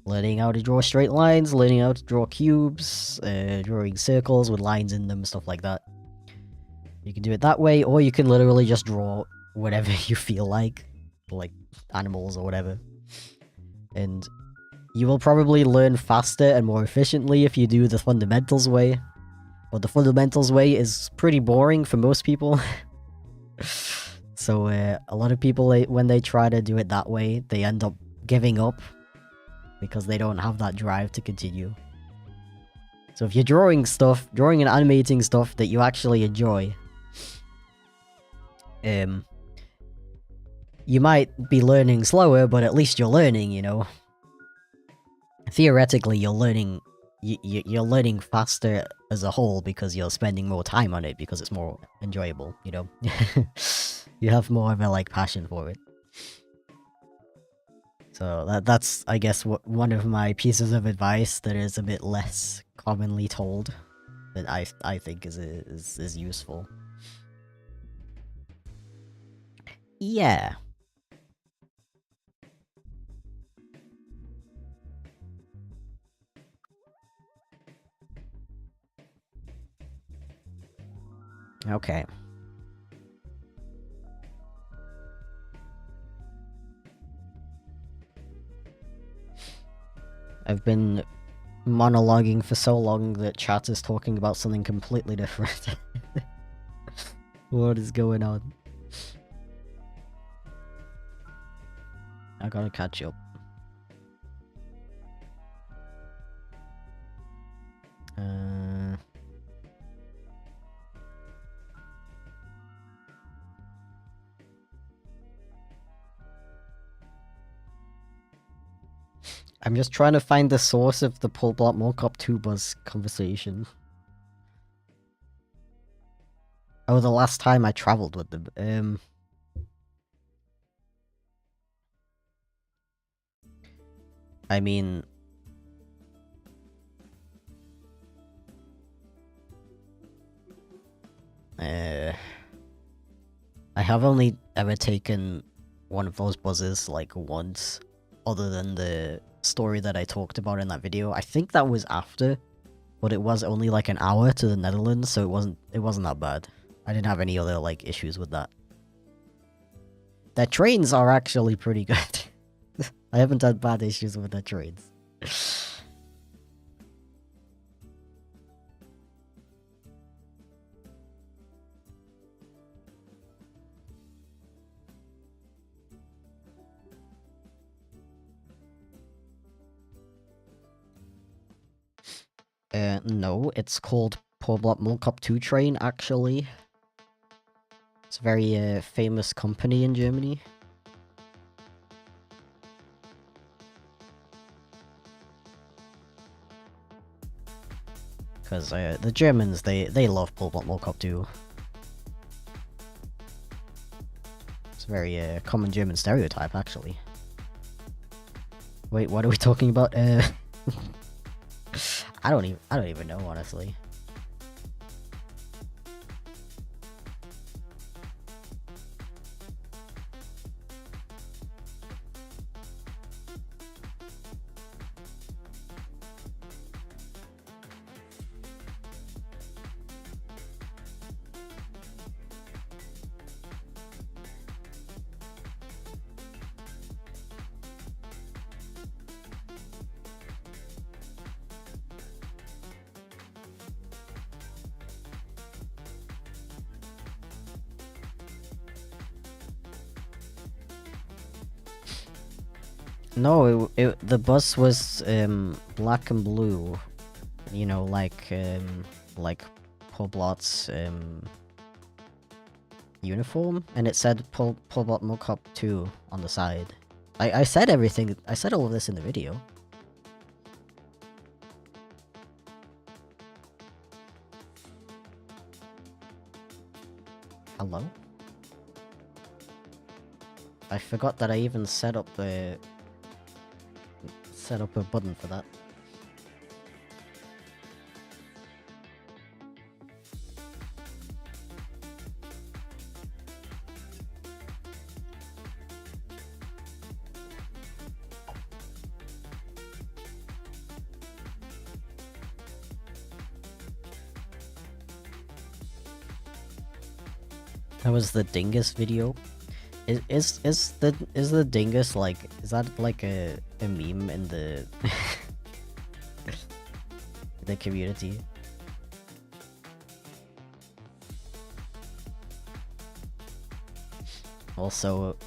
learning how to draw straight lines, learning how to draw cubes, drawing circles with lines in them, stuff like that. You can do it that way, or you can literally just draw whatever you feel like animals or whatever. And you will probably learn faster and more efficiently if you do the fundamentals way. But the fundamentals way is pretty boring for most people. So a lot of people, when they try to do it that way, they end up giving up because they don't have that drive to continue. So if you're drawing and animating stuff that you actually enjoy, you might be learning slower, but at least you're learning, you know? Theoretically, you're learning faster as a whole because you're spending more time on it because it's more enjoyable, you know? You have more of a like passion for it. So that's I guess one of my pieces of advice that is a bit less commonly told that I think is useful. Yeah. Okay. I've been monologuing for so long that chat is talking about something completely different. What is going on? I gotta catch up. I'm just trying to find the source of the pull block mockup tubers conversation. Oh, the last time I traveled with them. I mean, I have only ever taken one of those buzzes like once, other than the story that I talked about in that video. I think that was after, but it was only like an hour to the Netherlands, so it wasn't that bad. I didn't have any other like issues with that. Their trains are actually pretty good. I haven't had bad issues with their trains. No, it's called Poblot Mulkop 2 train, actually. It's a very famous company in Germany. Because the Germans, they love Poblot Mulkop 2. It's a very common German stereotype, actually. Wait, what are we talking about? I don't even know, honestly. No, the bus was black and blue, you know, like Poblot's uniform, and it said Poblot Mulkop 2 on the side. I said everything. I said all of this in the video. Hello? I forgot that I even set up a button for that. That was the Dingus video. Is the Dingus like, is that like a meme in the the community? Also,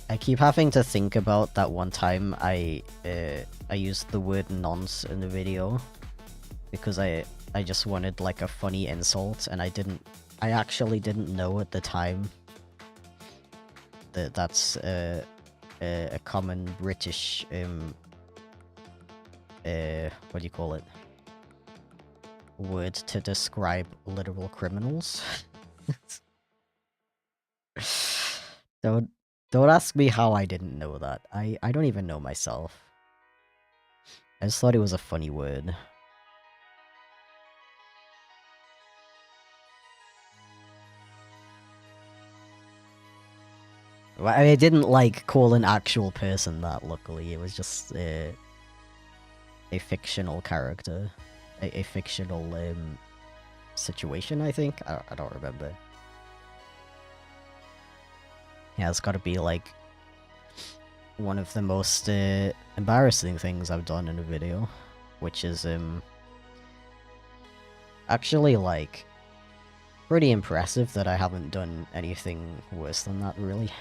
I keep having to think about that one time I used the word nonce in the video because I just wanted like a funny insult, and I actually didn't know at the time that that's a common British what do you call it, word to describe literal criminals. Don't ask me how I didn't know that. I don't even know myself. I just thought it was a funny word. I didn't like call an actual person that, luckily. It was just a fictional character. A fictional situation, I think? I don't remember. Yeah, it's gotta be like one of the most embarrassing things I've done in a video. Which is actually like pretty impressive that I haven't done anything worse than that, really.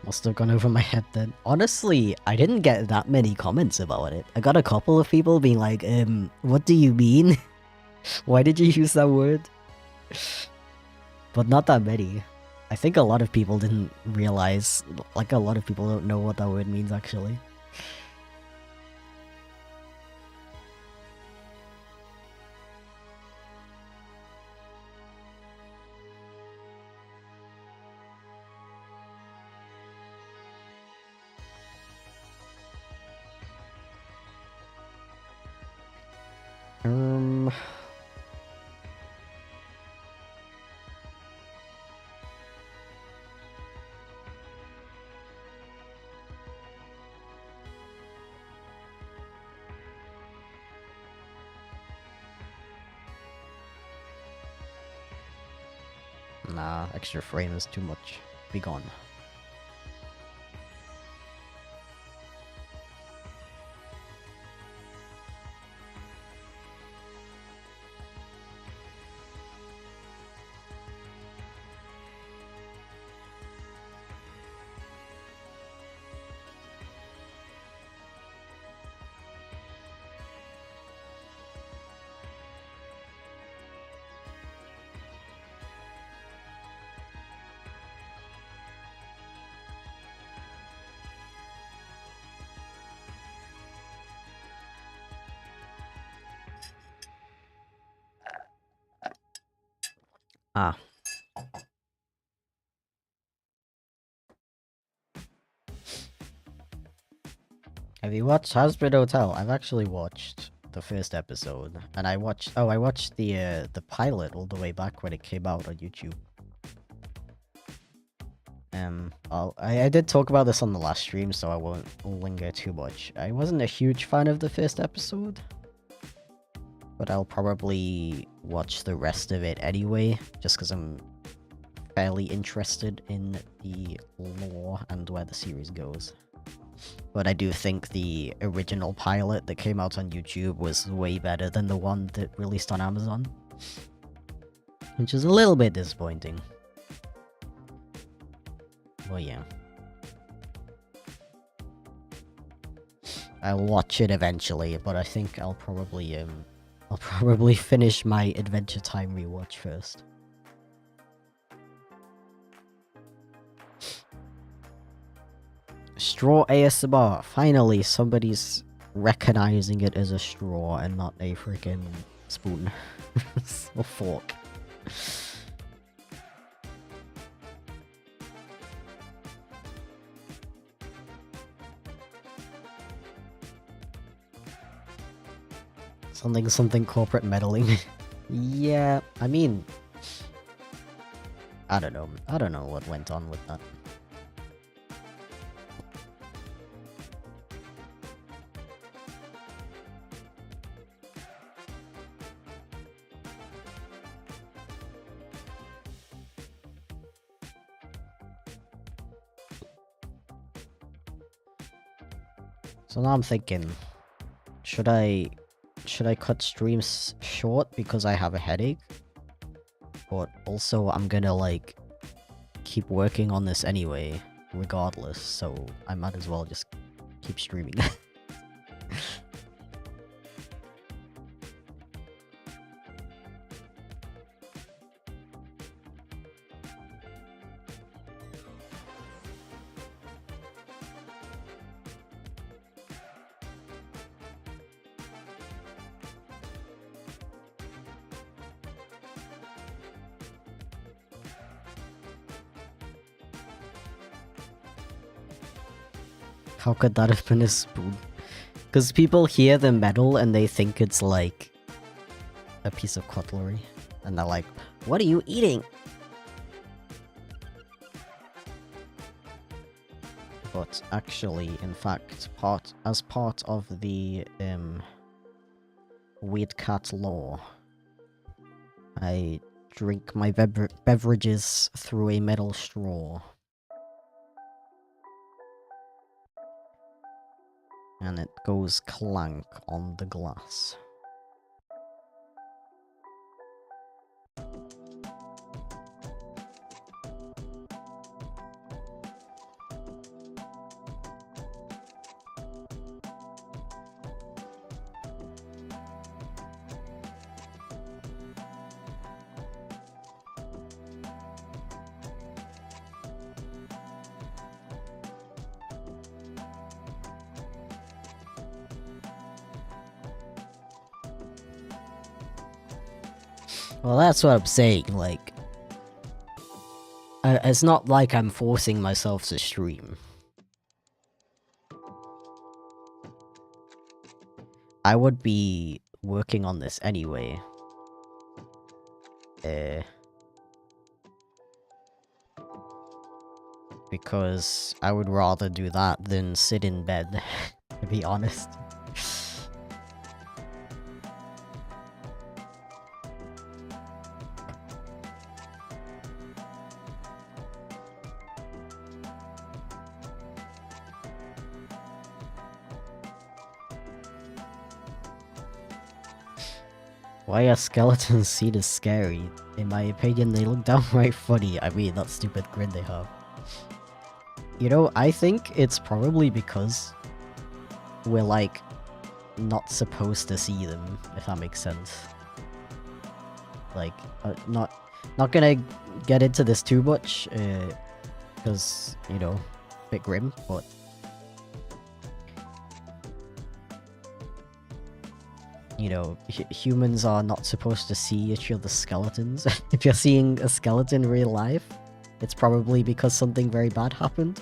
Must have gone over my head then. Honestly, I didn't get that many comments about it. I got a couple of people being like, what do you mean? Why did you use that word? But not that many. I think a lot of people didn't realize, like a lot of people don't know what that word means actually. Nah, extra frame is too much. Be gone. Ah. Have you watched Hasbro Hotel? I've actually watched the first episode, and I watched the pilot all the way back when it came out on YouTube. I did talk about this on the last stream, so I won't linger too much. I wasn't a huge fan of the first episode, but I'll probably watch the rest of it anyway, just because I'm fairly interested in the lore and where the series goes. But I do think the original pilot that came out on YouTube was way better than the one that released on Amazon, which is a little bit disappointing. Well, yeah. I'll watch it eventually, but I think I'll probably finish my Adventure Time rewatch first. Straw ASMR. Finally, somebody's recognizing it as a straw and not a freaking spoon or fork. Something corporate meddling. Yeah, I mean, I don't know. I don't know what went on with that. So now I'm thinking, should I cut streams short because I have a headache? But also I'm gonna like keep working on this anyway, regardless, so I might as well just keep streaming. How could that have been a spoon? Because people hear the metal and they think it's like a piece of cutlery. And they're like, what are you eating? But actually, in fact, as part of the Weird Cat law, I drink my beverages through a metal straw. And it goes clank on the glass. Well, that's what I'm saying, like... it's not like I'm forcing myself to stream. I would be working on this anyway. Because I would rather do that than sit in bed, to be honest. Why are skeletons seen as scary? In my opinion, they look downright funny. I mean, that stupid grin they have. You know, I think it's probably because we're, like, not supposed to see them, if that makes sense. Like, not gonna get into this too much, because, you know, a bit grim, but... You know, humans are not supposed to see each other's skeletons. If you're seeing a skeleton in real life, it's probably because something very bad happened.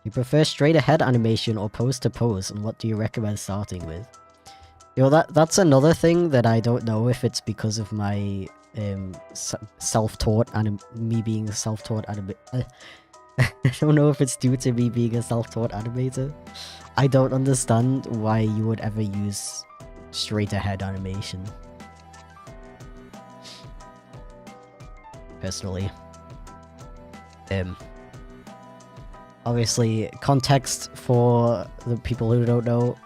You prefer straight ahead animation or pose to pose, and what do you recommend starting with? You know, that's another thing that I don't know if it's because of my self-taught me being a self-taught animator. I don't know if it's due to me being a self-taught animator. I don't understand why you would ever use straight ahead animation. Personally. Obviously, context for the people who don't know,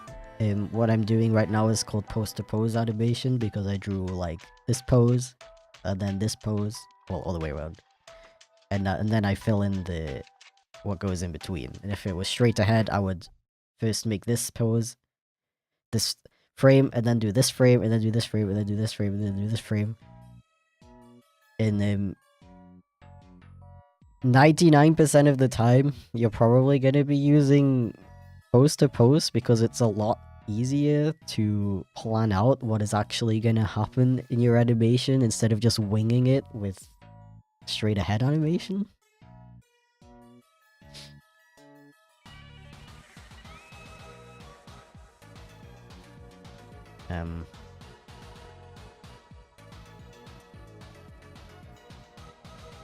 what I'm doing right now is called pose-to-pose animation because I drew, like, this pose, and then this pose, well, all the way around. And then I fill in what goes in between. And if it was straight ahead, I would first make this pose, this frame, and then do this frame, and then do this frame, and then do this frame, and then do this frame. And 99% of the time, you're probably going to be using pose-to-pose because it's a lot easier to plan out what is actually going to happen in your animation instead of just winging it with straight ahead animation.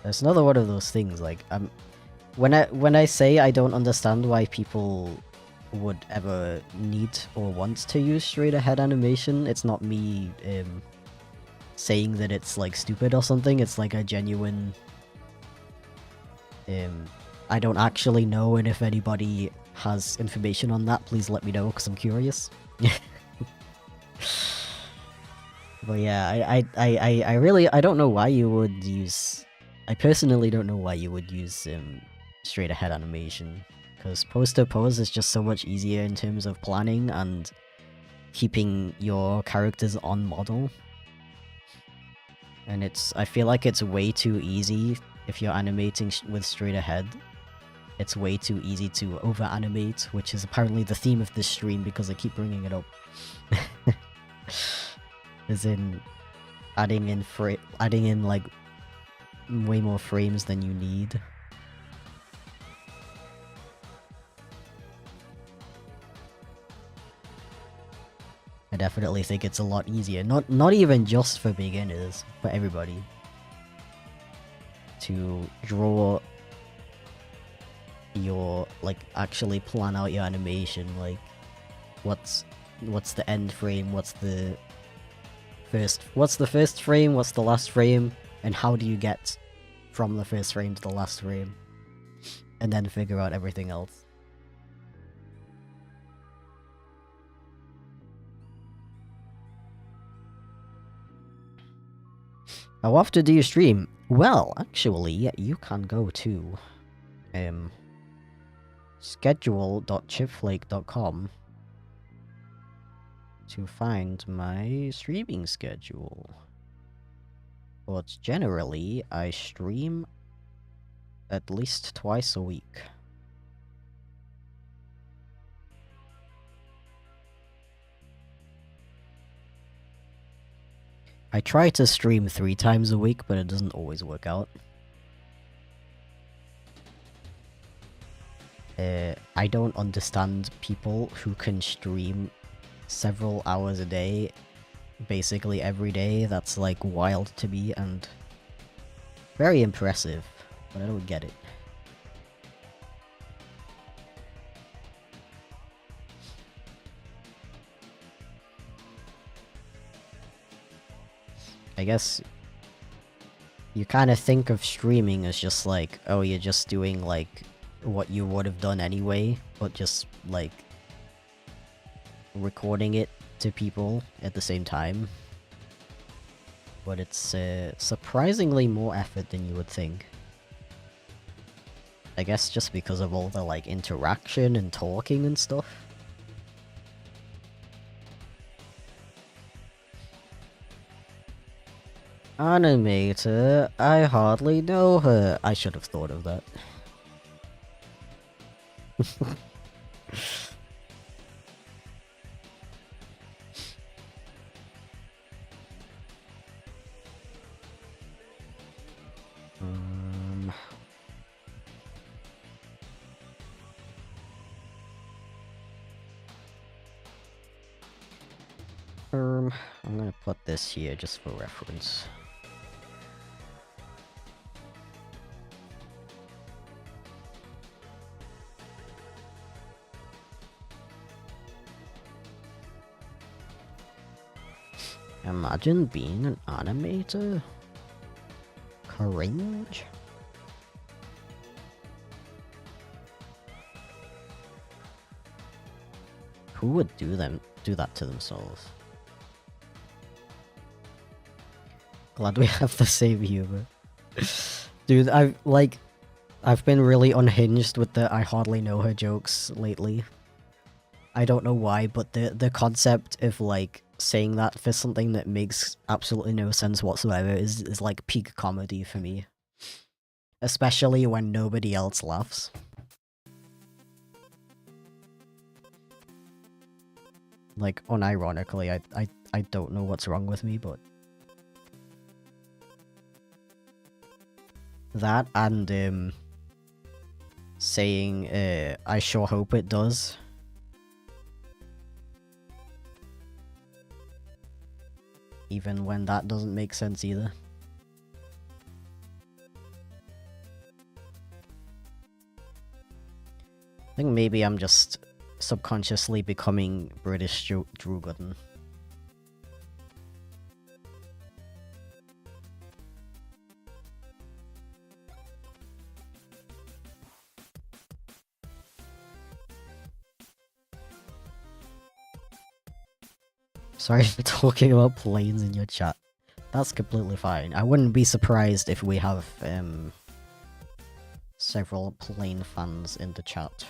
There's another one of those things, like, when I say I don't understand why people would ever need or want to use straight ahead animation, it's not me saying that it's, like, stupid or something. It's like a genuine I don't actually know, and if anybody has information on that, please let me know because I'm curious. But yeah, I really don't know why you would use... I personally don't know why you would use straight ahead animation, because pose-to-pose is just so much easier in terms of planning and keeping your characters on model. And I feel like it's way too easy if you're animating with straight ahead. It's way too easy to over-animate, which is apparently the theme of this stream because I keep bringing it up. As in, adding in like way more frames than you need. I definitely think it's a lot easier, not even just for beginners, for everybody, to draw your, like, actually plan out your animation, like what's the end frame, what's the first frame, what's the last frame, and how do you get from the first frame to the last frame, and then figure out everything else. How often do you stream? Well, actually, you can go to schedule.chipflake.com to find my streaming schedule. But generally, I stream at least twice a week. I try to stream 3 times a week, but it doesn't always work out. I don't understand people who can stream several hours a day, basically every day. That's, like, wild to me and very impressive, but I don't get it. I guess you kind of think of streaming as just like, oh, you're just doing like what you would have done anyway, but just like recording it to people at the same time. But it's surprisingly more effort than you would think. I guess just because of all the like interaction and talking and stuff. Animator, I hardly know her. I should have thought of that. I'm gonna put this here just for reference. Imagine being an animator? Cringe? Who would do that to themselves? Glad we have the same humor. Dude, I've been really unhinged with the I hardly know her jokes lately. I don't know why, but the concept of like saying that for something that makes absolutely no sense whatsoever is like peak comedy for me. Especially when nobody else laughs. Like, unironically, I don't know what's wrong with me, but that and saying I sure hope it does. Even when that doesn't make sense either. I think maybe I'm just subconsciously becoming British Drew Gooden. Sorry for talking about planes in your chat. That's completely fine. I wouldn't be surprised if we have several plane fans in the chat.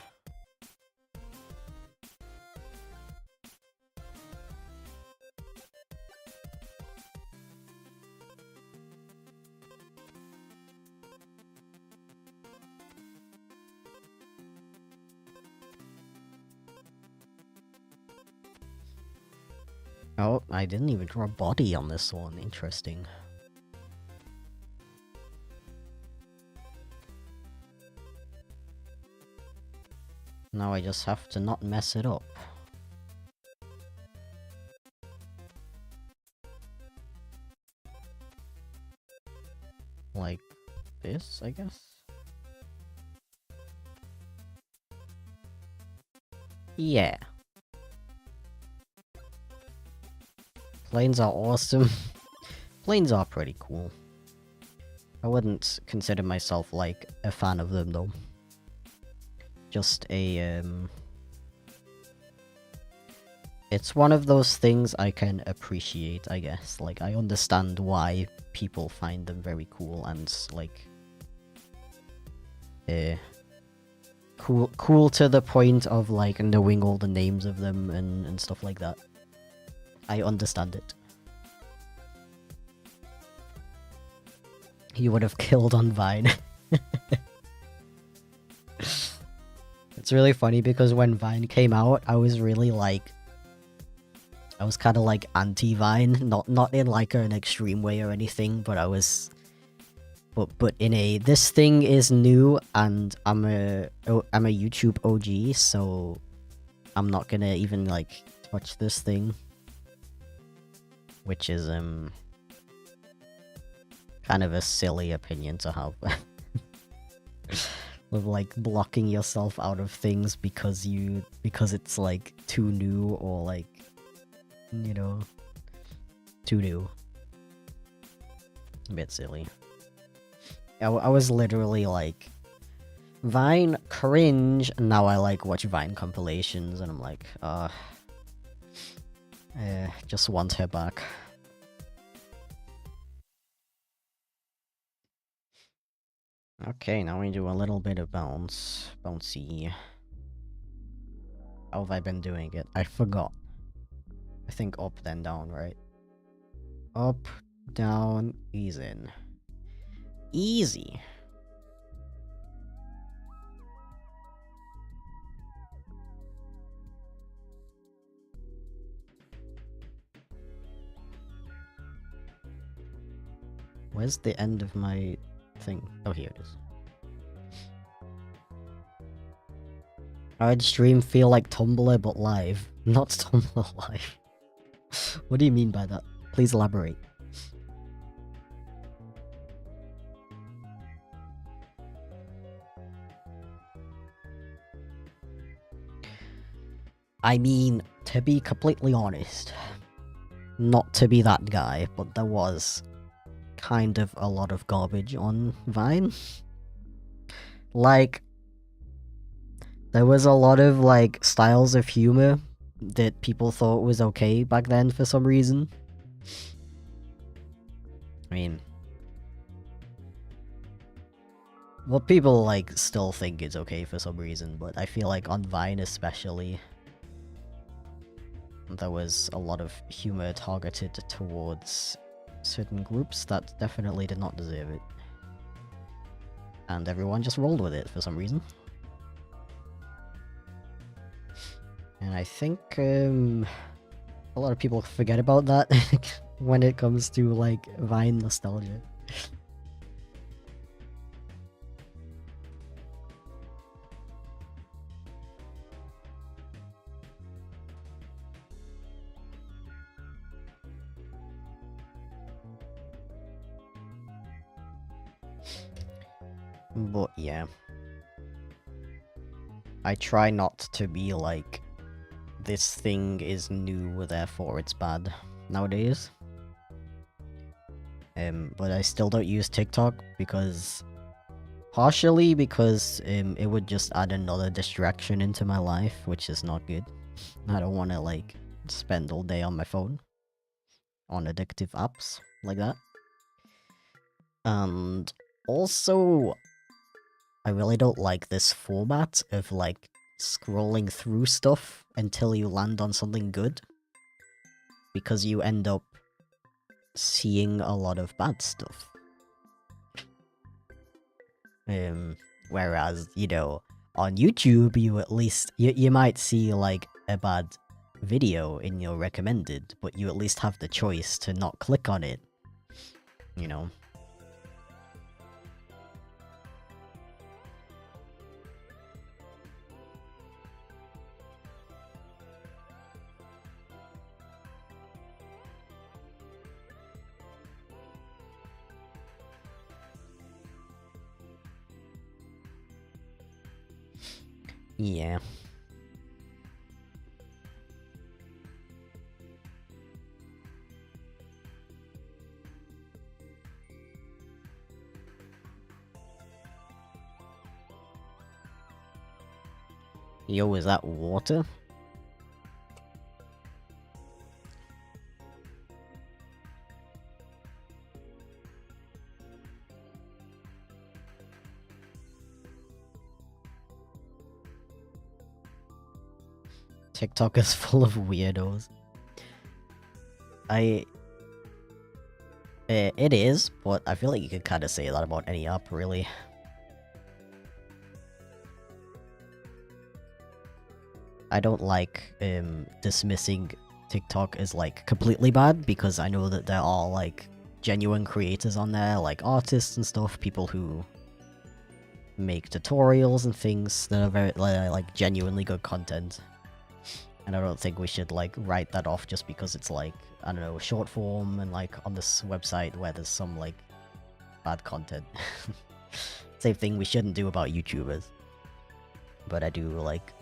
Oh, I didn't even draw a body on this one. Interesting. Now I just have to not mess it up. Like this, I guess? Yeah. Planes are awesome. Planes are pretty cool. I wouldn't consider myself like a fan of them though. Just a it's one of those things I can appreciate, I guess. Like, I understand why people find them very cool and like cool to the point of like knowing all the names of them and stuff like that. I understand it. He would have killed on Vine. It's really funny because when Vine came out, I was really like... I was kind of like anti-Vine, not in like an extreme way or anything, but I was... But in a... This thing is new and I'm a YouTube OG, so... I'm not gonna even like touch this thing. Which is, kind of a silly opinion to have. With, like, blocking yourself out of things because it's, like, too new or, like, you know, too new. A bit silly. I was literally like, Vine cringe, and now I like watch Vine compilations, and I'm like, just want her back. Okay, now we do a little bit of bouncy. How have I been doing it? I forgot. I think up then down, right? Up, down, ease in. Easy. Where's the end of my thing? Oh, here it is. I'd stream feel like Tumblr but live, not Tumblr live. What do you mean by that? Please elaborate. I mean, to be completely honest, not to be that guy, but there was kind of a lot of garbage on Vine. Like, there was a lot of, like, styles of humor that people thought was okay back then for some reason. I mean, well, people, like, still think it's okay for some reason, but I feel like on Vine especially, there was a lot of humor targeted towards certain groups that definitely did not deserve it. And everyone just rolled with it for some reason. And I think, a lot of people forget about that when it comes to, like, Vine nostalgia. But yeah. I try not to be like, this thing is new, therefore it's bad nowadays. But I still don't use TikTok because... Partially because it would just add another distraction into my life, which is not good. I don't want to, like, spend all day on my phone. On addictive apps like that. And also, I really don't like this format of, like, scrolling through stuff until you land on something good. Because you end up seeing a lot of bad stuff. Whereas, you know, on YouTube, you at least... You might see, like, a bad video in your recommended, but you at least have the choice to not click on it. You know? Yeah. Yo, is that water? TikTok is full of weirdos. It is, but I feel like you could kind of say that about any app, really. I don't like, dismissing TikTok as, like, completely bad, because I know that there are, like, genuine creators on there, like artists and stuff, people who make tutorials and things that are very, like, genuinely good content. And I don't think we should, like, write that off just because it's, like, I don't know, short form and, like, on this website where there's some, like, bad content. Same thing we shouldn't do about YouTubers. But I do, like...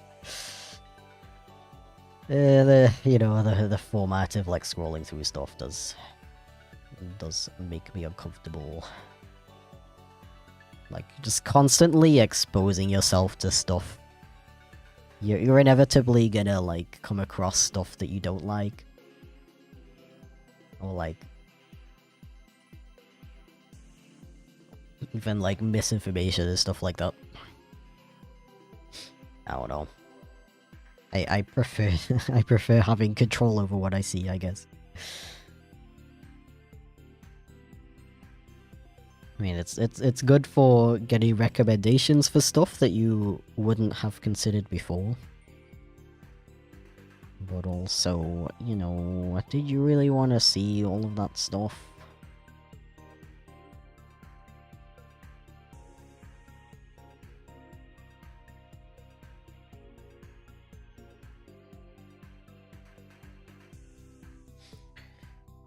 the format of, like, scrolling through stuff does make me uncomfortable. Like, just constantly exposing yourself to stuff. You're inevitably gonna, like, come across stuff that you don't like. Or, like... even, like, misinformation and stuff like that. I don't know. I prefer I prefer having control over what I see, I guess. I mean, it's good for getting recommendations for stuff that you wouldn't have considered before. But also, you know, did you really want to see all of that stuff?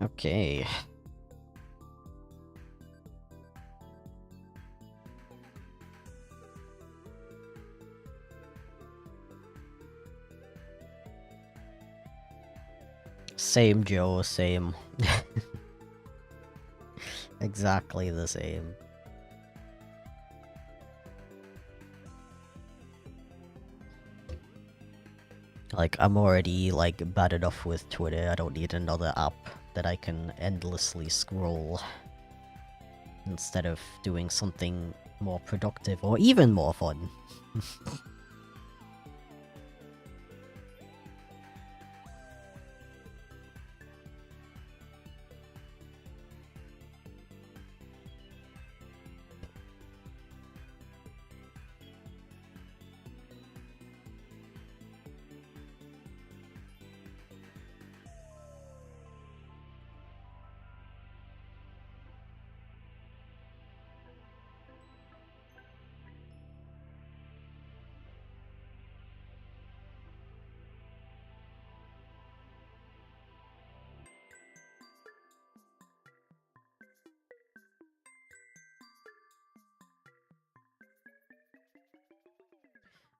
Okay. Same, Joe, same. Exactly the same. Like, I'm already, like, bad enough with Twitter. I don't need another app that I can endlessly scroll. Instead of doing something more productive or even more fun.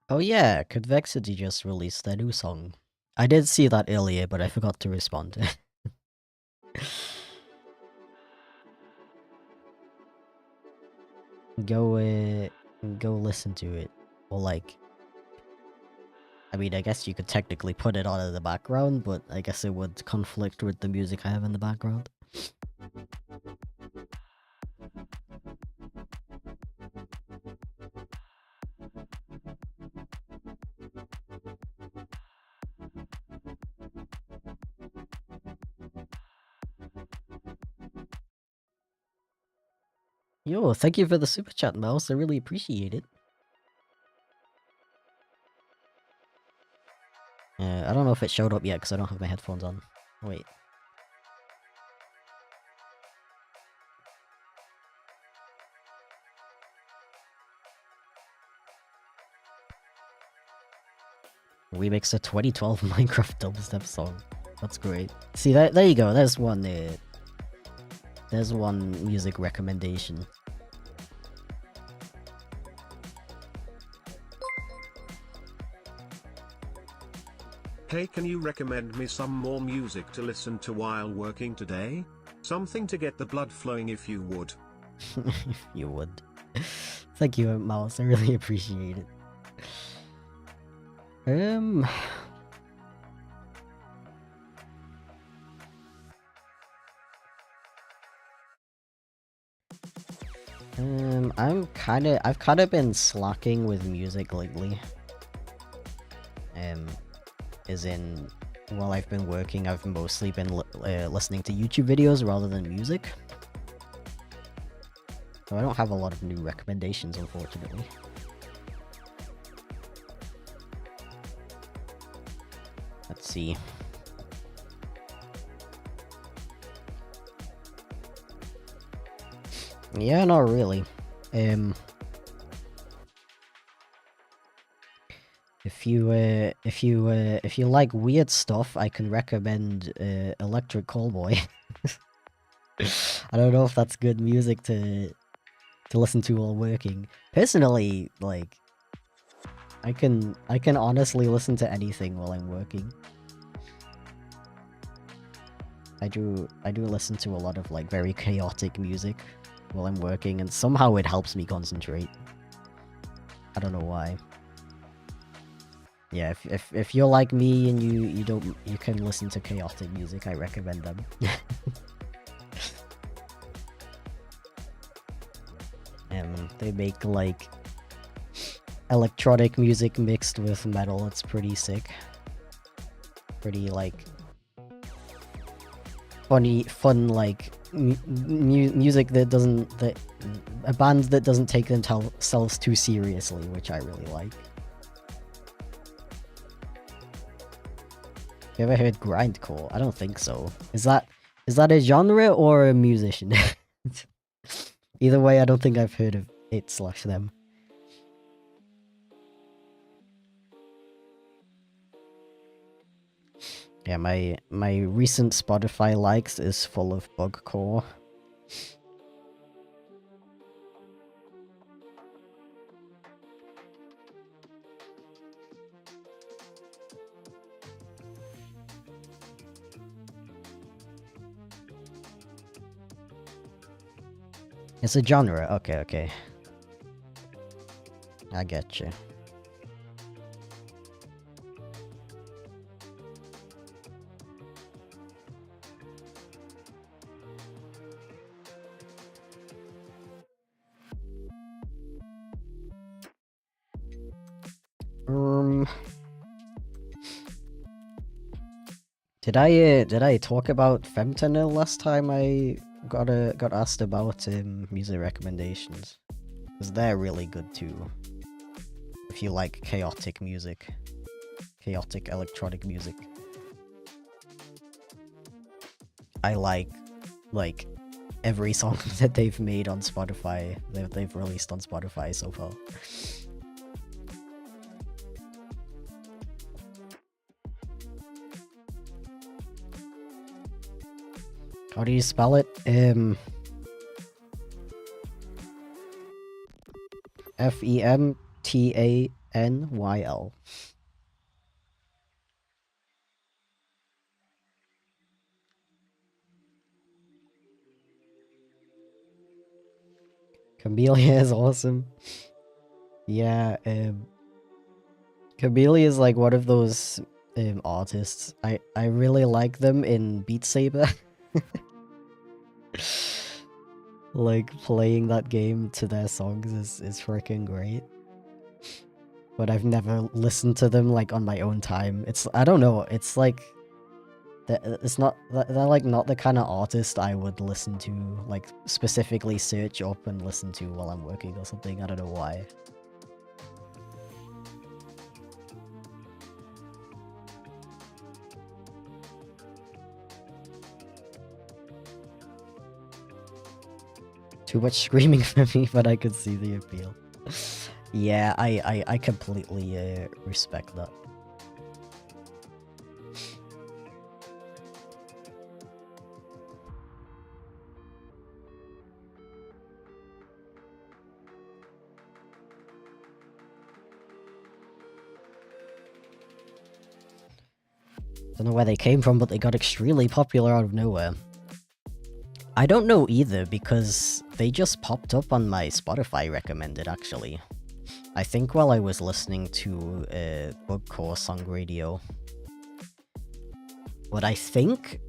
Oh yeah, Convexity just released their new song. I did see that earlier, but I forgot to respond. Go listen to it. Or like... I mean, I guess you could technically put it on in the background, but I guess it would conflict with the music I have in the background. Yo, thank you for the super chat, Mouse. I really appreciate it. I don't know if it showed up yet because I don't have my headphones on. Wait. Remix a 2012 Minecraft dubstep song. That's great. See, there you go. There's one music recommendation. Hey, can you recommend me some more music to listen to while working today? Something to get the blood flowing if you would. If you would. Thank you, Mouse. I really appreciate it. I've kind of been slacking with music lately. As in, while I've been working, I've mostly been listening to YouTube videos rather than music. So I don't have a lot of new recommendations, unfortunately. Let's see. Yeah, not really. If you like weird stuff, I can recommend Electric Callboy. I don't know if that's good music to listen to while working. Personally, like, I can honestly listen to anything while I'm working. I do listen to a lot of like very chaotic music while I'm working, and somehow it helps me concentrate. I don't know why. Yeah, if you're like me and you can listen to chaotic music, I recommend them. They make like electronic music mixed with metal. It's pretty sick. Pretty like fun like music that doesn't a band that doesn't take themselves too seriously, which I really like. You ever heard grindcore? I don't think so. Is that a genre or a musician? Either way, I don't think I've heard of it/them. Yeah, my recent Spotify likes is full of bugcore. It's a genre. Okay. I get you. Did I talk about fentanyl last time I got asked about music recommendations? Because they're really good too. If you like chaotic music. Chaotic electronic music. I like every song that they've made on Spotify, that they've released on Spotify so far. How do you spell it? Femtanyl. Camellia is awesome. Yeah, Camellia is like one of those artists. I really like them in Beat Saber. Like playing that game to their songs is freaking great. But I've never listened to them like on my own time. I don't know, it's like they're like not the kind of artist I would listen to, like specifically search up and listen to while I'm working or something. I don't know why. Too much screaming for me, but I could see the appeal. Yeah, I completely respect that. Don't know where they came from, but they got extremely popular out of nowhere. I don't know either, because they just popped up on my Spotify recommended, actually. I think while I was listening to Bugcore Song Radio. But I think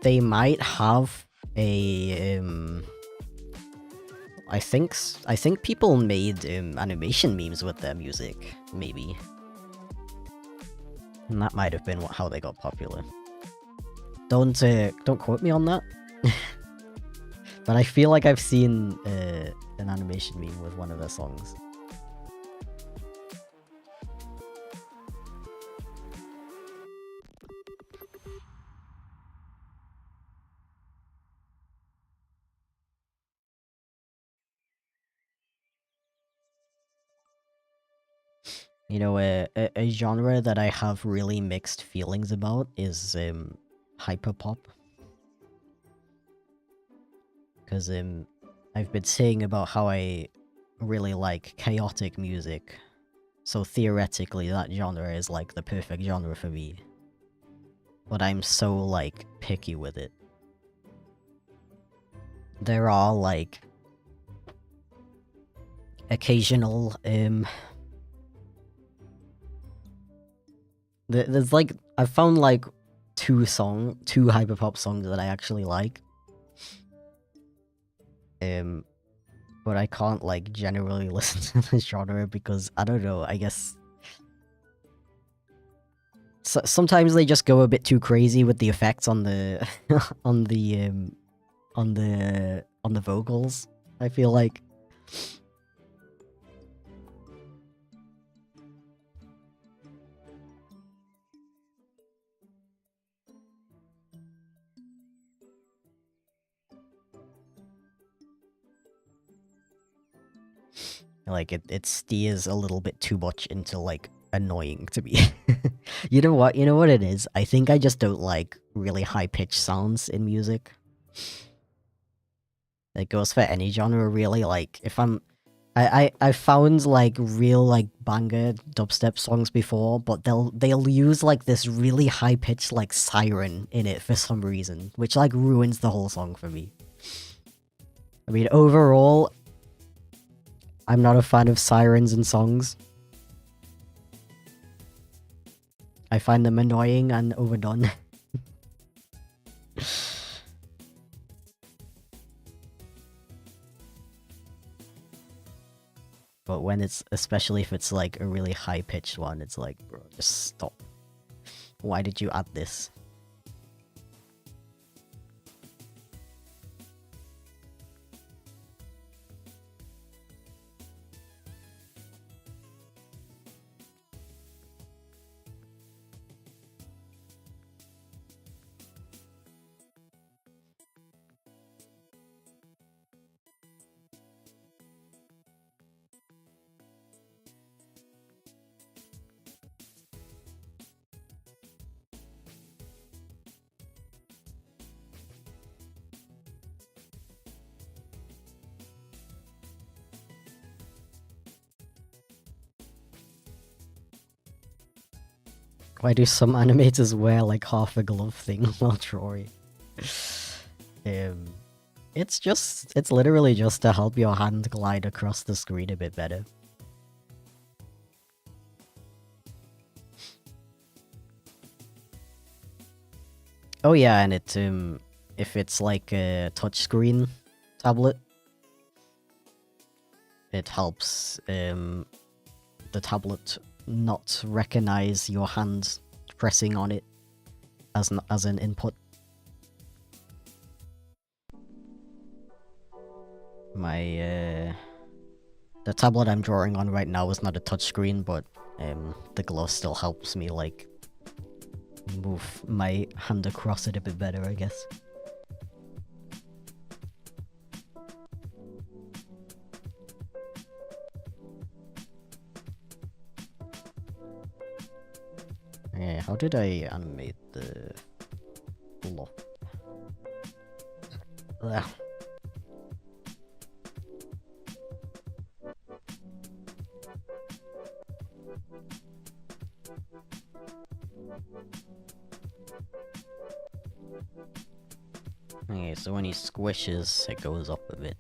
they might have a I think people made animation memes with their music, maybe. And that might have been how they got popular. Don't quote me on that. But I feel like I've seen an animation meme with one of their songs. You know, a genre that I have really mixed feelings about is hyperpop. Because I've been saying about how I really like chaotic music. So theoretically that genre is like the perfect genre for me. But I'm so like picky with it. there are like occasional there's like I've found like two hyperpop songs that I actually like. But I can't like generally listen to this genre because I don't know, I guess sometimes they just go a bit too crazy with the effects on the on the vocals, I feel like. Like it steers a little bit too much into like annoying to me. You know what? You know what it is? I think I just don't like really high-pitched sounds in music. It goes for any genre, really. Like, if I found like real like banger dubstep songs before, but they'll use like this really high-pitched like siren in it for some reason, which like ruins the whole song for me. I mean, overall, I'm not a fan of sirens in songs. I find them annoying and overdone. But when it's, especially if it's like a really high-pitched one, it's like, bro, just stop. Why did you add this? Why do some animators wear like half a glove thing while drawing? It's literally just to help your hand glide across the screen a bit better. Oh yeah, and it if it's like a touchscreen tablet, it helps the tablet not recognize your hand pressing on it as an input. My the tablet I'm drawing on right now is not a touchscreen, but the glove still helps me like move my hand across it a bit better, I guess. Yeah, how did I animate the block? Ugh. Okay, so when he squishes, it goes up a bit.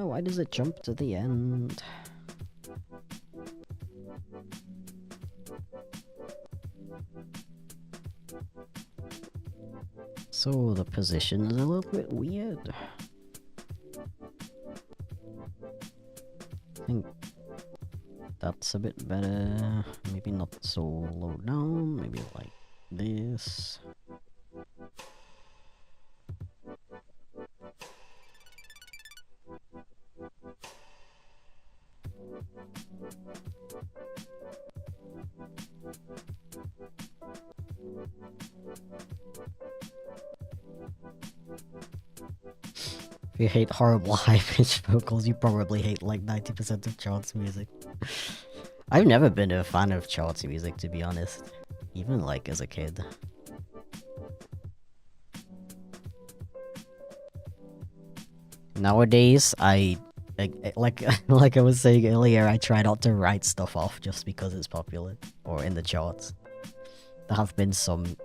Why does it jump to the end? So the position is a little bit weird. I think that's a bit better. Maybe not so low down, maybe like this. If you hate horrible high-pitched vocals, you probably hate like 90% of charts music. I've never been a fan of charts music, to be honest. Even like as a kid. Nowadays, I like I was saying earlier, I try not to write stuff off just because it's popular or in the charts. There have been some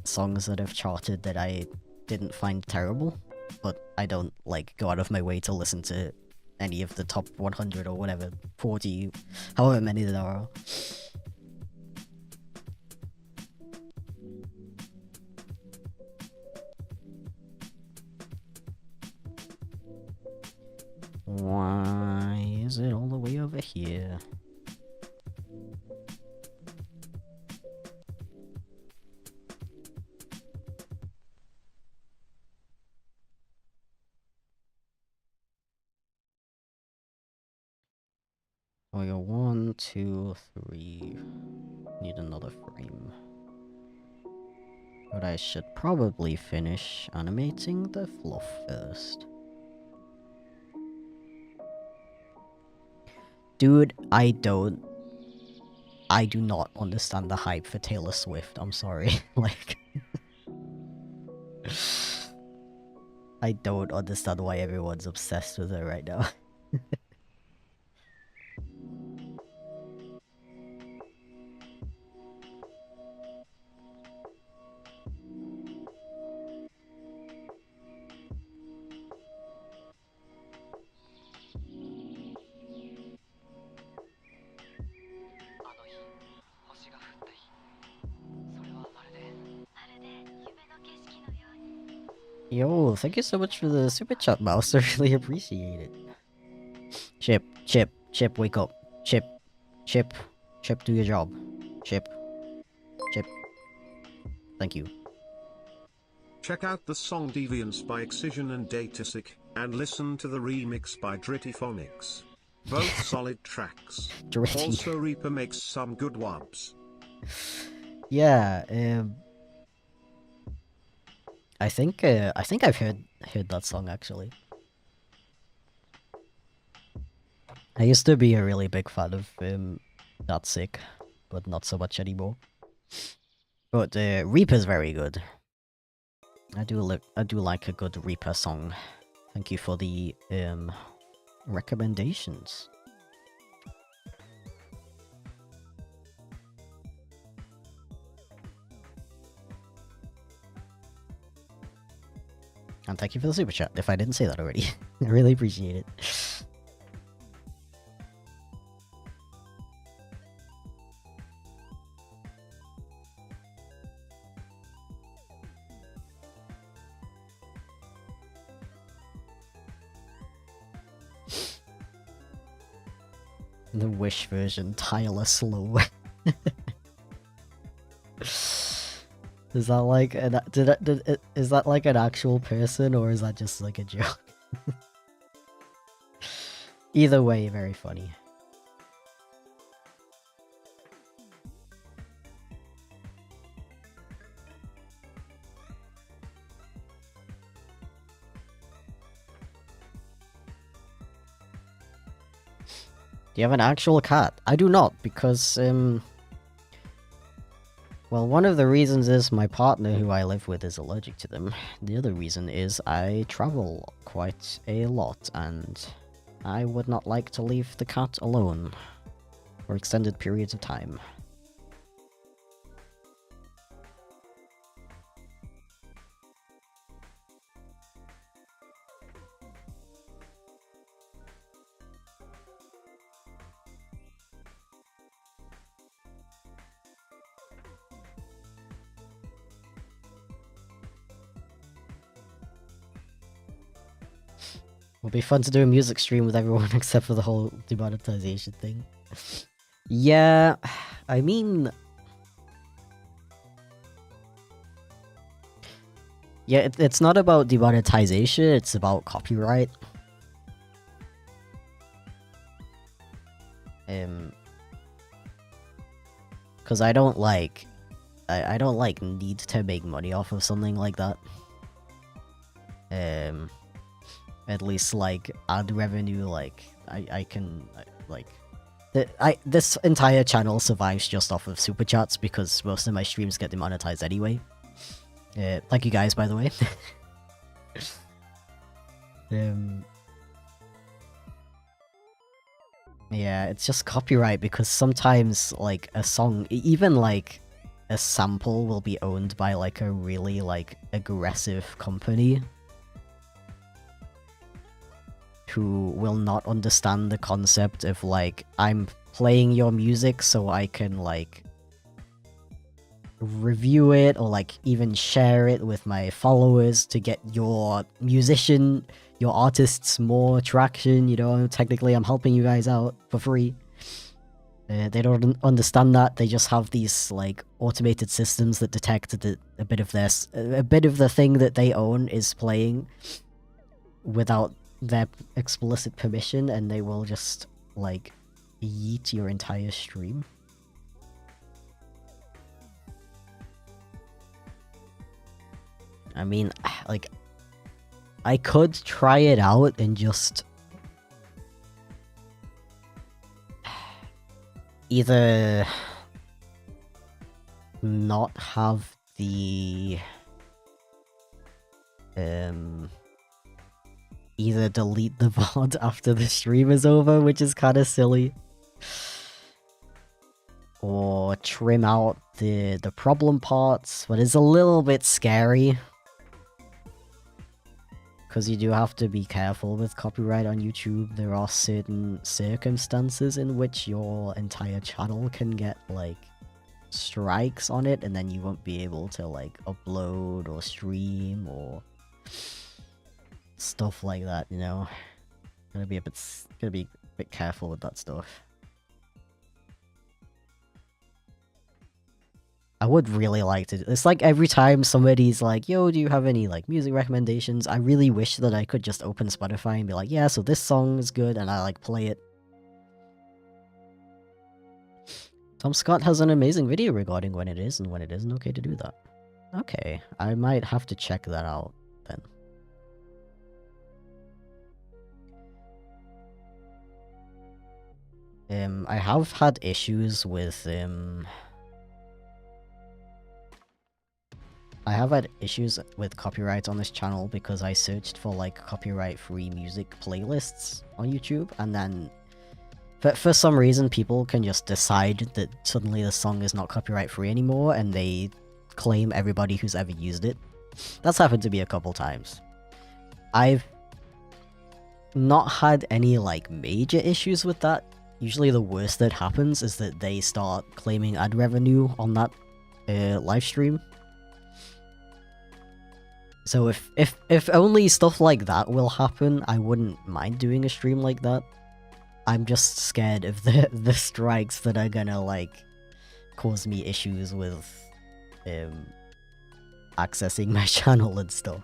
songs that have charted that I didn't find terrible, but I don't like go out of my way to listen to any of the top 100 or whatever, 40, however many there are. Why is it all the way over here? Oh, yeah, 1, 2, 3. Need another frame. But I should probably finish animating the fluff first. Dude, I do not understand the hype for Taylor Swift, I'm sorry. Like... I don't understand why everyone's obsessed with her right now. Yo, thank you so much for the super chat, Mouse. I really appreciate it. Chip, wake up. Chip, do your job. Chip. Thank you. Check out the song Deviance by Excision and Datasic, and listen to the remix by Drittyphonics. Both solid tracks. Dritty. Also Reaper makes some good wobs. Yeah, I think I've heard that song actually. I used to be a really big fan of That's Sick, but not so much anymore. But Reaper's very good. I do like a good Reaper song. Thank you for the recommendations. And thank you for the super chat, if I didn't say that already. I really appreciate it. The Wish version, Tyler Slow. Is that like is that like an actual person, or is that just like a joke? Either way, very funny. Do you have an actual cat? I do not, because well, one of the reasons is my partner who I live with is allergic to them. The other reason is I travel quite a lot, and I would not like to leave the cat alone for extended periods of time. It'll be fun to do a music stream with everyone except for the whole demonetization thing. Yeah, I mean... Yeah, it's not about demonetization, it's about copyright. Because I don't like... I don't like need to make money off of something like that. At least like ad revenue, like I can like this entire channel survives just off of super chats because most of my streams get demonetized anyway. Thank you guys, by the way. Yeah, it's just copyright because sometimes, like, a song, even, like, a sample will be owned by, like, a really, like, aggressive company who will not understand the concept of, like, I'm playing your music so I can, like, review it or, like, even share it with my followers to get your musician, your artists more traction, you know, technically I'm helping you guys out for free. They don't understand that. They just have these, like, automated systems that detect that a bit of the thing that they own is playing without their explicit permission, and they will just, like, yeet your entire stream. I mean, like, I could try it out and just either not have the either delete the VOD after the stream is over, which is kind of silly, or trim out the problem parts, but it's a little bit scary because you do have to be careful with copyright on YouTube. There are certain circumstances in which your entire channel can get, like, strikes on it, and then you won't be able to, like, upload or stream or stuff like that, you know? Gotta be a bit careful with that stuff. I would really like to. It's like every time somebody's like, yo, do you have any, like, music recommendations? I really wish that I could just open Spotify and be like, yeah, so this song is good, and I, like, play it. Tom Scott has an amazing video regarding when it is and when it isn't okay to do that. Okay, I might have to check that out then. I have had issues with, I have had issues with copyright on this channel because I searched for, like, copyright-free music playlists on YouTube, and then for some reason people can just decide that suddenly the song is not copyright-free anymore, and they claim everybody who's ever used it. That's happened to me a couple times. I've not had any, like, major issues with that. Usually the worst that happens is that they start claiming ad revenue on that live stream. So if only stuff like that will happen, I wouldn't mind doing a stream like that. I'm just scared of the strikes that are gonna, like, cause me issues with accessing my channel and stuff.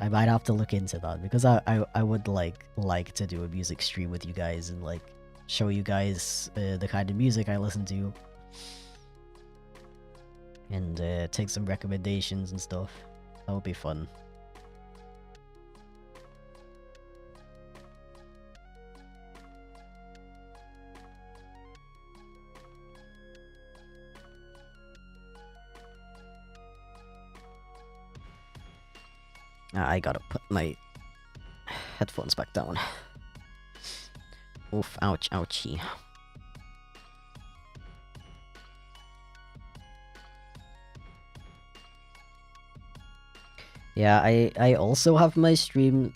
I might have to look into that because I would like to do a music stream with you guys and, like, show you guys the kind of music I listen to and take some recommendations and stuff. That would be fun. I gotta put my headphones back down. Oof, ouch, ouchie. Yeah, I also have my streaming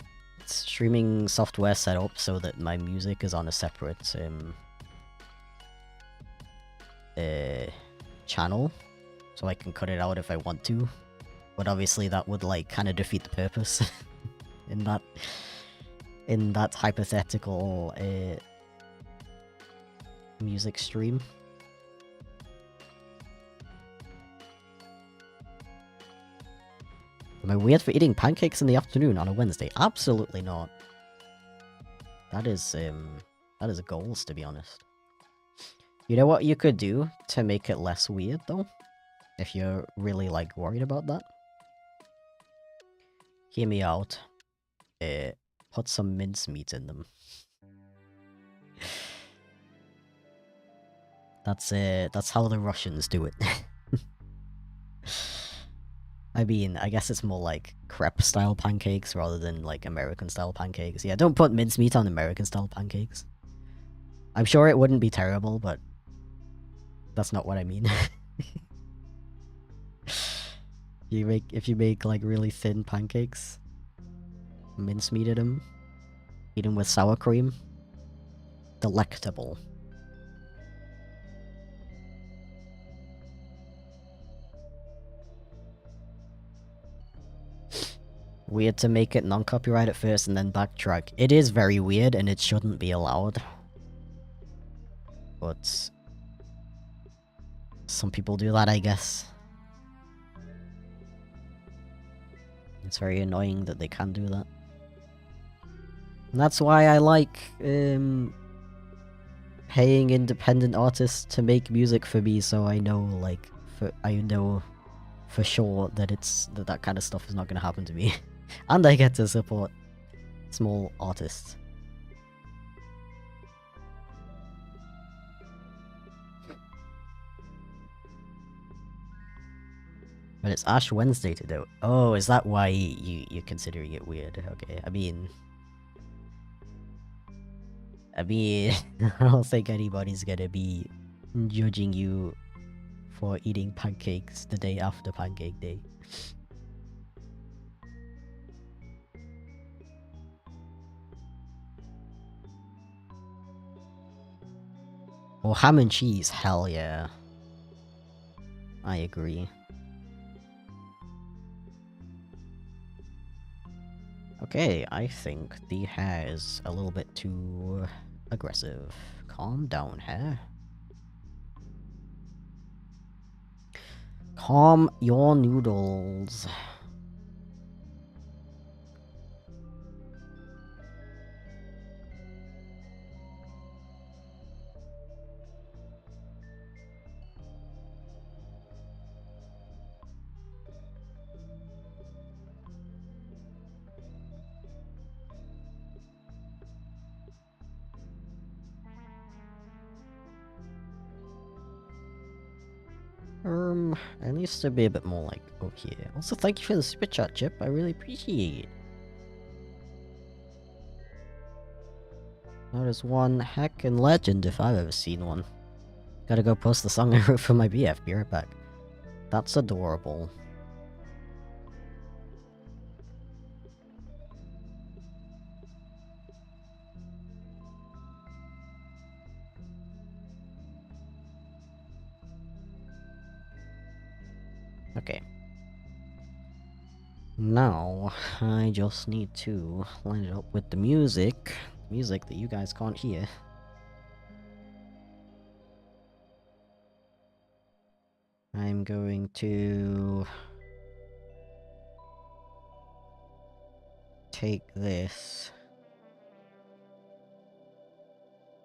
software set up so that my music is on a separate channel, so I can cut it out if I want to. But obviously that would, like, kind of defeat the purpose in that hypothetical music stream. Am I weird for eating pancakes in the afternoon on a Wednesday? Absolutely not. That is goals, to be honest. You know what you could do to make it less weird, though? If you're really, like, worried about that? Hear me out. Put some mincemeat in them. That's how the Russians do it. I mean, I guess it's more like crepe-style pancakes rather than, like, American-style pancakes. Yeah, don't put mincemeat on American-style pancakes. I'm sure it wouldn't be terrible, but that's not what I mean. If you make like really thin pancakes, mincemeated them, eat them with sour cream, delectable. Weird to make it non-copyright at first and then backtrack. It is very weird and it shouldn't be allowed. But some people do that, I guess. It's very annoying that they can do that. And that's why I like paying independent artists to make music for me, so I know like I know for sure that that kind of stuff is not gonna happen to me. And I get to support small artists. But it's Ash Wednesday to do. Oh, is that why you're considering it weird? Okay, I mean, I don't think anybody's gonna be judging you for eating pancakes the day after Pancake Day. Oh, ham and cheese, hell yeah. I agree. Okay, I think the hair is a little bit too aggressive. Calm down, hair. Calm your noodles. It needs to be a bit more like okay. Also, thank you for the super chat, Chip. I really appreciate it. That is one heckin' legend if I've ever seen one. Gotta go post the song I wrote for my BF. Be right back. That's adorable. Okay. Now, I just need to line it up with the music. Music that you guys can't hear. I'm going to take this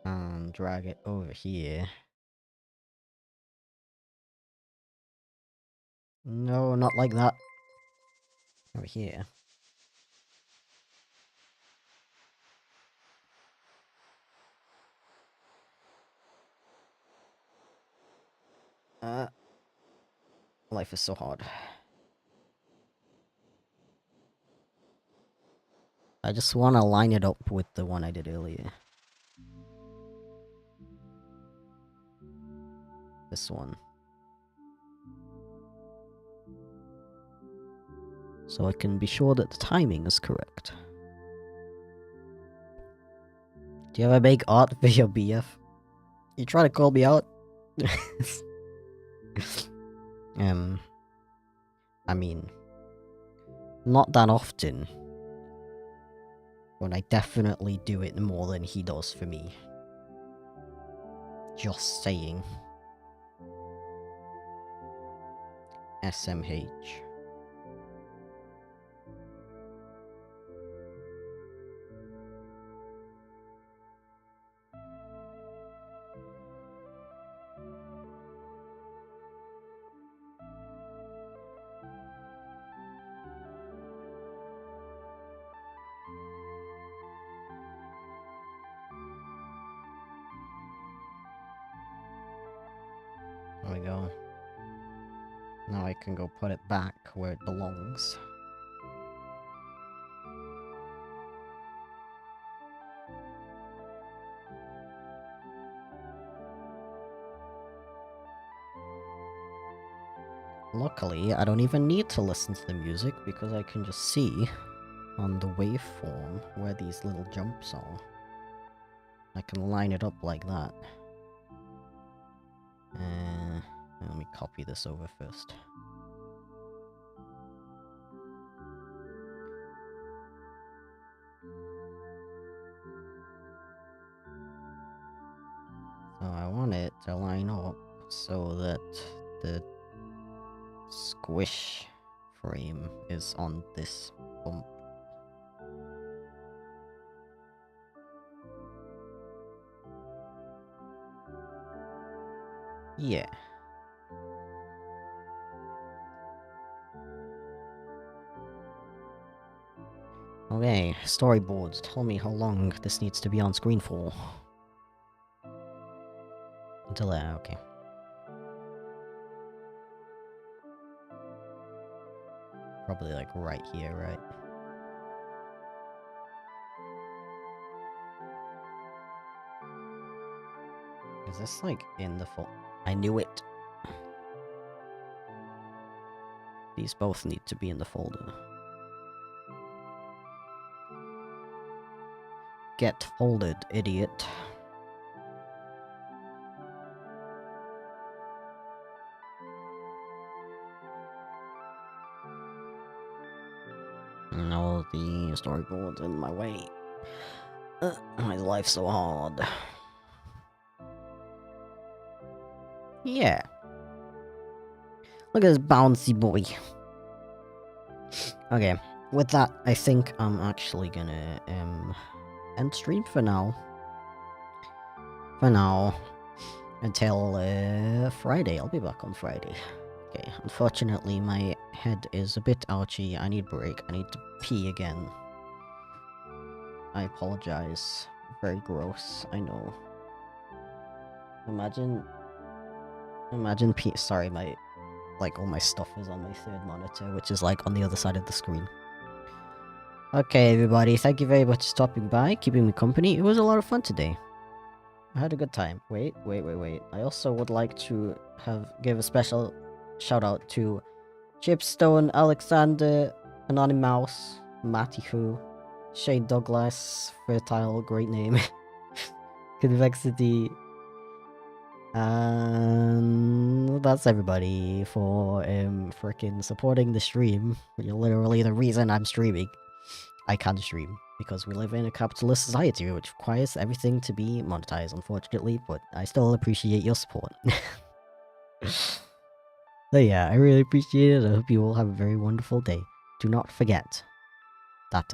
and drag it over here. No, not like that. Over here. Life is so hard. I just want to line it up with the one I did earlier. This one. So I can be sure that the timing is correct. Do you ever make art for your BF? You try to call me out? I mean, not that often. But I definitely do it more than he does for me. Just saying. SMH. There we go. Now I can go put it back where it belongs. Luckily, I don't even need to listen to the music because I can just see on the waveform where these little jumps are. I can line it up like that. Let me copy this over first. So I want it to line up so that the squish frame is on this bump. Yeah. Okay, storyboards. Tell me how long this needs to be on screen for. Until there, okay. Probably like right here, right? Is this like in the I knew it! These both need to be in the folder. Get folded, idiot. No, the storyboard's in my way. My life's so hard. Yeah. Look at this bouncy boy. Okay, with that, I think I'm actually gonna end stream for now. Until Friday. I'll be back on Friday. Okay, unfortunately my head is a bit ouchy. I need a break. I need to pee again. I apologize. Very gross, I know. Imagine sorry, all my stuff is on my third monitor, which is like on the other side of the screen. Okay, everybody, thank you very much for stopping by, keeping me company. It was a lot of fun today. I had a good time. Wait. I also would like to give a special shout out to Chipstone, Alexander, Anonymous, Matty Who, Shane Douglas, Fertile, great name, Convexity, and that's everybody for frickin' supporting the stream. You're literally the reason I'm streaming. I can't stream because we live in a capitalist society which requires everything to be monetized, unfortunately, but I still appreciate your support. So yeah, I really appreciate it. I hope you all have a very wonderful day. Do not forget that